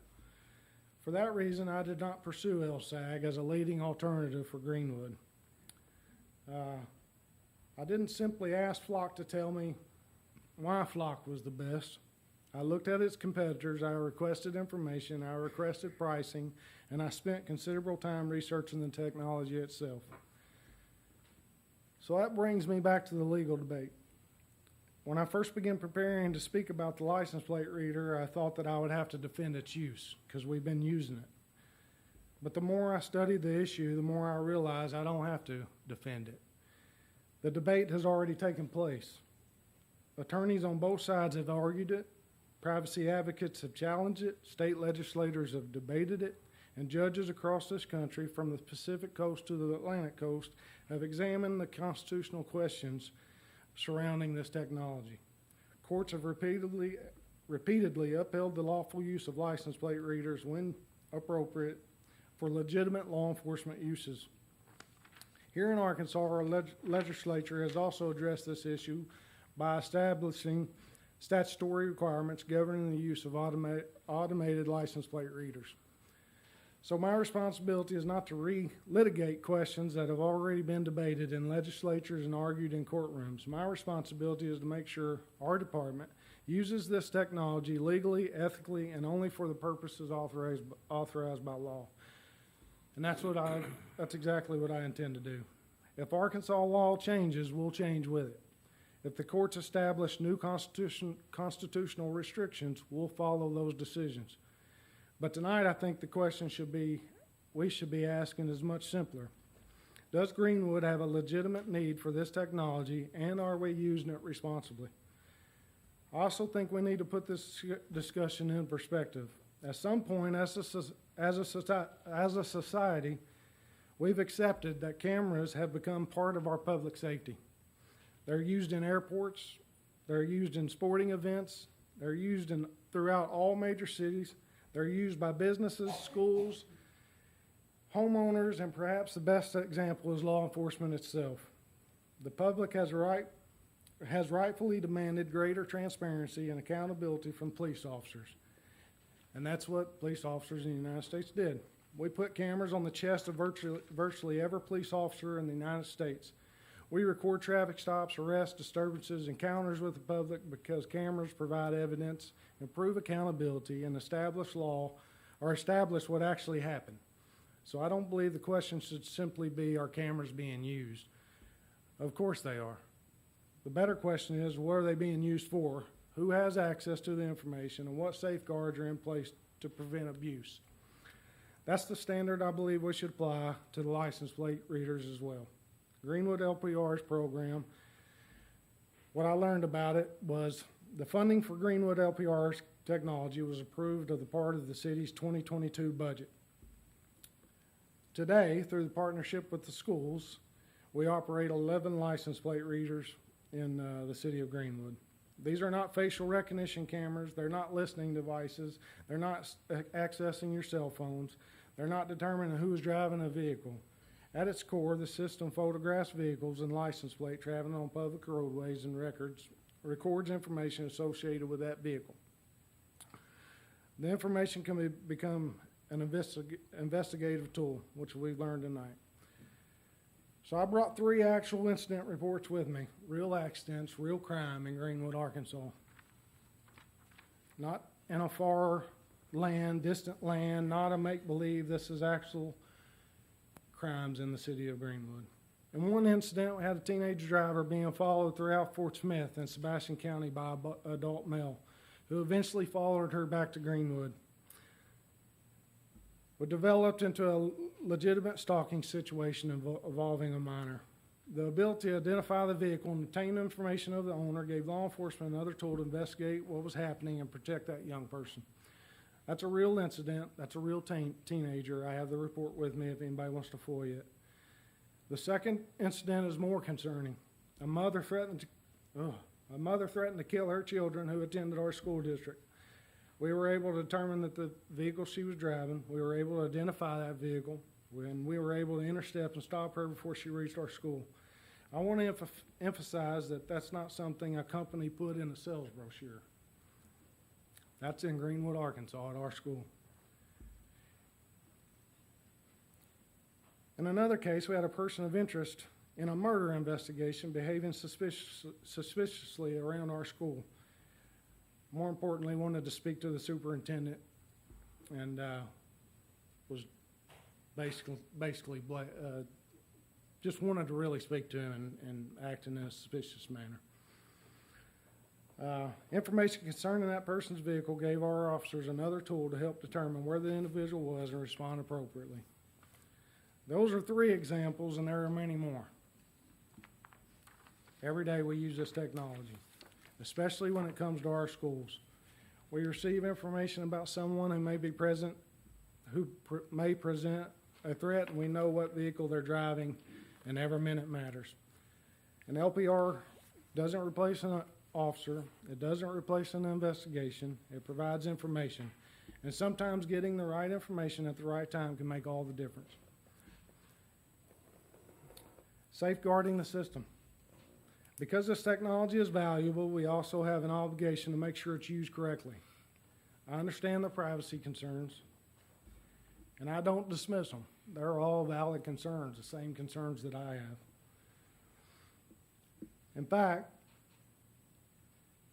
For that reason, I did not pursue LSAG as a leading alternative for Greenwood. I didn't simply ask Flock to tell me why Flock was the best. I looked at its competitors, I requested information, I requested pricing, and I spent considerable time researching the technology itself. So that brings me back to the legal debate. When I first began preparing to speak about the license plate reader, I thought that I would have to defend its use, because we've been using it. But the more I studied the issue, the more I realized I don't have to defend it. The debate has already taken place. Attorneys on both sides have argued it, privacy advocates have challenged it, state legislators have debated it, and judges across this country, from the Pacific Coast to the Atlantic Coast, have examined the constitutional questions surrounding this technology. Courts have repeatedly upheld the lawful use of license plate readers when appropriate for legitimate law enforcement uses. Here in Arkansas, our legislature has also addressed this issue by establishing statutory requirements governing the use of automated license plate readers. So my responsibility is not to re-litigate questions that have already been debated in legislatures and argued in courtrooms. My responsibility is to make sure our department uses this technology legally, ethically, and only for the purposes authorized by law. And that's exactly what I intend to do. If Arkansas law changes, we'll change with it. If the courts establish new constitutional restrictions, we'll follow those decisions. But tonight, I think the question we should be asking is much simpler. Does Greenwood have a legitimate need for this technology, and are we using it responsibly? I also think we need to put this discussion in perspective. At some point, as a society, we've accepted that cameras have become part of our public safety. They're used in airports, they're used in sporting events, they're used throughout all major cities, they're used by businesses, schools, homeowners, and perhaps the best example is law enforcement itself. The public has rightfully demanded greater transparency and accountability from police officers. And that's what police officers in the United States did. We put cameras on the chest of virtually every police officer in the United States. We record traffic stops, arrests, disturbances, encounters with the public because cameras provide evidence, improve accountability, and establish law, or establish what actually happened. So I don't believe the question should simply be, are cameras being used? Of course they are. The better question is, what are they being used for? Who has access to the information, and what safeguards are in place to prevent abuse? That's the standard I believe we should apply to the license plate readers as well. Greenwood LPR's program, what I learned about it was the funding for Greenwood LPR's technology was approved as a part of the city's 2022 budget. Today, through the partnership with the schools, we operate 11 license plate readers in the city of Greenwood. These are not facial recognition cameras, they're not listening devices, they're not accessing your cell phones, they're not determining who's driving a vehicle. At its core, the system photographs vehicles and license plate traveling on public roadways and records information associated with that vehicle. The information can become an investigative tool, which we've learned tonight. So I brought 3 actual incident reports with me, real accidents, real crime in Greenwood, Arkansas. Not in a far land, distant land, not a make-believe. This is actual crimes in the city of Greenwood. In one incident, we had a teenage driver being followed throughout Fort Smith in Sebastian County by an adult male, who eventually followed her back to Greenwood. It developed into a legitimate stalking situation involving a minor. The ability to identify the vehicle and obtain information of the owner gave law enforcement another tool to investigate what was happening and protect that young person. That's a real incident. That's a real teenager. I have the report with me if anybody wants to FOIA it. The second incident is more concerning. A mother threatened to kill her children who attended our school district. We were able to determine that the vehicle she was driving, we were able to identify that vehicle, and we were able to intercept and stop her before she reached our school. I want to emphasize that that's not something a company put in a sales brochure. That's in Greenwood, Arkansas, at our school. In another case, we had a person of interest in a murder investigation behaving suspiciously around our school. More importantly, wanted to speak to the superintendent and was basically just wanted to really speak to him and act in a suspicious manner. Information concerning that person's vehicle gave our officers another tool to help determine where the individual was and respond appropriately. Those are 3 examples, and there are many more. Every day we use this technology, especially when it comes to our schools. We receive information about someone who may be present, may present a threat, and we know what vehicle they're driving, and every minute matters. An LPR doesn't replace an officer. It doesn't replace an investigation. It provides information. And sometimes getting the right information at the right time can make all the difference. Safeguarding the system. Because this technology is valuable, we also have an obligation to make sure it's used correctly. I understand the privacy concerns, and I don't dismiss them. They're all valid concerns, the same concerns that I have. In fact,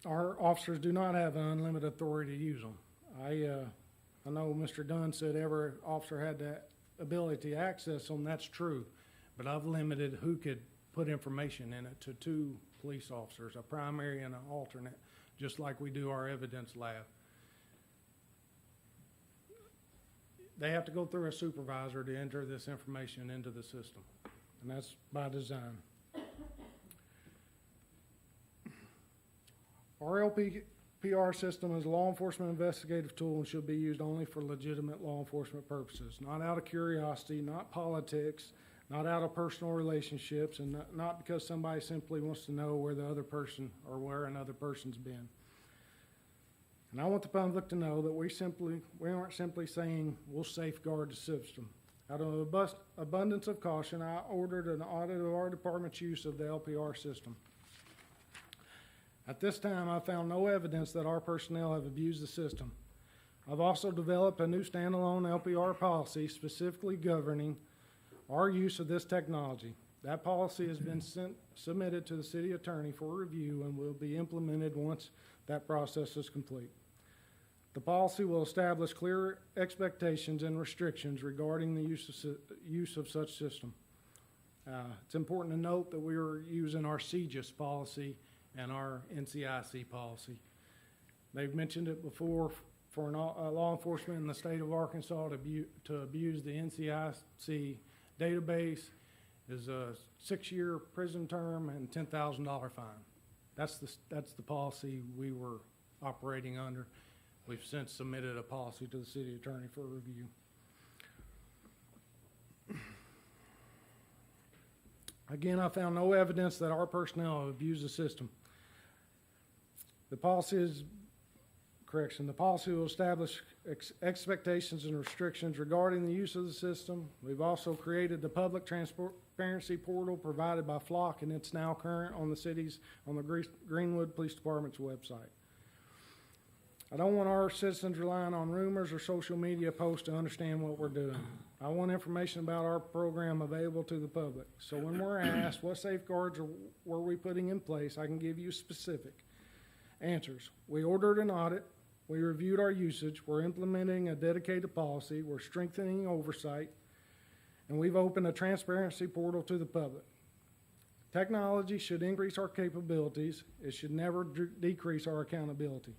our officers do not have unlimited authority to use them. I know Mr. Dunn said every officer had that ability to access them. That's true, but I've limited who could put information in it to 2 police officers, a primary and an alternate, just like we do our evidence lab. They have to go through a supervisor to enter this information into the system, and that's by design. Our LPR system is a law enforcement investigative tool and should be used only for legitimate law enforcement purposes, not out of curiosity, not politics, not out of personal relationships, and not because somebody simply wants to know where the other person or where another person's been. And I want the public to know that we aren't simply saying we'll safeguard the system. Out of abundance of caution, I ordered an audit of our department's use of the LPR system. At this time, I found no evidence that our personnel have abused the system. I've also developed a new standalone LPR policy specifically governing our use of this technology. That policy has been submitted to the city attorney for review and will be implemented once that process is complete. The policy will establish clear expectations and restrictions regarding the use of such system. It's important to note that we are using our CGIS policy and our NCIC policy. They've mentioned it before for law enforcement in the state of Arkansas to abuse the NCIC database is a 6-year prison term and $10,000 fine. That's the policy we were operating under. We've since submitted a policy to the city attorney for review. Again, I found no evidence that our personnel have abused the system. The policy is correction. The policy will establish expectations and restrictions regarding the use of the system. We've also created the public transparency portal provided by Flock, and it's now current on the Greenwood Police Department's website. I don't want our citizens relying on rumors or social media posts to understand what we're doing. I want information about our program available to the public. So when we're asked what safeguards were we putting in place, I can give you specific answers. We ordered an audit. We reviewed our usage. We're implementing a dedicated policy. We're strengthening oversight. And we've opened a transparency portal to the public. Technology should increase our capabilities. It should never decrease our accountability.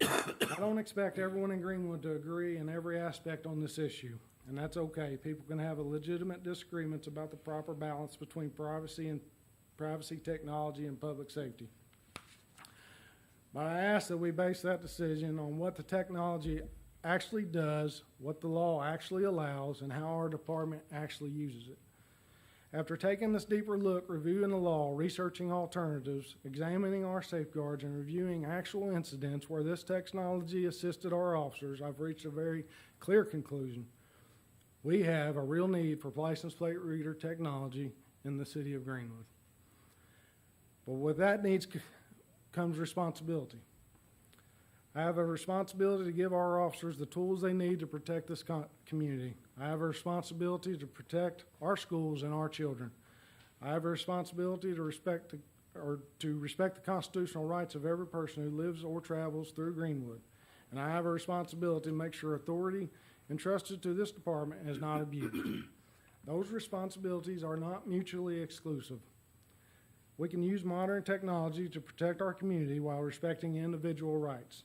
I don't expect everyone in Greenwood to agree in every aspect on this issue, and that's okay. People can have legitimate disagreements about the proper balance between privacy technology and public safety. But I ask that we base that decision on what the technology actually does, what the law actually allows, and how our department actually uses it. After taking this deeper look, reviewing the law, researching alternatives, examining our safeguards, and reviewing actual incidents where this technology assisted our officers, I've reached a very clear conclusion. We have a real need for license plate reader technology in the city of Greenwood. But with that needs comes responsibility. I have a responsibility to give our officers the tools they need to protect this community. I have a responsibility to protect our schools and our children. I have a responsibility to respect the constitutional rights of every person who lives or travels through Greenwood. And I have a responsibility to make sure authority entrusted to this department is not abused. Those responsibilities are not mutually exclusive. We can use modern technology to protect our community while respecting individual rights.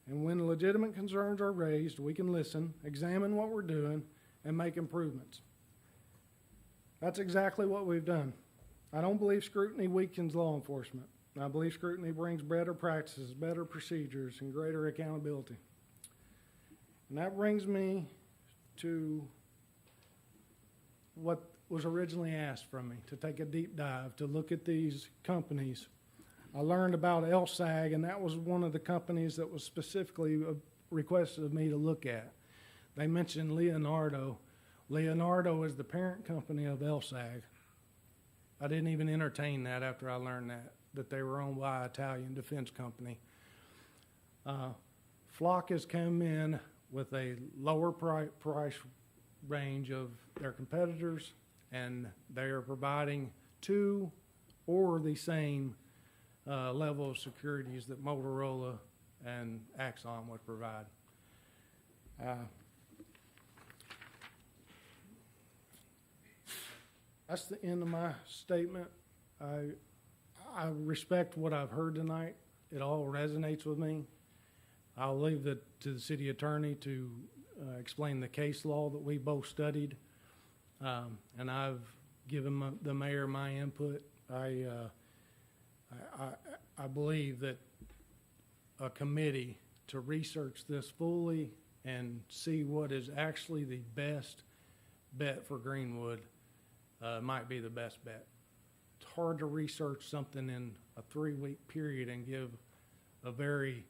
And when legitimate concerns are raised, we can listen, examine what we're doing, and make improvements. That's exactly what we've done. I don't believe scrutiny weakens law enforcement. I believe scrutiny brings better practices, better procedures, and greater accountability. And that brings me to what was originally asked from me, to take a deep dive, to look at these companies. I learned about LSAG, and that was one of the companies that was specifically requested of me to look at. They mentioned Leonardo. Leonardo is the parent company of LSAG. I didn't even entertain that after I learned that they were owned by an Italian defense company. Flock has come in with a lower price range of their competitors, and they are providing two or the same level of securities that Motorola and Axon would provide. That's the end of my statement. I respect what I've heard tonight. It all resonates with me. I'll leave it to the city attorney to explain the case law that we both studied. And I've given the mayor my input. I believe that a committee to research this fully and see what is actually the best bet for Greenwood might be the best bet. It's hard to research something in a 3-week period and give a very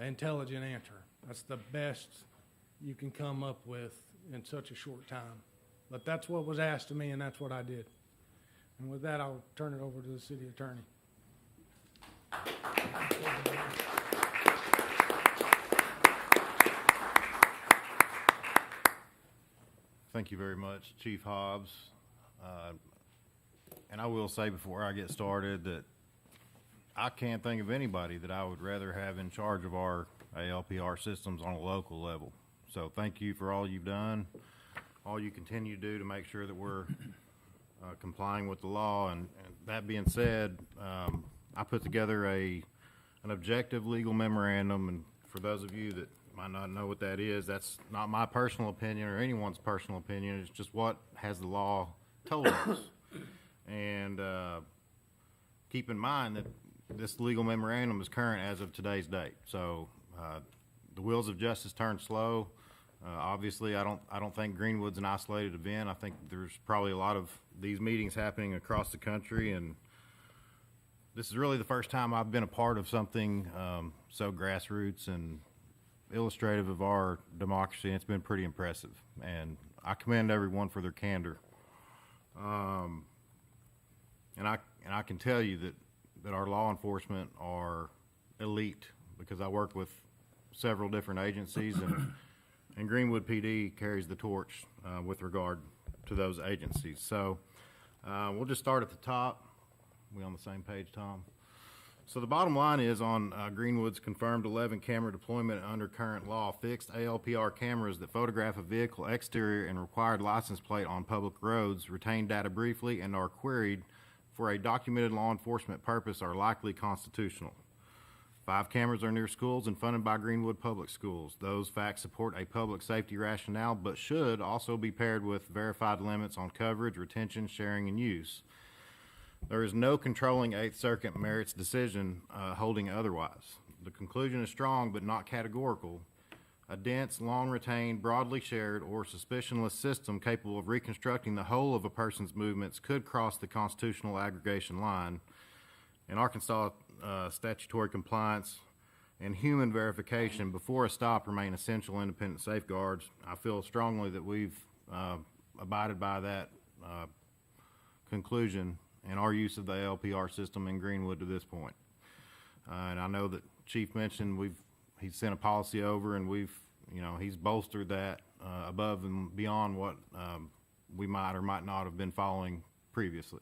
intelligent answer. That's the best you can come up with in such a short time. But that's what was asked of me, and that's what I did. And with that, I'll turn it over to the city attorney. Thank you very much, Chief Hobbs. And I will say before I get started that I can't think of anybody that I would rather have in charge of our ALPR systems on a local level. So thank you for all you've done, all you continue to do to make sure that we're complying with the law. And that being said, I put together an objective legal memorandum, and for those of you that might not know what that is, that's not my personal opinion or anyone's personal opinion. It's just what has the law told us. And keep in mind that this legal memorandum is current as of today's date. So the wheels of justice turn slow. Obviously, I don't think Greenwood's an isolated event. I think there's probably a lot of these meetings happening across the country, and this is really the first time I've been a part of something so grassroots and illustrative of our democracy, and it's been pretty impressive. And I commend everyone for their candor. And I can tell you that our law enforcement are elite, because I work with several different agencies, and Greenwood PD carries the torch with regard to those agencies. So we'll just start at the top. We on the same page, Tom? So the bottom line is on Greenwood's confirmed 11 camera deployment under current law, fixed ALPR cameras that photograph a vehicle exterior and required license plate on public roads, retain data briefly, and are queried for a documented law enforcement purpose are likely constitutional. 5 cameras are near schools and funded by Greenwood Public Schools. Those facts support a public safety rationale, but should also be paired with verified limits on coverage, retention, sharing, and use. There is no controlling Eighth Circuit merits decision holding otherwise. The conclusion is strong but not categorical. A dense, long-retained, broadly shared, or suspicionless system capable of reconstructing the whole of a person's movements could cross the constitutional aggregation line. In Arkansas, statutory compliance and human verification before a stop remain essential independent safeguards. I feel strongly that we've abided by that conclusion in our use of the ALPR system in Greenwood to this point. And I know that Chief mentioned he's sent a policy over, and he's bolstered that above and beyond what we might or might not have been following previously.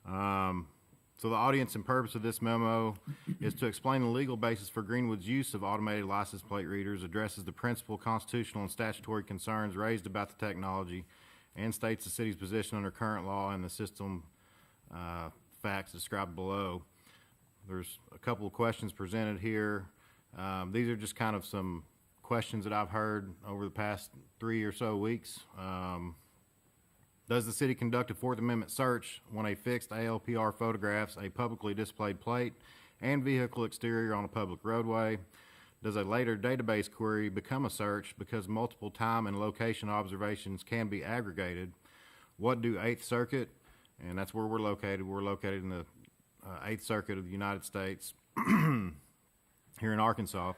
So the audience and purpose of this memo is to explain the legal basis for Greenwood's use of automated license plate readers, addresses the principal constitutional and statutory concerns raised about the technology, and states the city's position under current law and the system facts described below. There's a couple of questions presented here. These are just kind of some questions that I've heard over the past 3 or so weeks. Does the city conduct a Fourth Amendment search when a fixed ALPR photographs a publicly displayed plate and vehicle exterior on a public roadway? Does a later database query become a search because multiple time and location observations can be aggregated? What do Eighth Circuit, and that's where we're located in the Eighth Circuit of the United States here in Arkansas,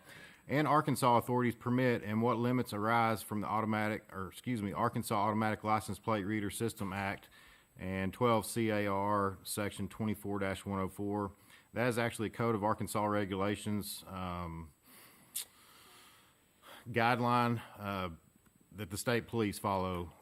and Arkansas authorities permit, and what limits arise from the Arkansas Automatic License Plate Reader System Act and 12 CAR Section 24-104. That is actually a Code of Arkansas Regulations guideline that the state police follow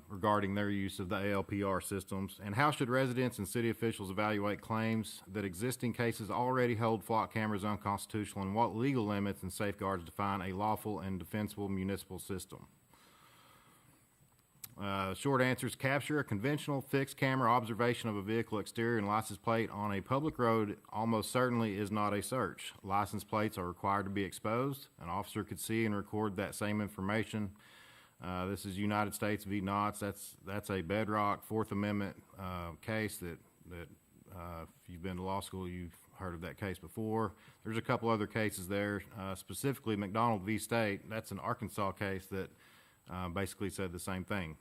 regarding their use of the ALPR systems. And how should residents and city officials evaluate claims that existing cases already hold flock cameras unconstitutional, and what legal limits and safeguards define a lawful and defensible municipal system? Short answers: capture a conventional fixed camera observation of a vehicle exterior and license plate on a public road almost certainly is not a search. License plates are required to be exposed. An officer could see and record that same information. This is United States v. Knotts. That's a bedrock Fourth Amendment case that if you've been to law school, you've heard of that case before. There's a couple other cases there, specifically McDonald v. State. That's an Arkansas case that basically said the same thing.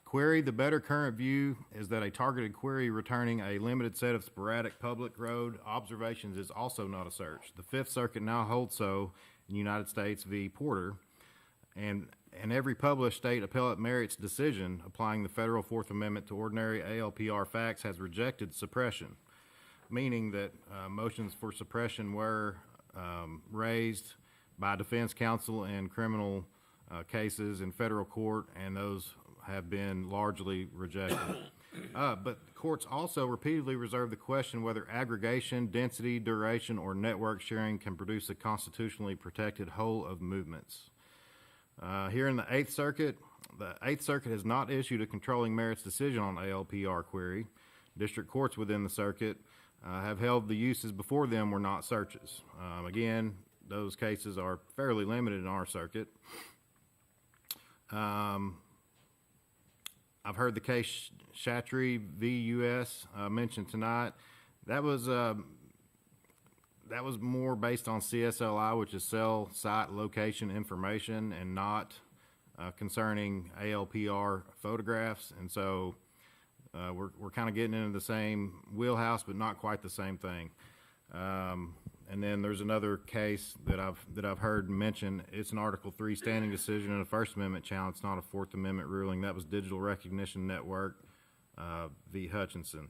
Query: the better current view is that a targeted query returning a limited set of sporadic public road observations is also not a search. The Fifth Circuit now holds so in United States v. Porter, and every published state appellate merits decision applying the federal Fourth Amendment to ordinary ALPR facts has rejected suppression, meaning that motions for suppression were raised by defense counsel in criminal cases in federal court, and those have been largely rejected. But courts also repeatedly reserve the question whether aggregation, density, duration, or network sharing can produce a constitutionally protected whole of movements. Here in the Eighth Circuit has not issued a controlling merits decision on ALPR query. District courts within the circuit have held the uses before them were not searches. Again, those cases are fairly limited in our circuit. I've heard the case Chatry v. U.S. Mentioned tonight. That was more based on CSLI, which is cell site location information, and not concerning ALPR photographs. And so We're kind of getting into the same wheelhouse, but not quite the same thing. And then there's another case that I've heard mentioned. It's an Article 3 standing decision and a First Amendment challenge. It's not a Fourth Amendment ruling. That was Digital Recognition Network v. Hutchinson.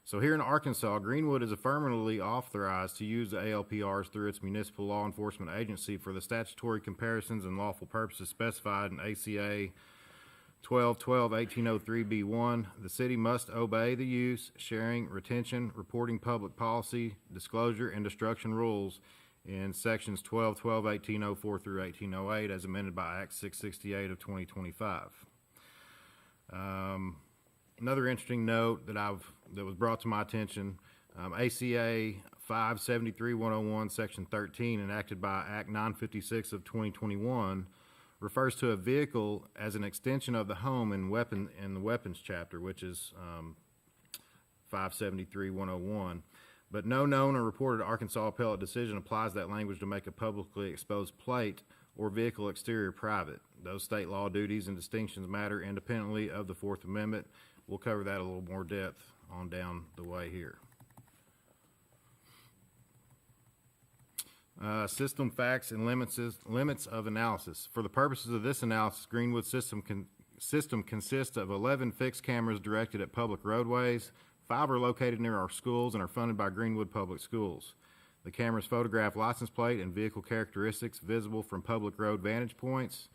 So here in Arkansas, Greenwood is affirmatively authorized to use the ALPRs through its municipal law enforcement agency for the statutory comparisons and lawful purposes specified in ACA 12-1803B1. The city must obey the use, sharing, retention, reporting public policy, disclosure, and destruction rules in sections 1212, 1804 through 1808 as amended by Act 668 of 2025. Another interesting note that was brought to my attention, ACA 573-101, Section 13, enacted by Act 956 of 2021, refers to a vehicle as an extension of the home in the weapons chapter, which is 573-101. But no known or reported Arkansas appellate decision applies that language to make a publicly exposed plate or vehicle exterior private. Those state law duties and distinctions matter independently of the Fourth Amendment. We'll cover that a little more depth on down the way here. System facts and limits of analysis. For the purposes of this analysis, Greenwood system consists of 11 fixed cameras directed at public roadways. 5 are located near our schools and are funded by Greenwood Public Schools. The cameras photograph license plate and vehicle characteristics visible from public road vantage points.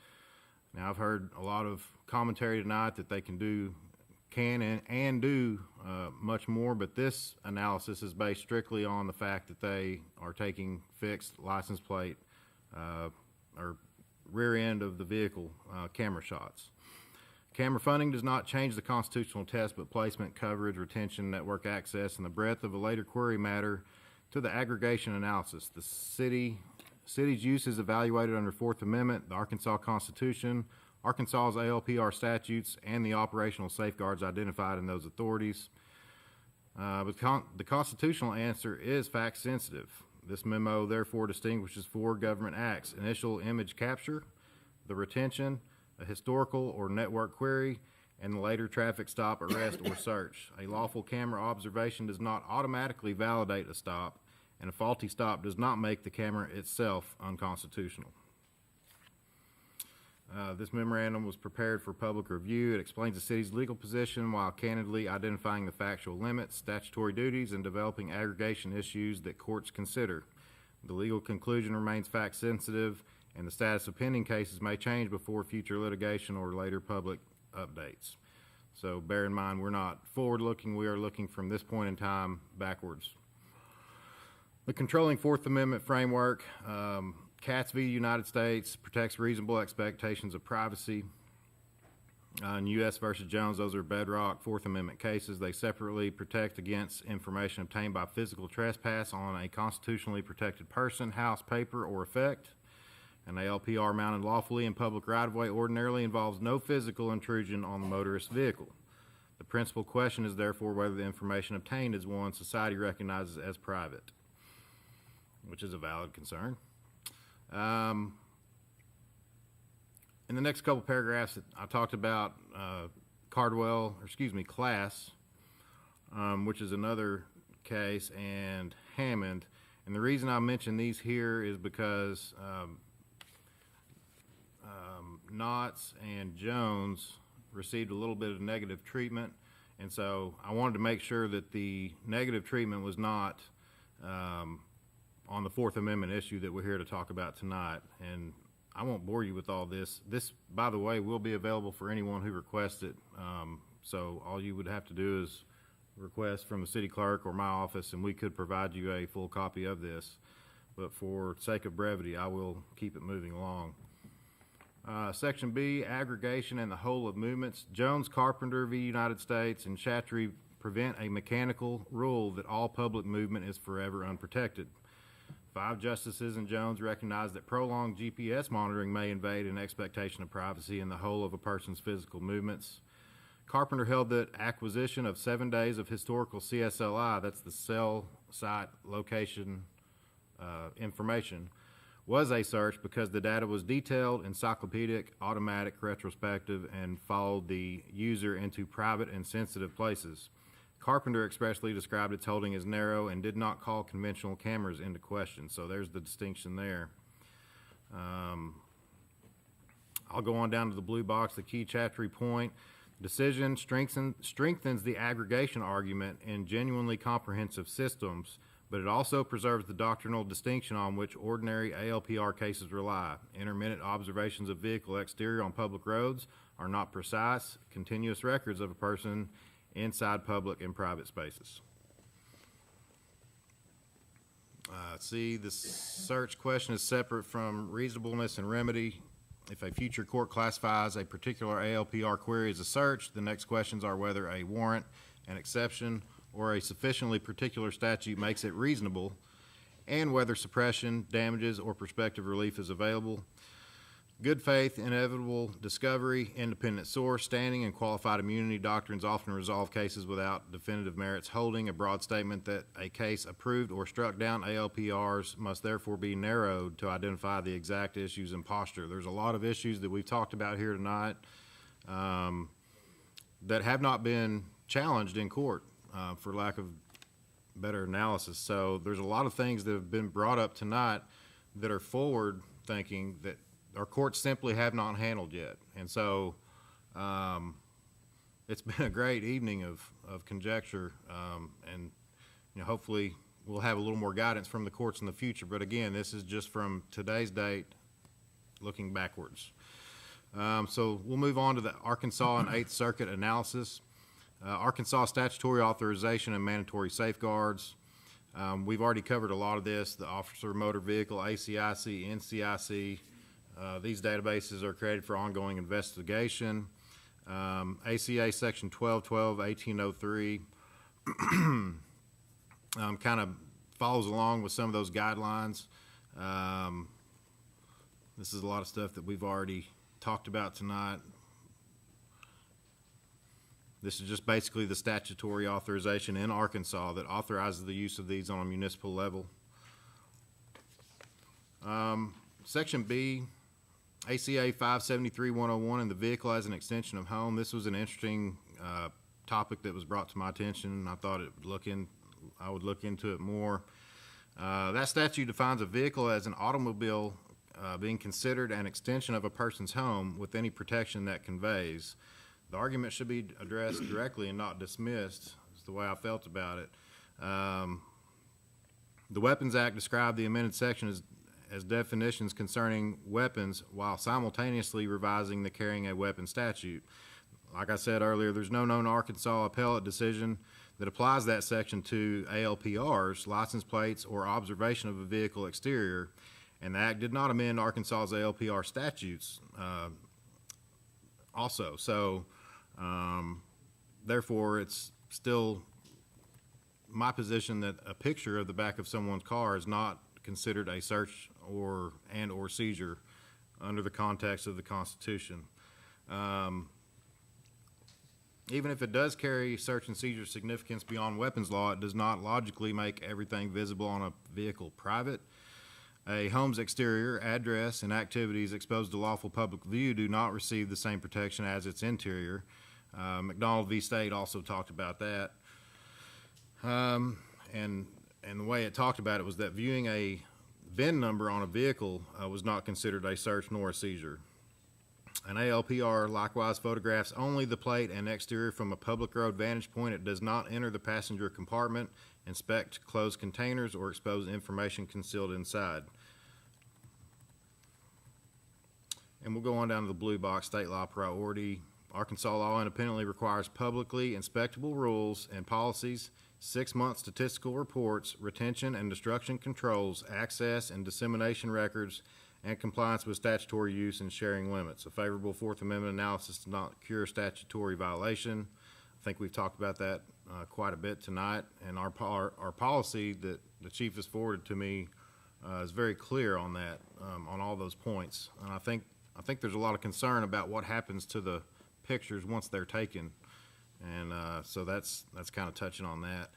Now, I've heard a lot of commentary tonight that they can do much more, but this analysis is based strictly on the fact that they are taking fixed license plate or rear end of the vehicle camera shots. Camera funding does not change the constitutional test, but placement, coverage, retention, network access, and the breadth of a later query matter to the aggregation analysis. The city's use is evaluated under Fourth Amendment, the Arkansas Constitution, Arkansas's ALPR statutes, and the operational safeguards identified in those authorities. But the constitutional answer is fact sensitive. This memo therefore distinguishes 4 government acts: initial image capture, the retention, a historical or network query, and the later traffic stop, arrest, or search. A lawful camera observation does not automatically validate a stop, and a faulty stop does not make the camera itself unconstitutional. This memorandum was prepared for public review. It explains the city's legal position while candidly identifying the factual limits, statutory duties, and developing aggregation issues that courts consider. The legal conclusion remains fact sensitive, and the status of pending cases may change before future litigation or later public updates. So bear in mind, we're not forward-looking. We are looking from this point in time backwards. The controlling Fourth Amendment framework, Katz v. United States, protects reasonable expectations of privacy. In U.S. versus Jones, those are bedrock Fourth Amendment cases. They separately protect against information obtained by physical trespass on a constitutionally protected person, house, paper, or effect. An ALPR mounted lawfully in public right-of-way ordinarily involves no physical intrusion on the motorist vehicle. The principal question is therefore whether the information obtained is one society recognizes as private, which is a valid concern. In the next couple paragraphs, I talked about Class, which is another case, and Hammond. And the reason I mention these here is because Knotts and Jones received a little bit of negative treatment, and so I wanted to make sure that the negative treatment was not on the Fourth Amendment issue that we're here to talk about tonight. And I won't bore you with all this. This, by the way, will be available for anyone who requests it. So all you would have to do is request from the city clerk or my office, and we could provide you a full copy of this. But for sake of brevity, I will keep it moving along. Section B, aggregation and the whole of movements. Jones, Carpenter v. United States, and Chatry prevent a mechanical rule that all public movement is forever unprotected. 5 justices in Jones recognize that prolonged GPS monitoring may invade an expectation of privacy in the whole of a person's physical movements. Carpenter held that acquisition of 7 days of historical CSLI, that's the cell site location information, was a search because the data was detailed, encyclopedic, automatic, retrospective, and followed the user into private and sensitive places. Carpenter expressly described its holding as narrow and did not call conventional cameras into question, so there's the distinction there. I'll go on down to the blue box, the key chapter point. Decision strengthens the aggregation argument in genuinely comprehensive systems, but it also preserves the doctrinal distinction on which ordinary ALPR cases rely. Intermittent observations of vehicle exterior on public roads are not precise, continuous records of a person inside public and private spaces. C, the search question is separate from reasonableness and remedy. If a future court classifies a particular ALPR query as a search, the next questions are whether a warrant, an exception, or a sufficiently particular statute makes it reasonable, and whether suppression, damages, or prospective relief is available. Good faith, inevitable discovery, independent source, standing, and qualified immunity doctrines often resolve cases without definitive merits. Holding a broad statement that a case approved or struck down ALPRs must therefore be narrowed to identify the exact issues and posture. There's a lot of issues that we've talked about here tonight that have not been challenged in court for lack of better analysis. So there's a lot of things that have been brought up tonight that are forward thinking that our courts simply have not handled yet. And so it's been a great evening of conjecture, and hopefully we'll have a little more guidance from the courts in the future. But again, this is just from today's date looking backwards. So we'll move on to the Arkansas and Eighth Circuit analysis. Arkansas statutory authorization and mandatory safeguards. We've already covered a lot of this, the Officer Motor Vehicle, ACIC, NCIC. These databases are created for ongoing investigation. ACA Section 1212, 1803 kind of follows along with some of those guidelines. This is a lot of stuff that we've already talked about tonight. This is just basically the statutory authorization in Arkansas that authorizes the use of these on a municipal level. Section B, ACA 573-101, and the vehicle as an extension of home. This was an interesting topic that was brought to my attention. I thought I would look into it more. That statute defines a vehicle as an automobile being considered an extension of a person's home with any protection that conveys. The argument should be addressed directly and not dismissed, is the way I felt about it. The Weapons Act described the amended section as definitions concerning weapons while simultaneously revising the carrying a weapon statute. Like I said earlier, there's no known Arkansas appellate decision that applies that section to ALPRs, license plates, or observation of a vehicle exterior, and the Act did not amend Arkansas's ALPR statutes also. So, therefore, it's still my position that a picture of the back of someone's car is not considered a search or seizure under the context of the Constitution. Even if it does carry search and seizure significance beyond weapons law, it does not logically make everything visible on a vehicle private. A home's exterior, address, and activities exposed to lawful public view do not receive the same protection as its interior. McDonald v. State also talked about that. And the way it talked about it was that viewing a VIN number on a vehicle was not considered a search nor a seizure. An ALPR likewise photographs only the plate and exterior from a public road vantage point. It does not enter the passenger compartment, inspect closed containers, or expose information concealed inside. And we'll go on down to the blue box, state law priority. Arkansas law independently requires publicly inspectable rules and policies, 6-month statistical reports, retention and destruction controls, access and dissemination records, and compliance with statutory use and sharing limits. A favorable Fourth Amendment analysis does not cure statutory violation. I think we've talked about that quite a bit tonight, and our policy that the chief has forwarded to me is very clear on that, on all those points. And I think there's a lot of concern about what happens to the pictures once they're taken, and so that's kind of touching on that.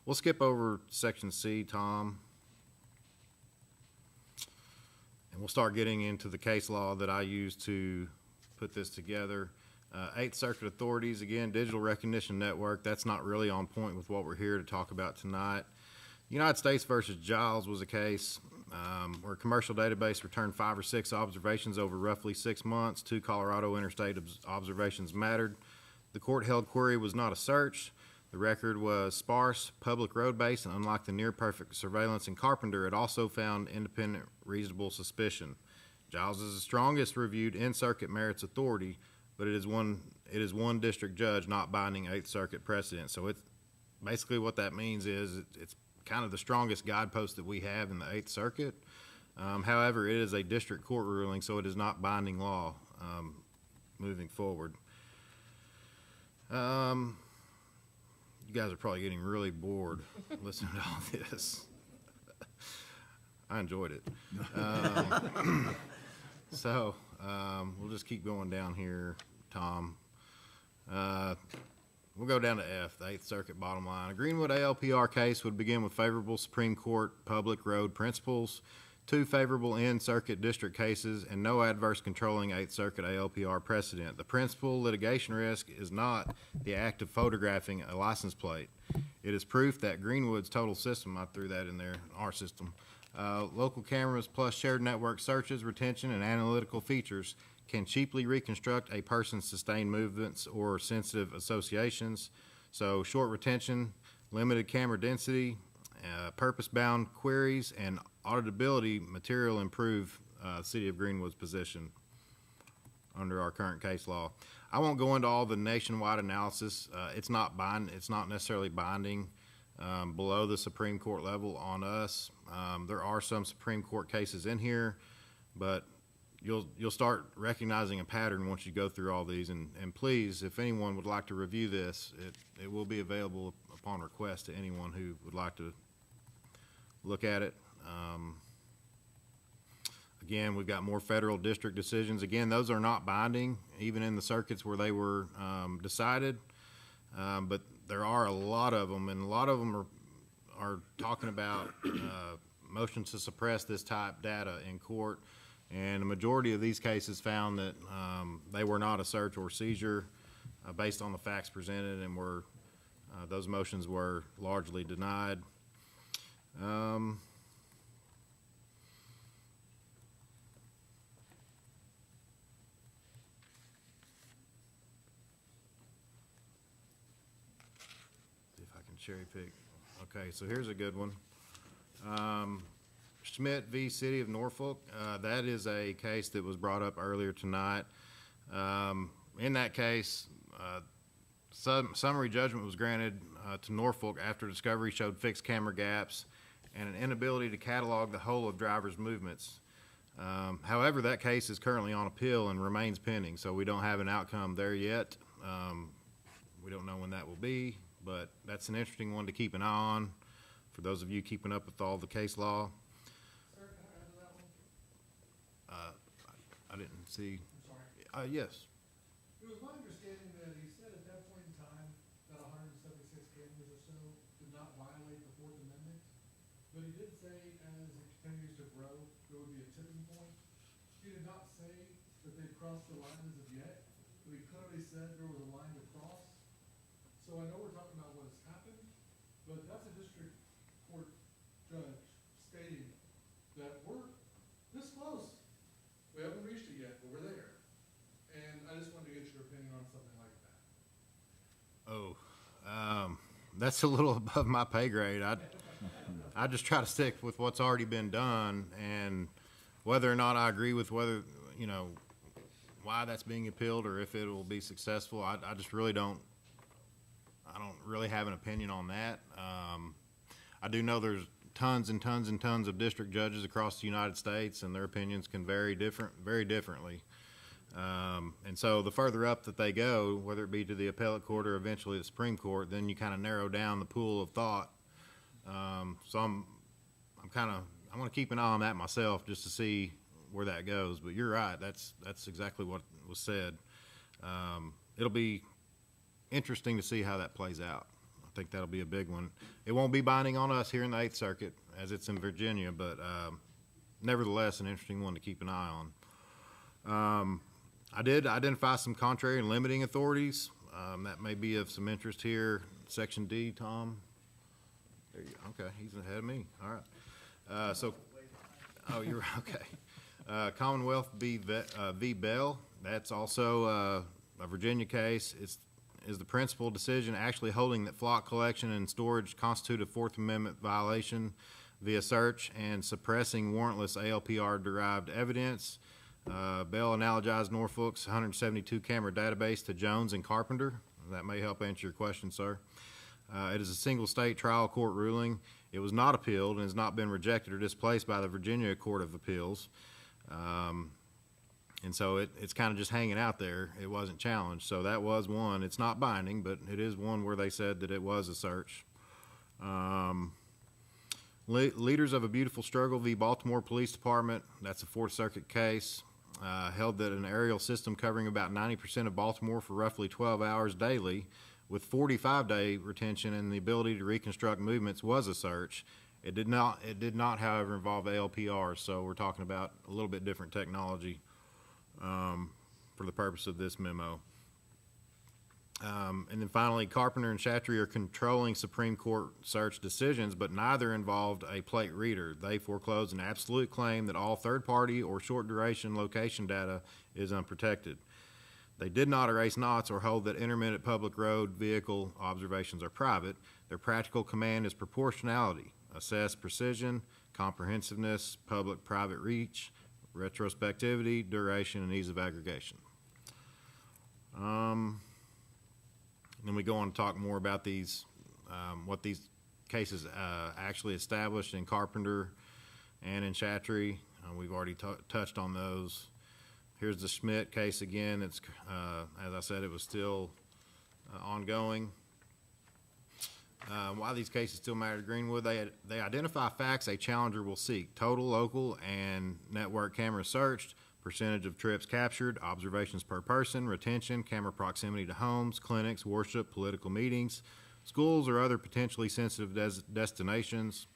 We'll skip over section C, Tom. we'll start getting into the case law that I used to put this together. Eighth Circuit authorities, again, digital recognition network, that's not really on point with what we're here to talk about tonight. United States versus Giles was a case where a commercial database returned 5 or 6 observations over roughly 6 months. 2 Colorado interstate observations mattered. The court held query was not a search. The record was sparse, public road-based, and unlike the near-perfect surveillance in Carpenter, it also found independent reasonable suspicion. Giles is the strongest reviewed in-circuit merits authority, but it is one district judge, not binding Eighth Circuit precedent. So it's basically what that means is it's kind of the strongest guidepost that we have in the Eighth Circuit. However, it is a district court ruling, so it is not binding law moving forward. You guys are probably getting really bored listening to all this. I enjoyed it. So we'll just keep going down here, Tom. We'll go down to F, the Eighth Circuit bottom line. A Greenwood ALPR case would begin with favorable Supreme Court public road principles, 2 favorable in-circuit district cases, and no adverse controlling Eighth Circuit ALPR precedent. The principal litigation risk is not the act of photographing a license plate. It is proof that Greenwood's total system, I threw that in there, our system, local cameras plus shared network searches, retention, and analytical features can cheaply reconstruct a person's sustained movements or sensitive associations. So short retention, limited camera density, purpose-bound queries, and auditability material improve City of Greenwood's position under our current case law. I won't go into all the nationwide analysis. It's not necessarily binding below the Supreme Court level on us. There are some Supreme Court cases in here, but you'll start recognizing a pattern once you go through all these. And please, if anyone would like to review this, it will be available upon request to anyone who would like to look at it. Again, we've got more federal district decisions. Again, those are not binding, even in the circuits where they were decided. But there are a lot of them, and a lot of them are talking about motions to suppress this type data in court. And the majority of these cases found that they were not a search or seizure based on the facts presented, and those motions were largely denied. See if I can cherry pick. Okay, so here's a good one. Schmidt v. City of Norfolk. That is a case that was brought up earlier tonight. In that case, summary judgment was granted to Norfolk after discovery showed fixed camera gaps and an inability to catalog the whole of drivers' movements. However, that case is currently on appeal and remains pending, so we don't have an outcome there yet. We don't know when that will be, but that's an interesting one to keep an eye on for those of you keeping up with all the case law. I didn't see. I'm sorry. Yes. It was my understanding that he said at that point in time that 176 cameras or so did not violate the Fourth Amendment, but he did say as it continues to grow, there would be a tipping point. He did not say that they'd crossed the line as of yet, but he clearly said there was a line to cross. So I know we're talking about what has happened, but that's a district court judge stating that we're this close. We haven't reached it yet, but we're there. And I just wanted to get your opinion on something like that. That's a little above my pay grade. I just try to stick with what's already been done, and whether or not I agree with why that's being appealed or if it will be successful, I just really don't really have an opinion on that. I do know there's tons and tons and tons of district judges across the United States, and their opinions can vary very differently. And so the further up that they go, whether it be to the appellate court or eventually the Supreme Court, then you kind of narrow down the pool of thought. So I want to keep an eye on that myself just to see where that goes. But you're right, that's exactly what was said. It'll be interesting to see how that plays out. I think that'll be a big one. It won't be binding on us here in the Eighth Circuit as it's in Virginia, but nevertheless, an interesting one to keep an eye on. I did identify some contrary and limiting authorities. That may be of some interest here. Section D, Tom. There you go. Okay, he's ahead of me. All right. Oh, you're okay. Commonwealth v. Bell. That's also a Virginia case. Is the principal decision actually holding that flock collection and storage constitute a Fourth Amendment violation via search and suppressing warrantless ALPR-derived evidence? Bell analogized Norfolk's 172 camera database to Jones and Carpenter. That may help answer your question, sir. It is a single state trial court ruling. It was not appealed and has not been rejected or displaced by the Virginia Court of Appeals. And so it's kind of just hanging out there. It wasn't challenged. So that was one. It's not binding, but it is one where they said that it was a search. Leaders of a Beautiful Struggle v. Baltimore Police Department. That's a Fourth Circuit case. Held that an aerial system covering about 90% of Baltimore for roughly 12 hours daily with 45-day retention and the ability to reconstruct movements was a search. It did not, however, involve ALPR, so we're talking about a little bit different technology for the purpose of this memo. And then finally, Carpenter and Chatry are controlling Supreme Court search decisions, but neither involved a plate reader. They foreclosed an absolute claim that all third-party or short-duration location data is unprotected. They did not erase knots or hold that intermittent public road vehicle observations are private. Their practical command is proportionality, assess precision, comprehensiveness, public-private reach, retrospectivity, duration, and ease of aggregation. Then we go on to talk more about these, what these cases actually established in Carpenter and in Chatry. We've already touched on those. Here's the Schmidt case again. It's, as I said, it was still ongoing. Why these cases still matter to Greenwood, they identify facts a challenger will seek: total, local, and network cameras searched, percentage of trips captured, observations per person, retention, camera proximity to homes, clinics, worship, political meetings, schools, or other potentially sensitive destinations,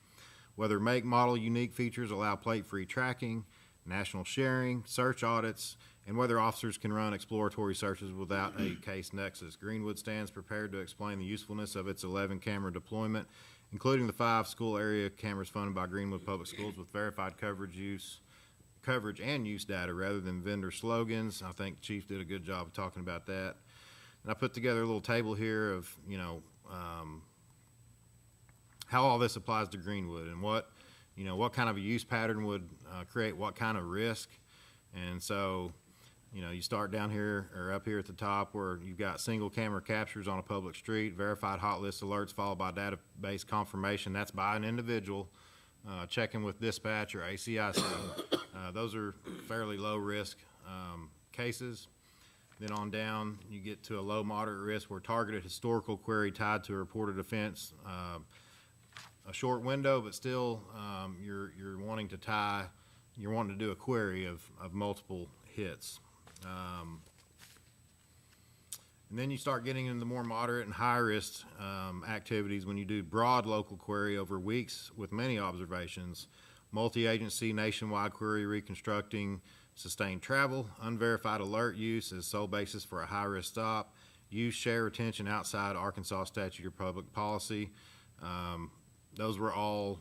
whether make, model, unique features allow plate-free tracking, national sharing, search audits, and whether officers can run exploratory searches without a case nexus. Greenwood stands prepared to explain the usefulness of its 11 camera deployment, including the 5 school area cameras funded by Greenwood Public Schools with verified coverage and use data rather than vendor slogans. I think Chief did a good job of talking about that. And I put together a little table here of, how all this applies to Greenwood and what kind of a use pattern would create what kind of risk. And so, you start down here or up here at the top where you've got single camera captures on a public street, verified hot list alerts followed by database confirmation. That's by an individual checking with dispatch or ACIC. Those are fairly low risk cases. Then on down, you get to a low moderate risk where targeted historical query tied to a reported offense. A short window, but still you're wanting to do a query of multiple hits. And then you start getting into the more moderate and high risk activities when you do broad local query over weeks with many observations, multi-agency nationwide query reconstructing sustained travel, unverified alert use as sole basis for a high risk stop, use share retention outside Arkansas statute or public policy. Those were all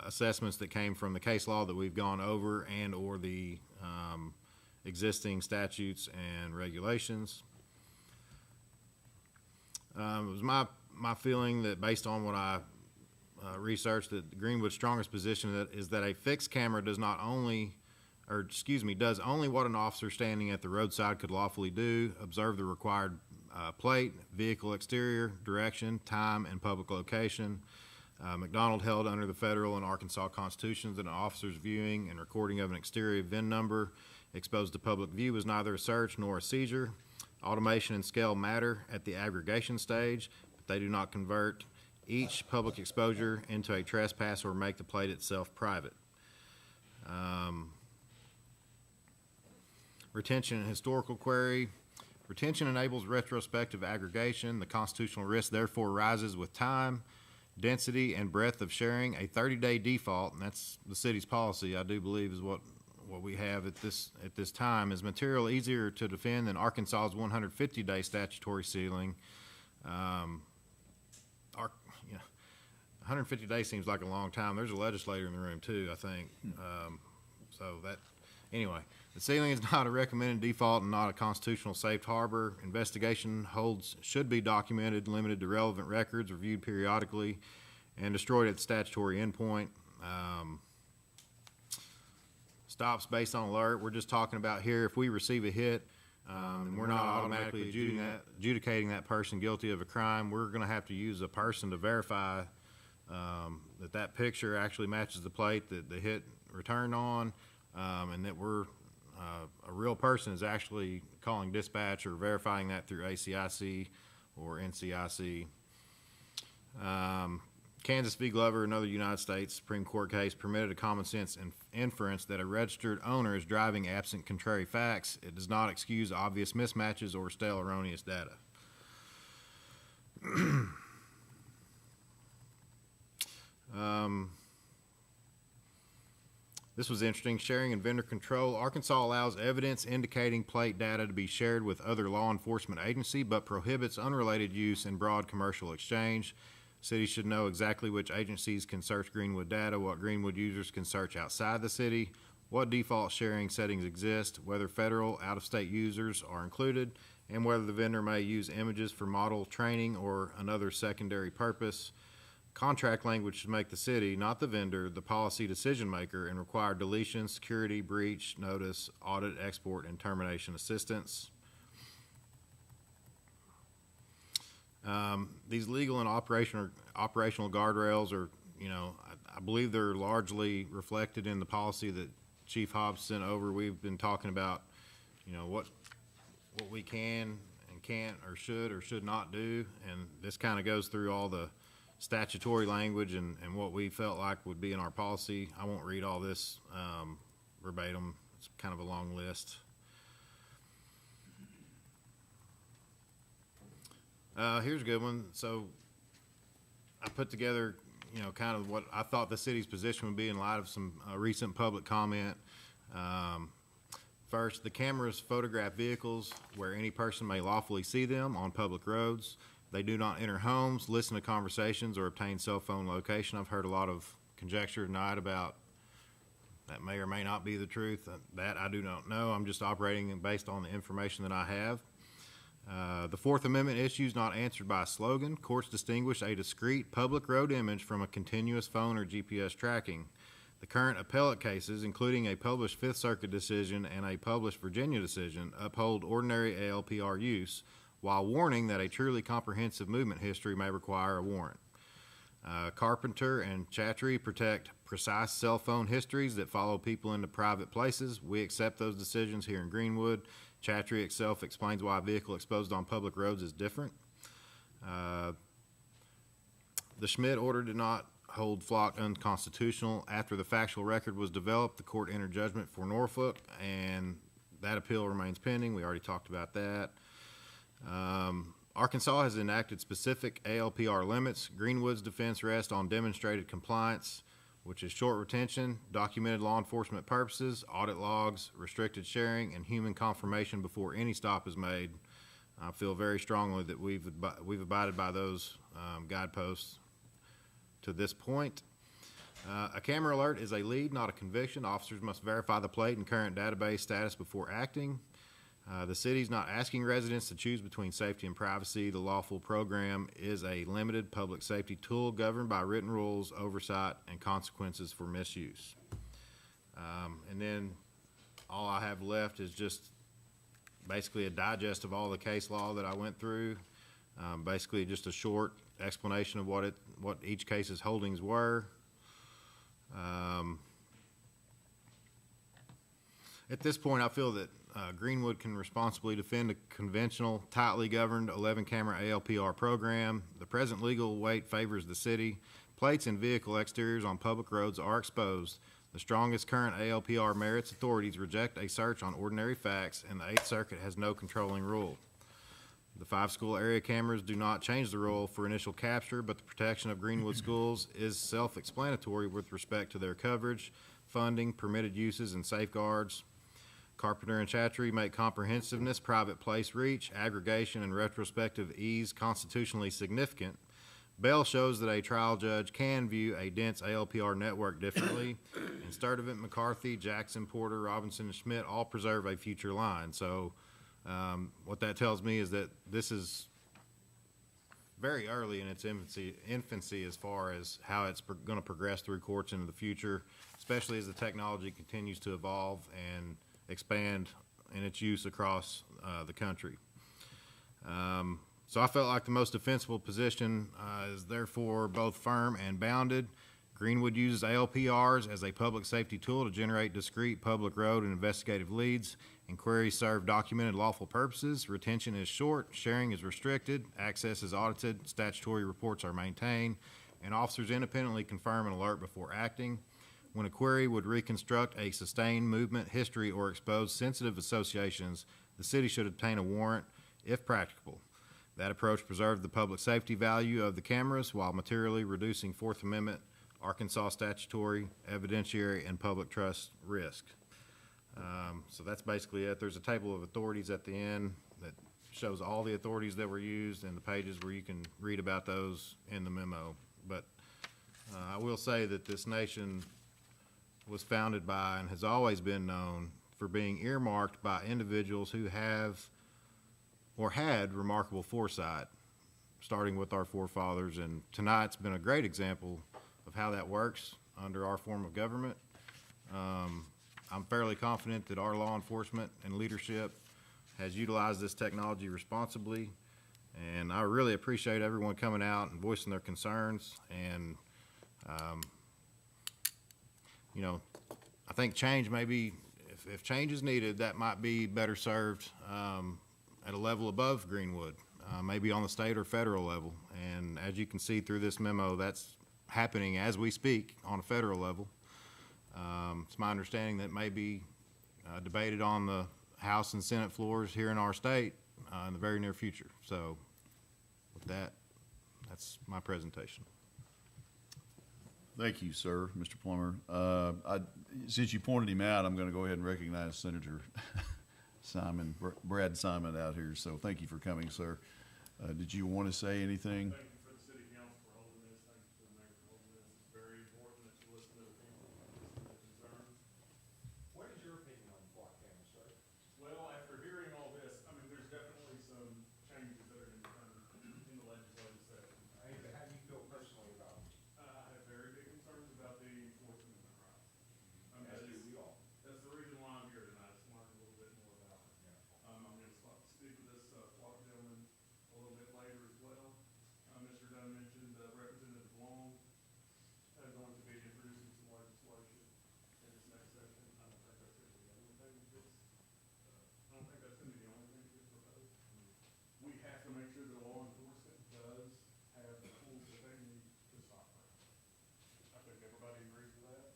assessments that came from the case law that we've gone over and or the existing statutes and regulations. It was my feeling that based on what I researched, that Greenwood's strongest position is that a fixed camera does only what an officer standing at the roadside could lawfully do: observe the required plate, vehicle exterior, direction, time, and public location. McDonald held under the federal and Arkansas constitutions that an officer's viewing and recording of an exterior VIN number exposed to public view is neither a search nor a seizure. Automation and scale matter at the aggregation stage, but they do not convert each public exposure into a trespass or make the plate itself private. Retention and historical query. Retention enables retrospective aggregation. The constitutional risk therefore rises with time. density, and breadth of sharing, a 30-day default, and that's the city's policy, I do believe is what we have at this time, is material easier to defend than Arkansas's 150-day statutory ceiling. 150 days seems like a long time. There's a legislator in the room too, I think. Anyway, the ceiling is not a recommended default and not a constitutional safe harbor. Investigation holds should be documented, limited to relevant records, reviewed periodically, and destroyed at the statutory endpoint. Stops based on alert. We're just talking about here, if we receive a hit, and we're not automatically adjudicating that person guilty of a crime, we're going to have to use a person to verify that picture actually matches the plate that the hit returned on, and that we're a real person is actually calling dispatch or verifying that through ACIC or NCIC. Kansas v. Glover, another United States Supreme Court case, permitted a common sense inference that a registered owner is driving absent contrary facts. It does not excuse obvious mismatches or stale erroneous data. This was interesting. Sharing and vendor control. Arkansas allows evidence indicating plate data to be shared with other law enforcement agency, but prohibits unrelated use in broad commercial exchange. Cities should know exactly which agencies can search Greenwood data, what Greenwood users can search outside the city, what default sharing settings exist, whether federal, out-of-state users are included, and whether the vendor may use images for model training or another secondary purpose. Contract language should make the city, not the vendor, the policy decision maker and require deletion, security, breach, notice, audit, export, and termination assistance. These legal and operational guardrails are, I believe they're largely reflected in the policy that Chief Hobbs sent over. We've been talking about, what we can and can't or should not do, and this kind of goes through all the statutory language and what we felt like would be in our policy. I won't read all this verbatim. It's kind of a long list. Here's a good one. So I put together, kind of what I thought the city's position would be in light of some recent public comment. First, the cameras photograph vehicles where any person may lawfully see them on public roads. They do not enter homes, listen to conversations, or obtain cell phone location. I've heard a lot of conjecture tonight about that may or may not be the truth. That I do not know. I'm just operating based on the information that I have. The Fourth Amendment issues not answered by a slogan. Courts distinguish a discrete public road image from a continuous phone or GPS tracking. The current appellate cases, including a published Fifth Circuit decision and a published Virginia decision, uphold ordinary ALPR use, while warning that a truly comprehensive movement history may require a warrant. Carpenter and Chatry protect precise cell phone histories that follow people into private places. We accept those decisions here in Greenwood. Chatry itself explains why a vehicle exposed on public roads is different. The Schmidt order did not hold Flock unconstitutional. After the factual record was developed, the court entered judgment for Norfolk, and that appeal remains pending. We already talked about that. Arkansas has enacted specific ALPR limits. Greenwood's defense rests on demonstrated compliance, which is short retention, documented law enforcement purposes, audit logs, restricted sharing, and human confirmation before any stop is made. I feel very strongly that we've abided by those guideposts to this point. A camera alert is a lead, not a conviction. Officers must verify the plate and current database status before acting. The city's not asking residents to choose between safety and privacy. The lawful program is a limited public safety tool governed by written rules, oversight, and consequences for misuse. And then all I have left is just basically a digest of all the case law that I went through. Basically just a short explanation of what each case's holdings were. At this point, I feel that Greenwood can responsibly defend a conventional, tightly governed 11-camera ALPR program. The present legal weight favors the city. Plates and vehicle exteriors on public roads are exposed. The strongest current ALPR merits authorities reject a search on ordinary facts, and the Eighth Circuit has no controlling rule. The 5 school area cameras do not change the rule for initial capture, but the protection of Greenwood schools is self-explanatory with respect to their coverage, funding, permitted uses, and safeguards. Carpenter and Chattree make comprehensiveness, private place reach, aggregation, and retrospective ease constitutionally significant. Bell shows that a trial judge can view a dense ALPR network differently, and Sturdivant, McCarthy, Jackson, Porter, Robinson, and Schmidt all preserve a future line. So what that tells me is that this is very early in its infancy as far as how it's going to progress through courts into the future, especially as the technology continues to evolve and expand in its use across the country. So I felt like the most defensible position is therefore both firm and bounded. Greenwood uses ALPRs as a public safety tool to generate discrete public road and investigative leads. Inquiries serve documented lawful purposes. Retention is short, sharing is restricted, access is audited, statutory reports are maintained, and officers independently confirm and alert before acting. When a query would reconstruct a sustained movement, history, or expose sensitive associations, the city should obtain a warrant if practicable. That approach preserved the public safety value of the cameras while materially reducing Fourth Amendment, Arkansas statutory, evidentiary, and public trust risk. So that's basically it. There's a table of authorities at the end that shows all the authorities that were used and the pages where you can read about those in the memo. But I will say that this nation was founded by and has always been known for being earmarked by individuals who have or had remarkable foresight, starting with our forefathers. And tonight's been a great example of how that works under our form of government. I'm fairly confident that our law enforcement and leadership has utilized this technology responsibly, and I really appreciate everyone coming out and voicing their concerns. And you know, I think change may be, if change is needed, that might be better served at a level above Greenwood, maybe on the state or federal level. And as you can see through this memo, that's happening as we speak on a federal level. It's my understanding that may be debated on the House and Senate floors here in our state in the very near future. So with that, that's my presentation. Thank you, sir, Mr. Plummer. Since you pointed him out, I'm going to go ahead and recognize Senator Simon, Brad Simon out here. So thank you for coming, sir. Did you want to say anything? Thank you for the city council for holding this. Thank you for the mayor for holding this. It's very important that you listen to the people, listen to the concerns. What is your opinion on block cameras, sir? Well, after hearing all this, I mean, there's definitely some changes that are going to come in the legislative session. Hey, but how do you feel personally about them? I have very big concerns about the enforcement of rights. As do we all. That's the reason why I'm here tonight, is to learn a little bit more about it. I'm going to speak with this flock gentleman a little bit later as well. Mr. Dunn mentioned Representative Long is going to be introducing some legislation in this next session. I don't think that's going to be the only thing that's proposed. We have to make sure that law enforcement does have the tools that they need to stop crime. I think everybody agrees with that.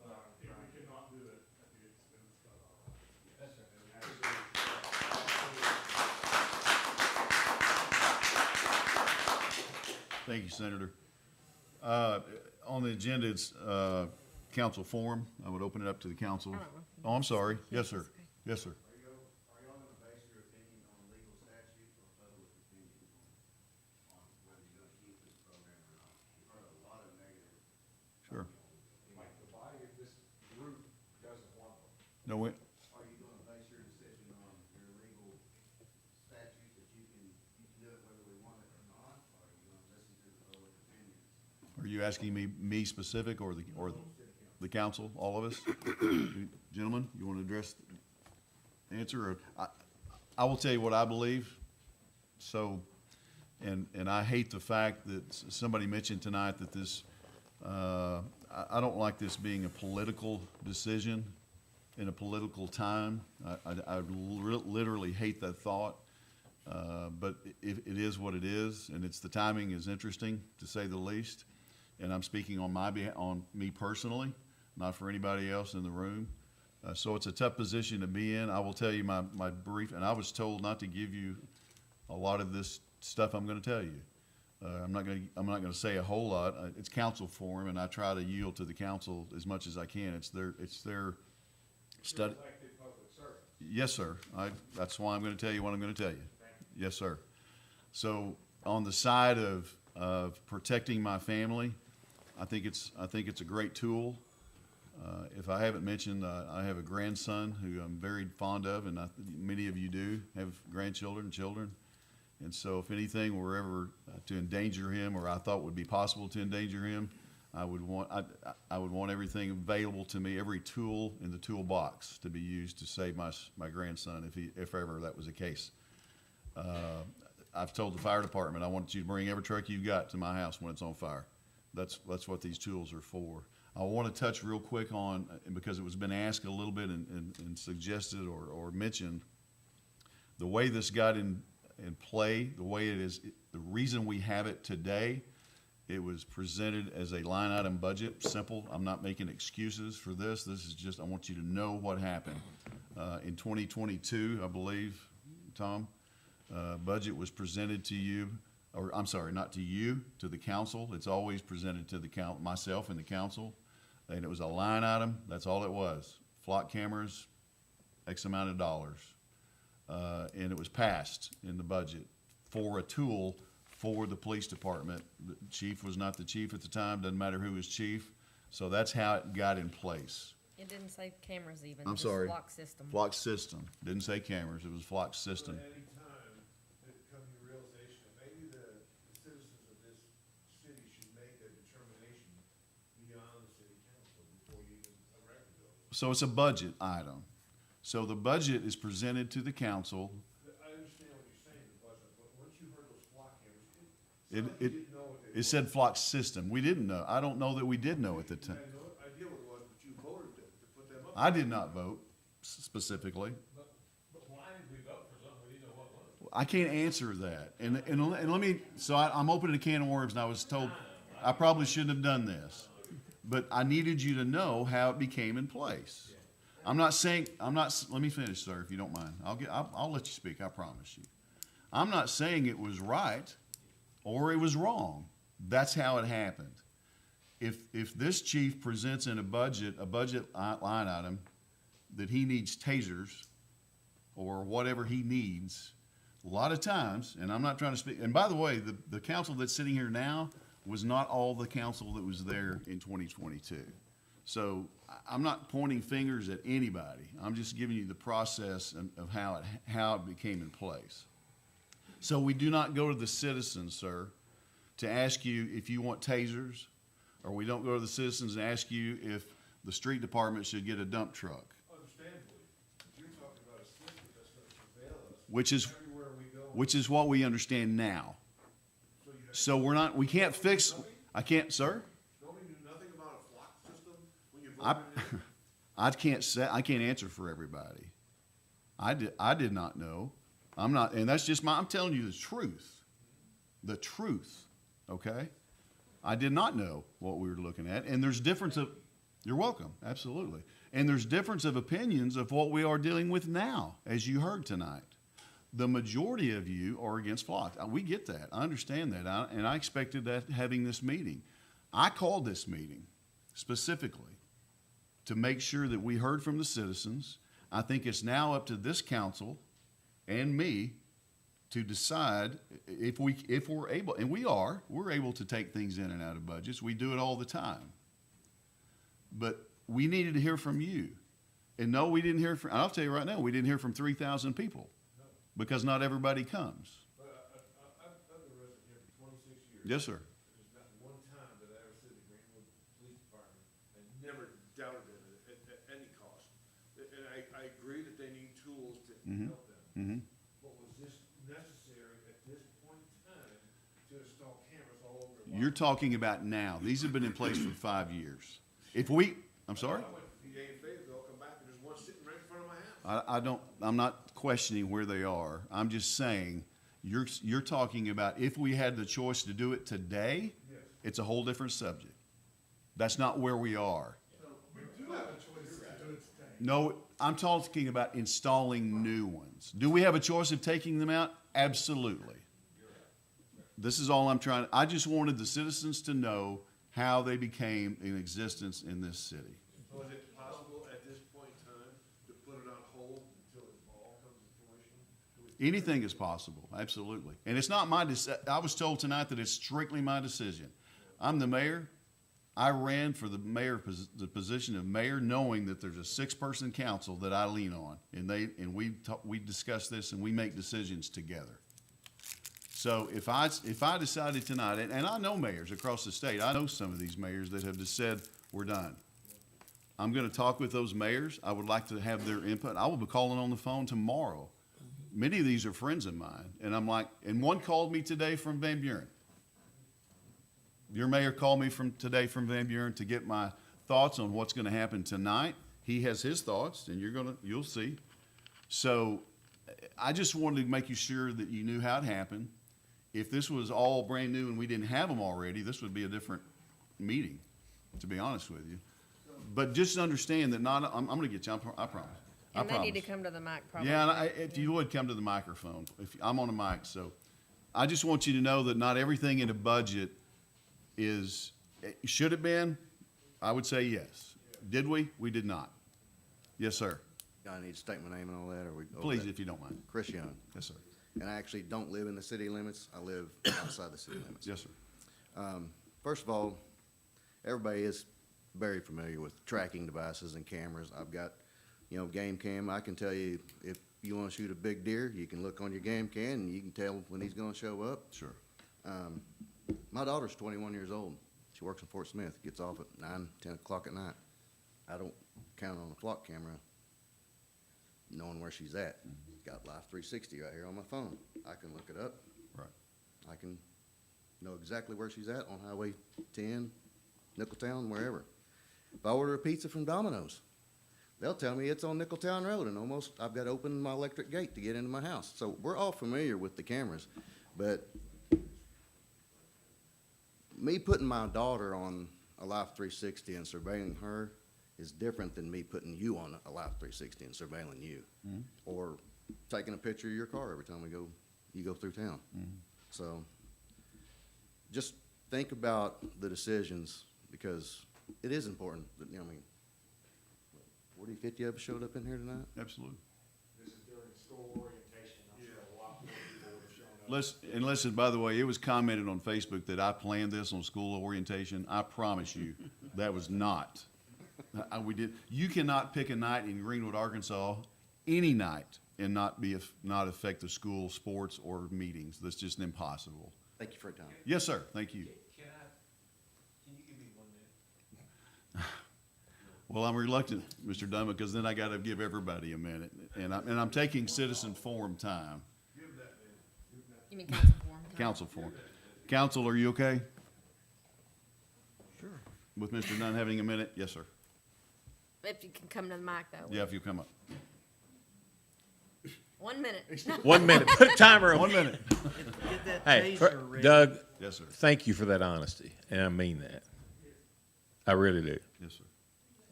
But we cannot do it at the expense of our rights. Thank you, Senator. On the agenda, it's council forum. I would open it up to the council. Oh, I'm sorry. Yes, sir. Yes, sir. Are y'all going to base your opinion on legal statute or public opinion on whether you're going to keep this program or not? We've heard a lot of negative. Sure. Like the body of this group doesn't want them. No, wait. Are you going to base your decision on your legal statute that you can do it whether we want it or not? Or are you going to listen to the public opinions? Are you asking me specific or the council, all of us? Gentlemen, you want to address the answer? Or I will tell you what I believe. So, and I hate the fact that somebody mentioned tonight that this, I don't like this being a political decision in a political time. I literally hate that thought. But it is what it is, and the timing is interesting, to say the least. And I'm speaking on me personally, not for anybody else in the room. So it's a tough position to be in. I will tell you my brief, and I was told not to give you a lot of this stuff I'm gonna tell you. I'm not gonna say a whole lot. It's council forum, and I try to yield to the council as much as I can. It's their study. Elected public servant. Yes, sir. That's why I'm gonna tell you what I'm gonna tell you. Yes, sir. So on the side of protecting my family, I think it's a great tool. If I haven't mentioned, I have a grandson who I'm very fond of, and many of you do have grandchildren, children. And so if anything were ever to endanger him, or I thought would be possible to endanger him, I would want everything available to me, every tool in the toolbox to be used to save my grandson if ever that was the case. I've told the fire department, I want you to bring every truck you've got to my house when it's on fire. That's what these tools are for. I want to touch real quick on, because it was been asked a little bit and suggested or mentioned, the way this got in play, the way it is, the reason we have it today, it was presented as a line item budget, simple. I'm not making excuses for this. This is just, I want you to know what happened. In 2022, I believe, Tom, budget was presented to you, or I'm sorry, not to you, to the council. It's always presented to the myself and the council. And it was a line item, that's all it was. Flock cameras, X amount of dollars. And it was passed in the budget for a tool for the police department. The chief was not the chief at the time, doesn't matter who was chief. So that's how it got in place. It didn't say cameras even. I'm just sorry. Flock system. Flock system. Didn't say cameras, it was flock system. At any time, it come to the realization that maybe the citizens of this city should make a determination beyond the city council before you even erect the building. So it's a budget item. So the budget is presented to the council. I understand what you're saying, the budget, but once you heard those flock cameras, It didn't know what they it said flock system. We didn't know. I don't know that we did know at the time. had no idea what it was, but you voted to put them up. I did not vote specifically. But why did we vote for something we didn't know what was? I can't answer that. And let me, so I'm opening a can of worms, and I was told I probably shouldn't have done this. But I needed you to know how it became in place. I'm not saying, let me finish, sir, if you don't mind. I'll let you speak, I promise you. I'm not saying it was right or it was wrong. That's how it happened. If this chief presents in a budget line item that he needs tasers or whatever he needs, a lot of times, and I'm not trying to speak, and by the way, the council that's sitting here now was not all the council that was there in 2022. So I'm not pointing fingers at anybody. I'm just giving you the process of how it became in place. So we do not go to the citizens, sir, to ask you if you want tasers, or we don't go to the citizens and ask you if the street department should get a dump truck. Understandably, you're talking about a system that's going to prevail us everywhere we go. Which is what we understand now. So we can't fix, I can't, sir? Don't we do nothing about a flock system when you vote I can't answer for everybody. I did not know. And that's just I'm telling you the truth. The truth, okay? I did not know what we were looking at, and there's difference of, you're welcome, absolutely. And there's difference of opinions of what we are dealing with now, as you heard tonight. The majority of you are against flock. We get that, I understand that, and I expected that having this meeting. I called this meeting specifically to make sure that we heard from the citizens. I think it's now up to this council and me to decide if we're able, and we're able to take things in and out of budgets. We do it all the time. But we needed to hear from you. And no, we didn't hear from, I'll tell you right now, we didn't hear from 3,000 people because not everybody comes. But I've been a resident here for 26 years. Yes, sir. There's not one time that I ever said the Greenwood Police Department, I never doubted them at any cost. And I agree that they need tools to help them. But was this necessary at this point in time to install cameras all over? You're talking about now. These have been in place for 5 years. I'm sorry? I went to PA in Fayetteville, come back, and there's one sitting right in front of my house. I'm not questioning where they are. I'm just saying, you're talking about if we had the choice to do it today, it's a whole different subject. That's not where we are. We do have a choice to do it today. No, I'm talking about installing new ones. Do we have a choice of taking them out? Absolutely. This is all I'm trying, I just wanted the citizens to know how they became in existence in this city. So is it possible at this point in time to put it on hold until it all comes to fruition? Anything is possible, absolutely. And it's not my, I was told tonight that it's strictly my decision. I'm the mayor. I ran for the the position of mayor, knowing that there's a 6-person council that I lean on, and we discuss this and we make decisions together. So if I decided tonight, and I know mayors across the state, I know some of these mayors that have just said, we're done. I'm going to talk with those mayors. I would like to have their input. I will be calling on the phone tomorrow. Many of these are friends of mine, and I'm like, and one called me today from Van Buren. Your mayor called me today from Van Buren to get my thoughts on what's going to happen tonight. He has his thoughts, and you'll see. So I just wanted to make you sure that you knew how it happened. If this was all brand new and we didn't have them already, this would be a different meeting, to be honest with you. But just understand that I'm going to get you, I promise. And they need to come to the mic probably. Yeah, and if you would come to the microphone, I'm on a mic, so I just want you to know that not everything in a budget should have been? I would say yes. Did we? We did not. Yes, sir. I need to state my name and all that, or we? Please, if you don't mind. Chris Young. Yes, sir. And I actually don't live in the city limits. I live outside the city limits. Yes, sir. First of all, everybody is very familiar with tracking devices and cameras. I've got, game cam. I can tell you if you want to shoot a big deer, you can look on your game cam and you can tell when he's going to show up. Sure. My daughter's 21 years old. She works in Fort Smith, gets off at 9, 10 o'clock at night. I don't count on a flock camera knowing where she's at. Got Life 360 right here on my phone. I can look it up. Right. I can know exactly where she's at on Highway 10, Nickeltown, wherever. If I order a pizza from Domino's, they'll tell me it's on Nickeltown Road, and I've got to open my electric gate to get into my house. So we're all familiar with the cameras, but me putting my daughter on a Life 360 and surveilling her is different than me putting you on a Life 360 and surveilling you, or taking a picture of your car every time you go through town. So just think about the decisions, because it is important that, 40, 50 of us showed up in here tonight. Absolutely. This is during school orientation. I'm sure a lot more people would have shown up. Listen, by the way, it was commented on Facebook that I planned this on school orientation. I promise you, that was not. We did. You cannot pick a night in Greenwood, Arkansas, any night, and not affect the school sports or meetings. That's just impossible. Thank you for your time. Yes, sir. Thank you. Can you give me 1 minute? Well, I'm reluctant, Mr. Dunn, because then I got to give everybody a minute, and I'm taking citizen forum time. You mean council forum? Council forum. Council, are you okay? Sure. With Mr. Dunn having a minute? Yes, sir. If you can come to the mic though. Yeah, if you come up. 1 minute. 1 minute. Put a timer on. 1 minute. Hey, Doug. Yes, sir. Thank you for that honesty, and I mean that. I really do. Yes, sir.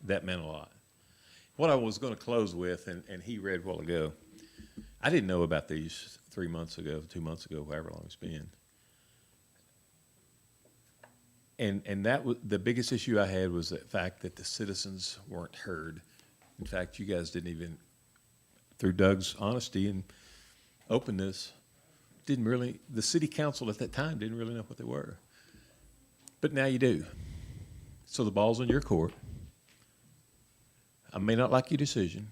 That meant a lot. What I was going to close with, and he read a while ago, I didn't know about these 3 months ago, 2 months ago, however long it's been. And that was the biggest issue I had, was the fact that the citizens weren't heard. In fact, you guys didn't even, through Doug's honesty and openness, the city council at that time didn't really know what they were. But now you do. So the ball's in your court. I may not like your decision,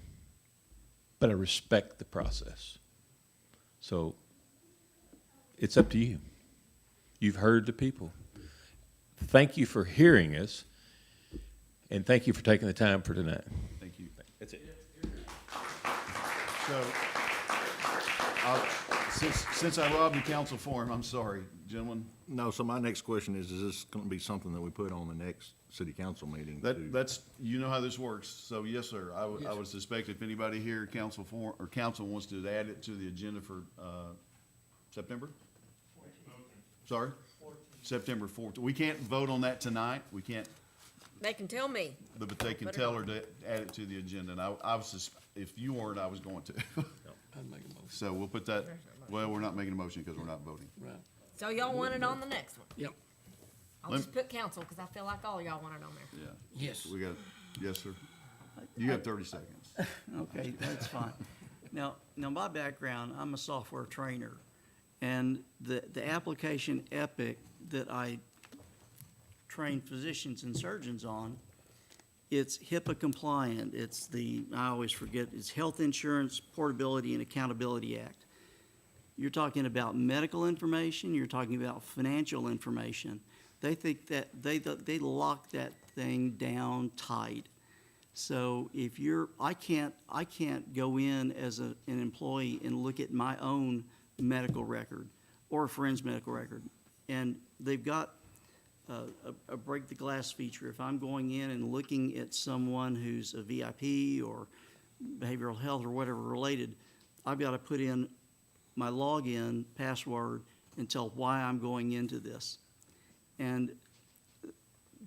but I respect the process. So it's up to you. You've heard the people. Thank you for hearing us, and thank you for taking the time for tonight. Thank you. That's it. So, since I robbed the council forum, I'm sorry, gentlemen. No, so my next question is this going to be something that we put on the next city council meeting? That's, you know how this works. So, yes, sir. I would suspect if anybody here, council wants to add it to the agenda for September? Sorry? September 4th. We can't vote on that tonight. We can't. They can tell me. But they can tell her to add it to the agenda. And I was if you weren't, I was going to. I'd make a motion. So we'll put that. Well, we're not making a motion because we're not voting. Right. So y'all want it on the next one? Yep. I'll Lem- just put council, because I feel like all y'all want it on there. Yeah. Yes. We got, yes, sir. You have 30 seconds. Okay, that's fine. Now, my background, I'm a software trainer, and the application Epic that I train physicians and surgeons on, it's HIPAA compliant. I always forget, it's Health Insurance Portability and Accountability Act. You're talking about medical information, you're talking about financial information. They think that they lock that thing down tight. So if I can't go in as an employee and look at my own medical record or a friend's medical record. And they've got a break the glass feature. If I'm going in and looking at someone who's a VIP or behavioral health or whatever related, I've got to put in my login password and tell why I'm going into this. And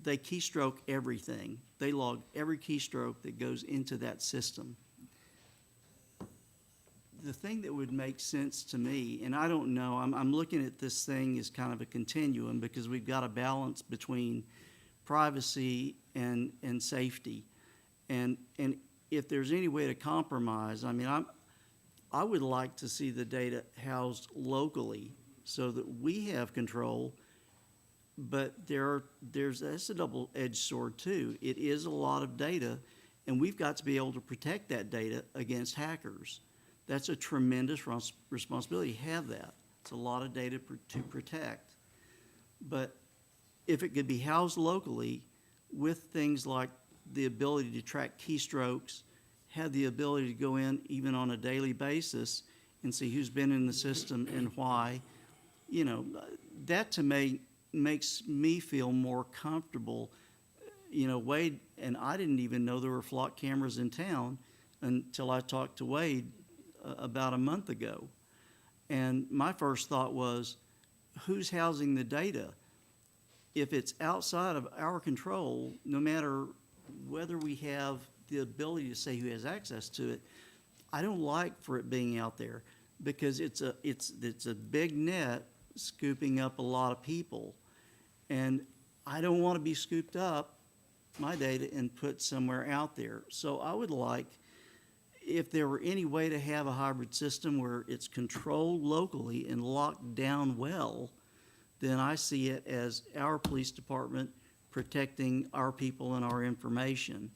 they keystroke everything. They log every keystroke that goes into that system. The thing that would make sense to me, and I don't know, I'm looking at this thing as kind of a continuum because we've got a balance between privacy and safety. And if there's any way to compromise, I mean, I would like to see the data housed locally so that we have control. But that's a double-edged sword too. It is a lot of data, and we've got to be able to protect that data against hackers. That's a tremendous responsibility. Have that. It's a lot of data to protect. But if it could be housed locally with things like the ability to track keystrokes, have the ability to go in even on a daily basis and see who's been in the system and why, that to me makes me feel more comfortable. Wade, and I didn't even know there were flock cameras in town until I talked to Wade about a month ago. And my first thought was, who's housing the data? If it's outside of our control, no matter whether we have the ability to say who has access to it, I don't like for it being out there because it's a big net scooping up a lot of people. And I don't want to be scooped up, my data, and put somewhere out there. So I would like, if there were any way to have a hybrid system where it's controlled locally and locked down well, then I see it as our police department protecting our people and our information.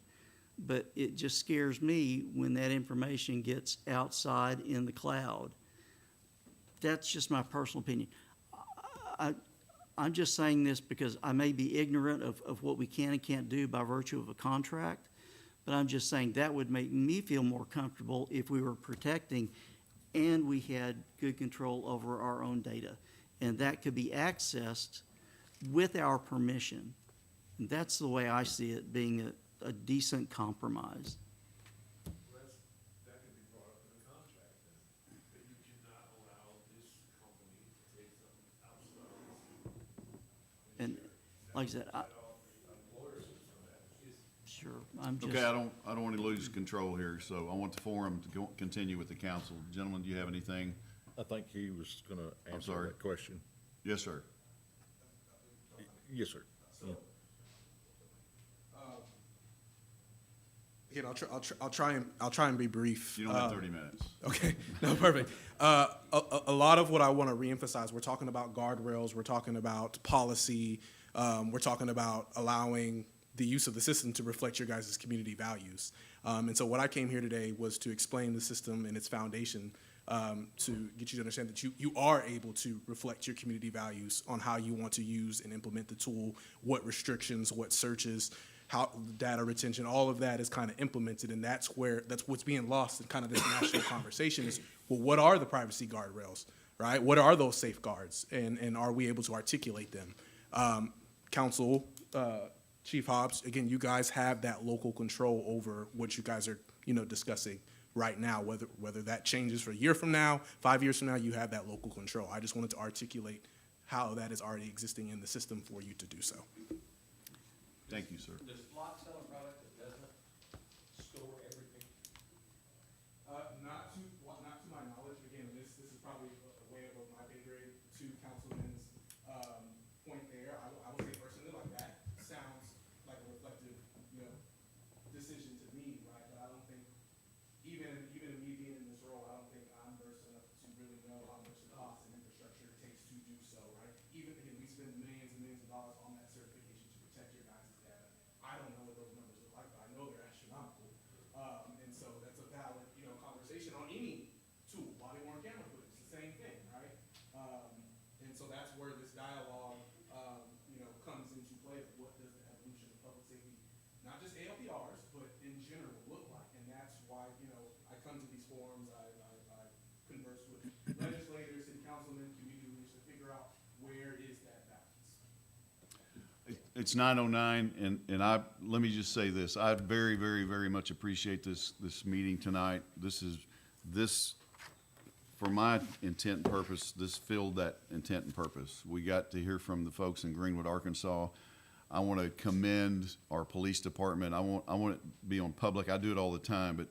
But it just scares me when that information gets outside in the cloud. That's just my personal opinion. I'm just saying this because I may be ignorant of what we can and can't do by virtue of a contract, but I'm just saying that would make me feel more comfortable if we were protecting and we had good control over our own data. And that could be accessed with our permission. And that's the way I see it being a decent compromise. That could be brought up in the contract then, that you cannot allow this company to take something outside. And like I said, sure, I'm just. Okay, I don't want to lose control here, so I want the forum to continue with the council. Gentlemen, do you have anything? I think he was gonna answer sorry. that question. Yes, sir. Yes, sir. Yeah. Again, I'll try and be brief. You don't have 30 minutes. Okay, no, perfect. A lot of what I want to reemphasize, we're talking about guardrails, we're talking about policy, we're talking about allowing the use of the system to reflect your guys' community values. And so what I came here today was to explain the system and its foundation, to get you to understand that you are able to reflect your community values on how you want to use and implement the tool, what restrictions, what searches, how data retention, all of that is kind of implemented, and that's what's being lost in kind of this national conversation is, well, what are the privacy guardrails, right? What are those safeguards, and are we able to articulate them? Council, Chief Hobbs, again, you guys have that local control over what you guys are, discussing right now, whether that changes for a year from now, 5 years from now, you have that local control. I just wanted to articulate how that is already existing in the system for you to do so. Thank you, sir. Does Flock sell a product that doesn't store everything? Not to my knowledge. Again, this is probably a to Councilman's, point there, I will say personally, like, that sounds like a reflective, you know, decision to me, right? But I don't think, even me being in this role, I don't think I'm versed enough to really know how much the cost and infrastructure it takes to do so, right? Even, again, we spend millions and millions of dollars on that certification to protect your guys' data. I don't know what those numbers look like, but I know they're astronomical. And so that's a valid, you know, conversation on any tool, body worn camera footage, it's the same thing, right? And so that's where this dialogue, you know, comes into play of what does the evolution of public safety, not just ALPRs, but in general look like. And that's why, you know, I come to these forums, I converse with legislators, city councilmen, community leaders to figure out where is that balance. It's 9:09, and let me just say this. I very, very, very much appreciate this meeting tonight. This, for my intent and purpose, this filled that intent and purpose. We got to hear from the folks in Greenwood, Arkansas. I want to commend our police department. I want it to be on public. I do it all the time, but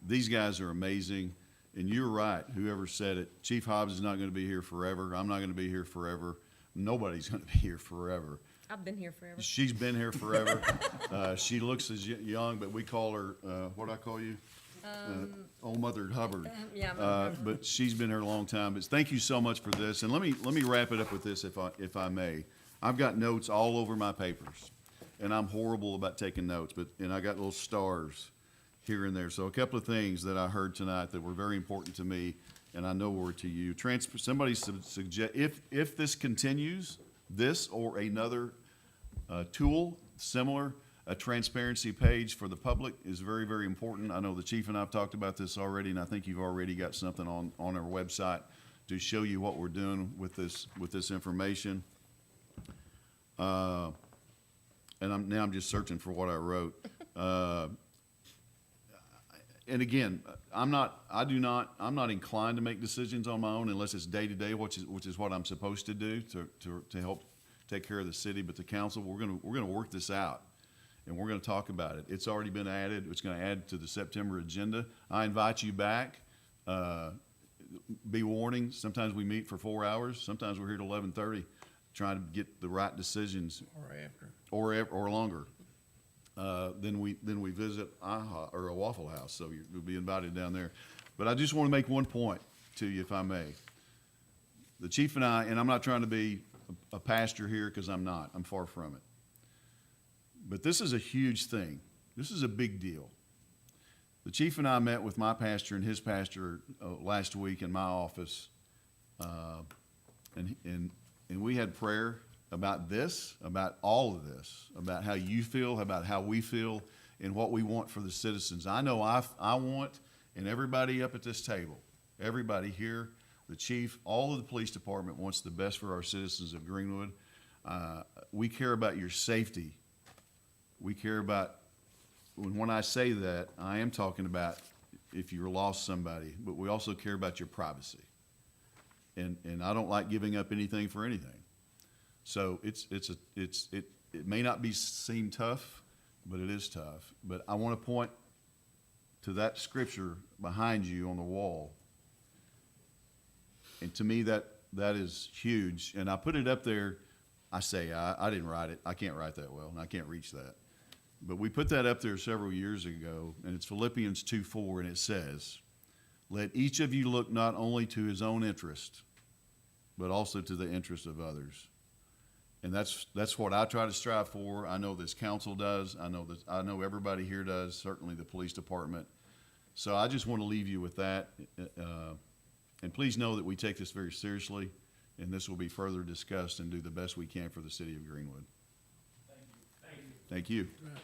these guys are amazing. And you're right, whoever said it. Chief Hobbs is not going to be here forever. I'm not going to be here forever. Nobody's going to be here forever. I've been here forever. She's been here forever. She looks as young, but we call her, what do I call you? Old Mother Hubbard. Yeah, Mother Hubbard. But she's been here a long time. But thank you so much for this. And let me wrap it up with this, if I may. I've got notes all over my papers, and I'm horrible about taking notes. And I got little stars here and there. So a couple of things that I heard tonight that were very important to me, and I know were to you. Somebody suggest if this continues, this or another tool similar. A transparency page for the public is very, very important. I know the chief and I have talked about this already, and I think you've already got something on our website to show you what we're doing with this information. And I'm just searching for what I wrote. And again, I'm not inclined to make decisions on my own unless it's day to day, which is what I'm supposed to do to help take care of the city. But the council, we're gonna work this out. And we're going to talk about it. It's already been added. It's going to add to the September agenda. I invite you back. Be warning, sometimes we meet for 4 hours. Sometimes we're here till 11:30 trying to get the right decisions. Or after. Or longer. Then we visit IHOP or a Waffle House, so you'll be invited down there. But I just want to make one point to you, if I may. The chief and I'm not trying to be a pastor here because I'm not. I'm far from it. But this is a huge thing. This is a big deal. The chief and I met with my pastor and his pastor last week in my office, and we had prayer about this, about all of this, about how you feel, about how we feel, and what we want for the citizens. I know I want, and everybody up at this table, everybody here, the chief, all of the police department wants the best for our citizens of Greenwood. We care about your safety. We care about, when I say that, I am talking about if you lost somebody, but we also care about your privacy. And I don't like giving up anything for anything. So it may not seem tough, but it is tough. But I want to point to that scripture behind you on the wall. And to me, that is huge. And I put it up there. I say, I didn't write it. I can't write that well, and I can't reach that. But we put that up there several years ago, and it's Philippians 2:4, and it says, "Let each of you look not only to his own interest, but also to the interest of others." And that's what I try to strive for. I know this council does. I know everybody here does, certainly the police department. So I just want to leave you with that. And please know that we take this very seriously, and this will be further discussed and do the best we can for the city of Greenwood. Thank you. Right.